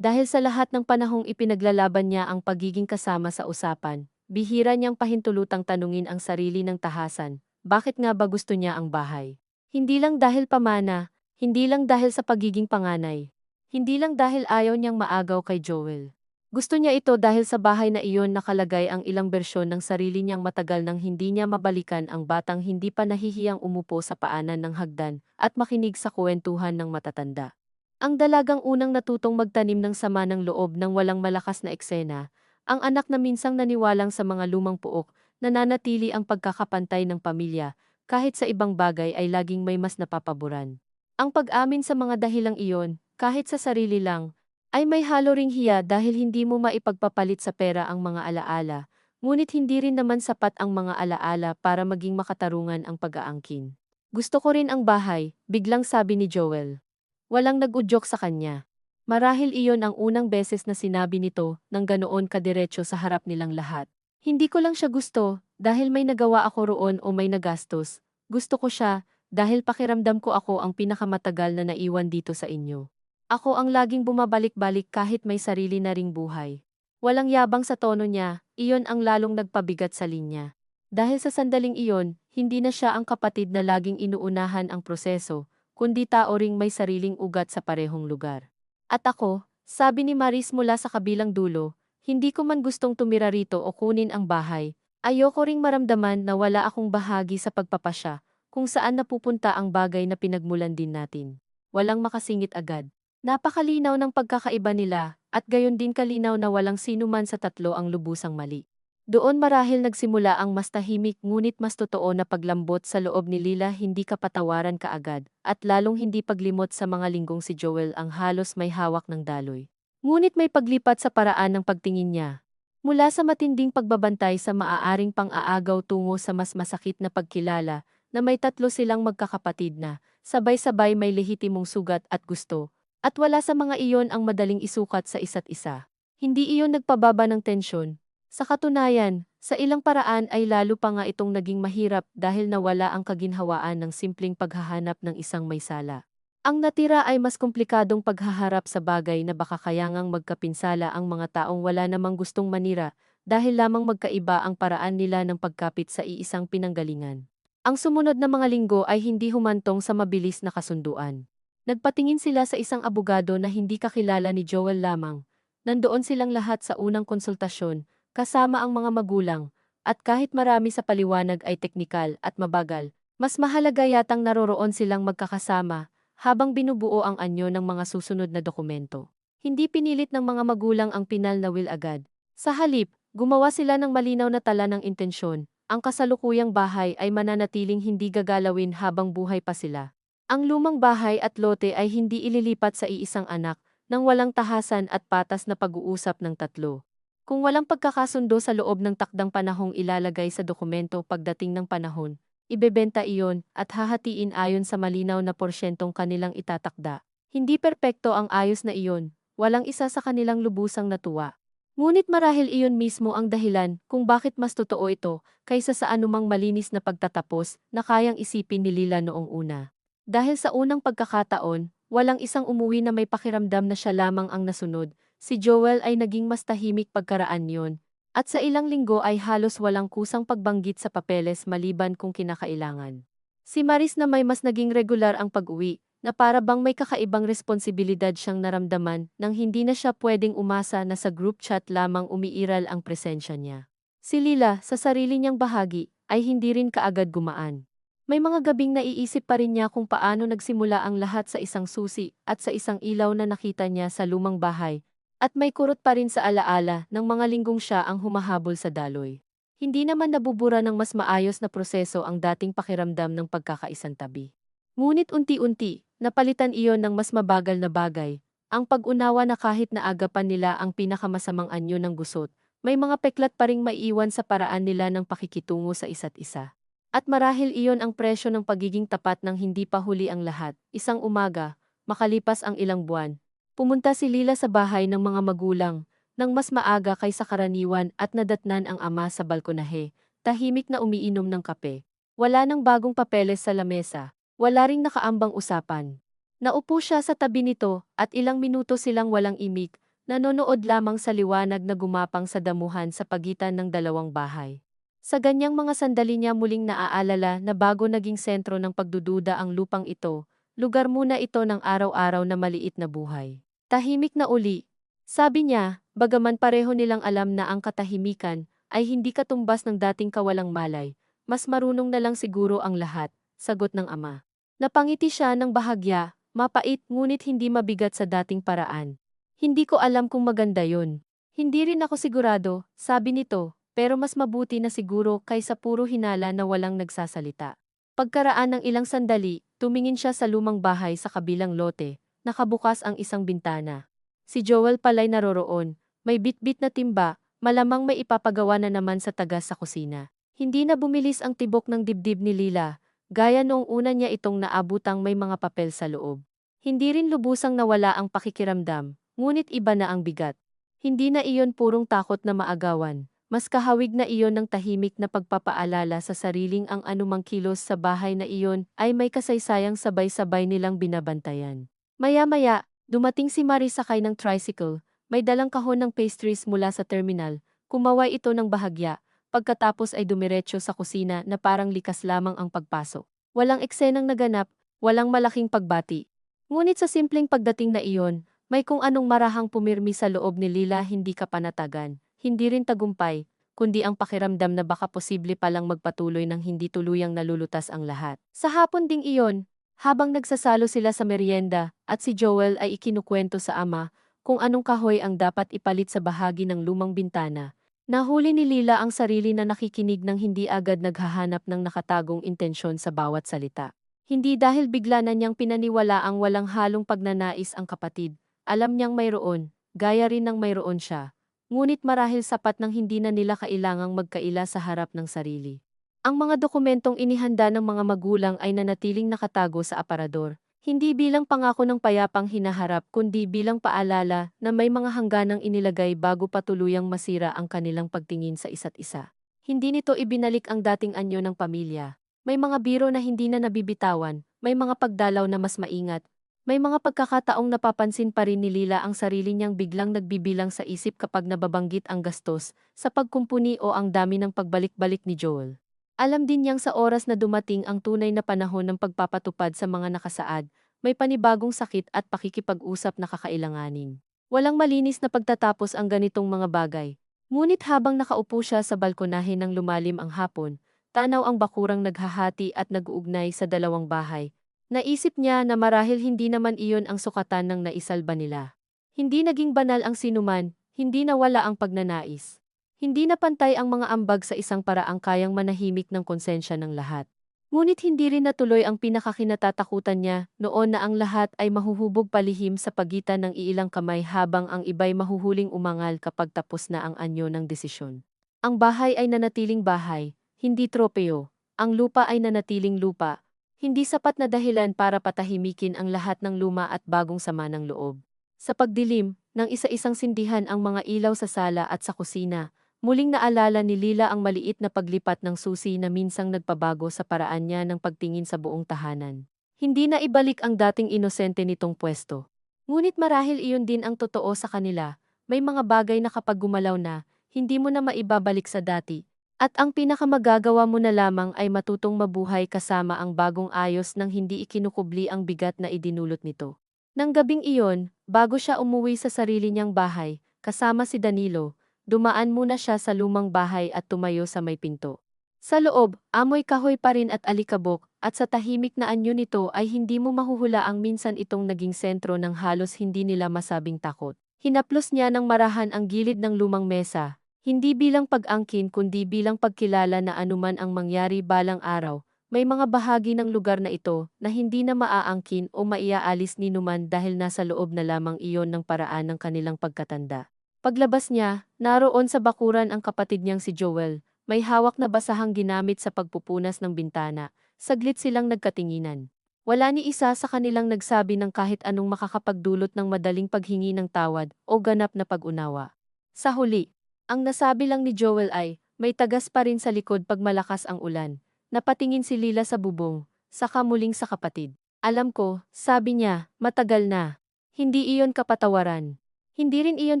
Dahil sa lahat ng panahong ipinaglalaban niya ang pagiging kasama sa usapan, bihira niyang pahintulutang tanungin ang sarili ng tahasan, bakit nga ba gusto niya ang bahay? Hindi lang dahil pamana, hindi lang dahil sa pagiging panganay, hindi lang dahil ayaw niyang maagaw kay Joel. Gusto niya ito dahil sa bahay na iyon nakalagay ang ilang bersyon ng sarili niyang matagal nang hindi niya mabalikan ang batang hindi pa nahihiyang umupo sa paanan ng hagdan at makinig sa kuwentuhan ng matatanda. Ang dalagang unang natutong magtanim ng sama ng loob ng walang malakas na eksena, ang anak na minsang naniwalang sa mga lumang puok, nananatili ang pagkakapantay ng pamilya, kahit sa ibang bagay ay laging may mas napapaboran. Ang pag-amin sa mga dahilang iyon, kahit sa sarili lang, ay may halo ring hiya dahil hindi mo maipagpapalit sa pera ang mga alaala, ngunit hindi rin naman sapat ang mga alaala para maging makatarungan ang pag-aangkin. Gusto ko rin ang bahay, biglang sabi ni Joel. Walang nag-udyok sa kanya. Marahil iyon ang unang beses na sinabi nito nang ganoon kadiretso sa harap nilang lahat. Hindi ko lang siya gusto dahil may nagawa ako roon o may nagastos. Gusto ko siya dahil pakiramdam ko ako ang pinakamatagal na naiwan dito sa inyo. Ako ang laging bumabalik-balik kahit may sarili na ring buhay. Walang yabang sa tono niya, iyon ang lalong nagpabigat sa linya. Dahil sa sandaling iyon, hindi na siya ang kapatid na laging inuunahan ang proseso, kundi tao ring may sariling ugat sa parehong lugar. At ako, sabi ni Maris mula sa kabilang dulo, hindi ko man gustong tumira rito o kunin ang bahay. Ayoko ring maramdaman na wala akong bahagi sa pagpapasya, kung saan napupunta ang bagay na pinagmulan din natin. Walang makasingit agad. Napakalinaw ng pagkakaiba nila, at gayon din kalinaw na walang sino man sa tatlo ang lubusang mali. Doon marahil nagsimula ang mas tahimik ngunit mas totoo na paglambot sa loob ni Lila, hindi kapatawaran kaagad, at lalong hindi paglimot sa mga linggong si Joel ang halos may hawak ng daloy. Ngunit may paglipat sa paraan ng pagtingin niya. Mula sa matinding pagbabantay sa maaaring pang-aagaw tungo sa mas masakit na pagkilala na may tatlo silang magkakapatid na sabay-sabay may lehitimong sugat at gusto, at wala sa mga iyon ang madaling isukat sa isa't isa. Hindi iyon nagpababa ng tensyon. Sa katunayan, sa ilang paraan ay lalo pa nga itong naging mahirap dahil nawala ang kaginhawaan ng simpleng paghahanap ng isang may sala. Ang natira ay mas komplikadong paghaharap sa bagay na baka kayangang magkapinsala ang mga taong wala namang gustong manira dahil lamang magkaiba ang paraan nila ng pagkapit sa iisang pinanggalingan. Ang sumunod na mga linggo ay hindi humantong sa mabilis na kasunduan. Nagpatingin sila sa isang abogado na hindi kakilala ni Joel lamang. Nandoon silang lahat sa unang konsultasyon, kasama ang mga magulang, at kahit marami sa paliwanag ay teknikal at mabagal, mas mahalaga yatang naroroon silang magkakasama habang binubuo ang anyo ng mga susunod na dokumento. Hindi pinilit ng mga magulang ang pinal na will agad. Sa halip, gumawa sila ng malinaw na tala ng intensyon. Ang kasalukuyang bahay ay mananatiling hindi gagalawin habang buhay pa sila. Ang lumang bahay at lote ay hindi ililipat sa iisang anak nang walang tahasan at patas na pag-uusap ng tatlo. Kung walang pagkakasundo sa loob ng takdang panahong ilalagay sa dokumento pagdating ng panahon, ibebenta iyon at hahatiin ayon sa malinaw na porsyentong kanilang itatakda. Hindi perpekto ang ayos na iyon, walang isa sa kanilang lubusang natuwa. Ngunit marahil iyon mismo ang dahilan kung bakit mas totoo ito kaysa sa anumang malinis na pagtatapos na kayang isipin ni Lila noong una. Dahil sa unang pagkakataon, walang isang umuwi na may pakiramdam na siya lamang ang nasunod. Si Joel ay naging mas tahimik pagkaraan yon. At sa ilang linggo ay halos walang kusang pagbanggit sa papeles maliban kung kinakailangan. Si Maris na may mas naging regular ang pag-uwi, na para bang may kakaibang responsibilidad siyang naramdaman nang hindi na siya pwedeng umasa na sa group chat lamang umiiral ang presensya niya. Si Lila, sa sarili niyang bahagi, ay hindi rin kaagad gumaan. May mga gabing naiisip pa rin niya kung paano nagsimula ang lahat sa isang susi at sa isang ilaw na nakita niya sa lumang bahay, at may kurot pa rin sa alaala ng mga linggong siya ang humahabol sa daloy. Hindi naman nabubura ng mas maayos na proseso ang dating pakiramdam ng pagkakaisang tabi. Ngunit unti-unti, napalitan iyon ng mas mabagal na bagay, ang pag-unawa na kahit naagapan nila ang pinakamasamang anyo ng gusot, may mga peklat pa ring maiiwan sa paraan nila ng pakikitungo sa isa't isa. At marahil iyon ang presyo ng pagiging tapat ng hindi pa huli ang lahat. Isang umaga, makalipas ang ilang buwan, pumunta si Lila sa bahay ng mga magulang, nang mas maaga kaysa karaniwan at nadatnan ang ama sa balkonahe, tahimik na umiinom ng kape. Wala nang bagong papeles sa lamesa, wala ring nakaambang usapan. Naupo siya sa tabi nito at ilang minuto silang walang imik, nanonood lamang sa liwanag na gumapang sa damuhan sa pagitan ng dalawang bahay. Sa ganyang mga sandali niya muling naaalala na bago naging sentro ng pagdududa ang lupang ito, lugar muna ito ng araw-araw na maliit na buhay. Tahimik na uli. Sabi niya, bagaman pareho nilang alam na ang katahimikan ay hindi katumbas ng dating kawalang malay, mas marunong na lang siguro ang lahat, sagot ng ama. Napangiti siya ng bahagya, mapait ngunit hindi mabigat sa dating paraan. Hindi ko alam kung maganda yun. Hindi rin ako sigurado, sabi nito. Pero mas mabuti na siguro kaysa puro hinala na walang nagsasalita. Pagkaraan ng ilang sandali, tumingin siya sa lumang bahay sa kabilang lote, nakabukas ang isang bintana. Si Joel pala'y naroroon, may bitbit na timba, malamang may ipapagawa na naman sa tagas sa kusina. Hindi na bumilis ang tibok ng dibdib ni Lila, gaya noong una niya itong naabutang may mga papel sa loob. Hindi rin lubusang nawala ang pakikiramdam, ngunit iba na ang bigat. Hindi na iyon purong takot na maagawan. Mas kahawig na iyon ng tahimik na pagpapaalala sa sariling ang anumang kilos sa bahay na iyon ay may kasaysayang sabay-sabay nilang binabantayan. Maya-maya, dumating si Marie sakay ng tricycle, may dalang kahon ng pastries mula sa terminal, kumaway ito ng bahagya, pagkatapos ay dumiretso sa kusina na parang likas lamang ang pagpasok. Walang eksenang naganap, walang malaking pagbati. Ngunit sa simpleng pagdating na iyon, may kung anong marahang pumirmi sa loob ni Lila hindi kapanatagan. Hindi rin tagumpay, kundi ang pakiramdam na baka posible palang magpatuloy ng hindi tuluyang nalulutas ang lahat. Sa hapon ding iyon, habang nagsasalo sila sa merienda at si Joel ay ikinukwento sa ama kung anong kahoy ang dapat ipalit sa bahagi ng lumang bintana, nahuli ni Lila ang sarili na nakikinig ng hindi agad naghahanap ng nakatagong intensyon sa bawat salita. Hindi dahil bigla na niyang pinaniwala ang walang halong pagnanais ang kapatid, alam niyang mayroon, gaya rin ng mayroon siya. Ngunit marahil sapat nang hindi na nila kailangang magkaila sa harap ng sarili. Ang mga dokumentong inihanda ng mga magulang ay nanatiling nakatago sa aparador, hindi bilang pangako ng payapang hinaharap kundi bilang paalala na may mga hangganang inilagay bago patuluyang masira ang kanilang pagtingin sa isa't isa. Hindi nito ibinalik ang dating anyo ng pamilya. May mga biro na hindi na nabibitawan, may mga pagdalaw na mas maingat, may mga pagkakataong napapansin pa rin ni Lila ang sarili niyang biglang nagbibilang sa isip kapag nababanggit ang gastos sa pagkumpuni o ang dami ng pagbalik-balik ni Joel. Alam din niyang sa oras na dumating ang tunay na panahon ng pagpapatupad sa mga nakasaad, may panibagong sakit at pakikipag-usap na kakailanganin. Walang malinis na pagtatapos ang ganitong mga bagay. Ngunit habang nakaupo siya sa balkonahe ng lumalim ang hapon, tanaw ang bakurang naghahati at nag-uugnay sa dalawang bahay. Naisip niya na marahil hindi naman iyon ang sukatan ng naisalba nila. Hindi naging banal ang sinuman, hindi nawala ang pagnanais. Hindi napantay ang mga ambag sa isang paraang kayang manahimik ng konsensya ng lahat. Ngunit hindi rin natuloy ang pinakakinatatakutan niya noon na ang lahat ay mahuhubog palihim sa pagitan ng iilang kamay habang ang iba'y mahuhuling umangal kapag tapos na ang anyo ng desisyon. Ang bahay ay nanatiling bahay, hindi tropeo. Ang lupa ay nanatiling lupa. Hindi sapat na dahilan para patahimikin ang lahat ng luma at bagong sama ng loob. Sa pagdilim, nang isa-isang sindihan ang mga ilaw sa sala at sa kusina. Muling naalala ni Lila ang maliit na paglipat ng susi na minsang nagpabago sa paraan niya ng pagtingin sa buong tahanan. Hindi na ibalik ang dating inosente nitong pwesto. Ngunit marahil iyon din ang totoo sa kanila, may mga bagay na kapag gumalaw na, hindi mo na maibabalik sa dati. At ang pinakamagagawa mo na lamang ay matutong mabuhay kasama ang bagong ayos nang hindi ikinukubli ang bigat na idinulot nito. Nang gabing iyon, bago siya umuwi sa sarili niyang bahay, kasama si Danilo, dumaan muna siya sa lumang bahay at tumayo sa may pinto. Sa loob, amoy kahoy pa rin at alikabok, at sa tahimik na anyo nito ay hindi mo mahuhulaang minsan itong naging sentro ng halos hindi nila masabing takot. Hinaplos niya ng marahan ang gilid ng lumang mesa, hindi bilang pag-angkin kundi bilang pagkilala na anuman ang mangyari balang araw, may mga bahagi ng lugar na ito na hindi na maaangkin o maiaalis ni numan dahil nasa loob na lamang iyon ng paraan ng kanilang pagkatanda. Paglabas niya, naroon sa bakuran ang kapatid niyang si Joel, may hawak na basahang ginamit sa pagpupunas ng bintana. Saglit silang nagkatinginan. Wala ni isa sa kanilang nagsabi ng kahit anong makakapagdulot ng madaling paghingi ng tawad o ganap na pag-unawa. Sa huli, ang nasabi lang ni Joel ay, may tagas pa rin sa likod pag malakas ang ulan. Napatingin si Lila sa bubong, saka muling sa kapatid. Alam ko, sabi niya, matagal na. Hindi iyon kapatawaran. Hindi rin iyon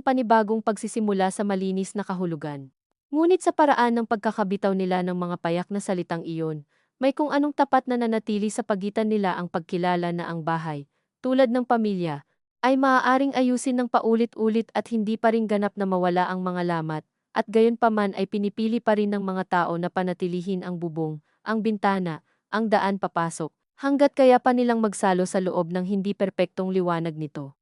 panibagong pagsisimula sa malinis na kahulugan. Ngunit sa paraan ng pagkakabitaw nila ng mga payak na salitang iyon, may kung anong tapat na nanatili sa pagitan nila ang pagkilala na ang bahay, tulad ng pamilya, ay maaaring ayusin ng paulit-ulit at hindi pa rin ganap na mawala ang mga lamat, at gayon paman ay pinipili pa rin ng mga tao na panatilihin ang bubong, ang bintana, ang daan papasok, hanggat kaya pa nilang magsalo sa loob ng hindi perpektong liwanag nito.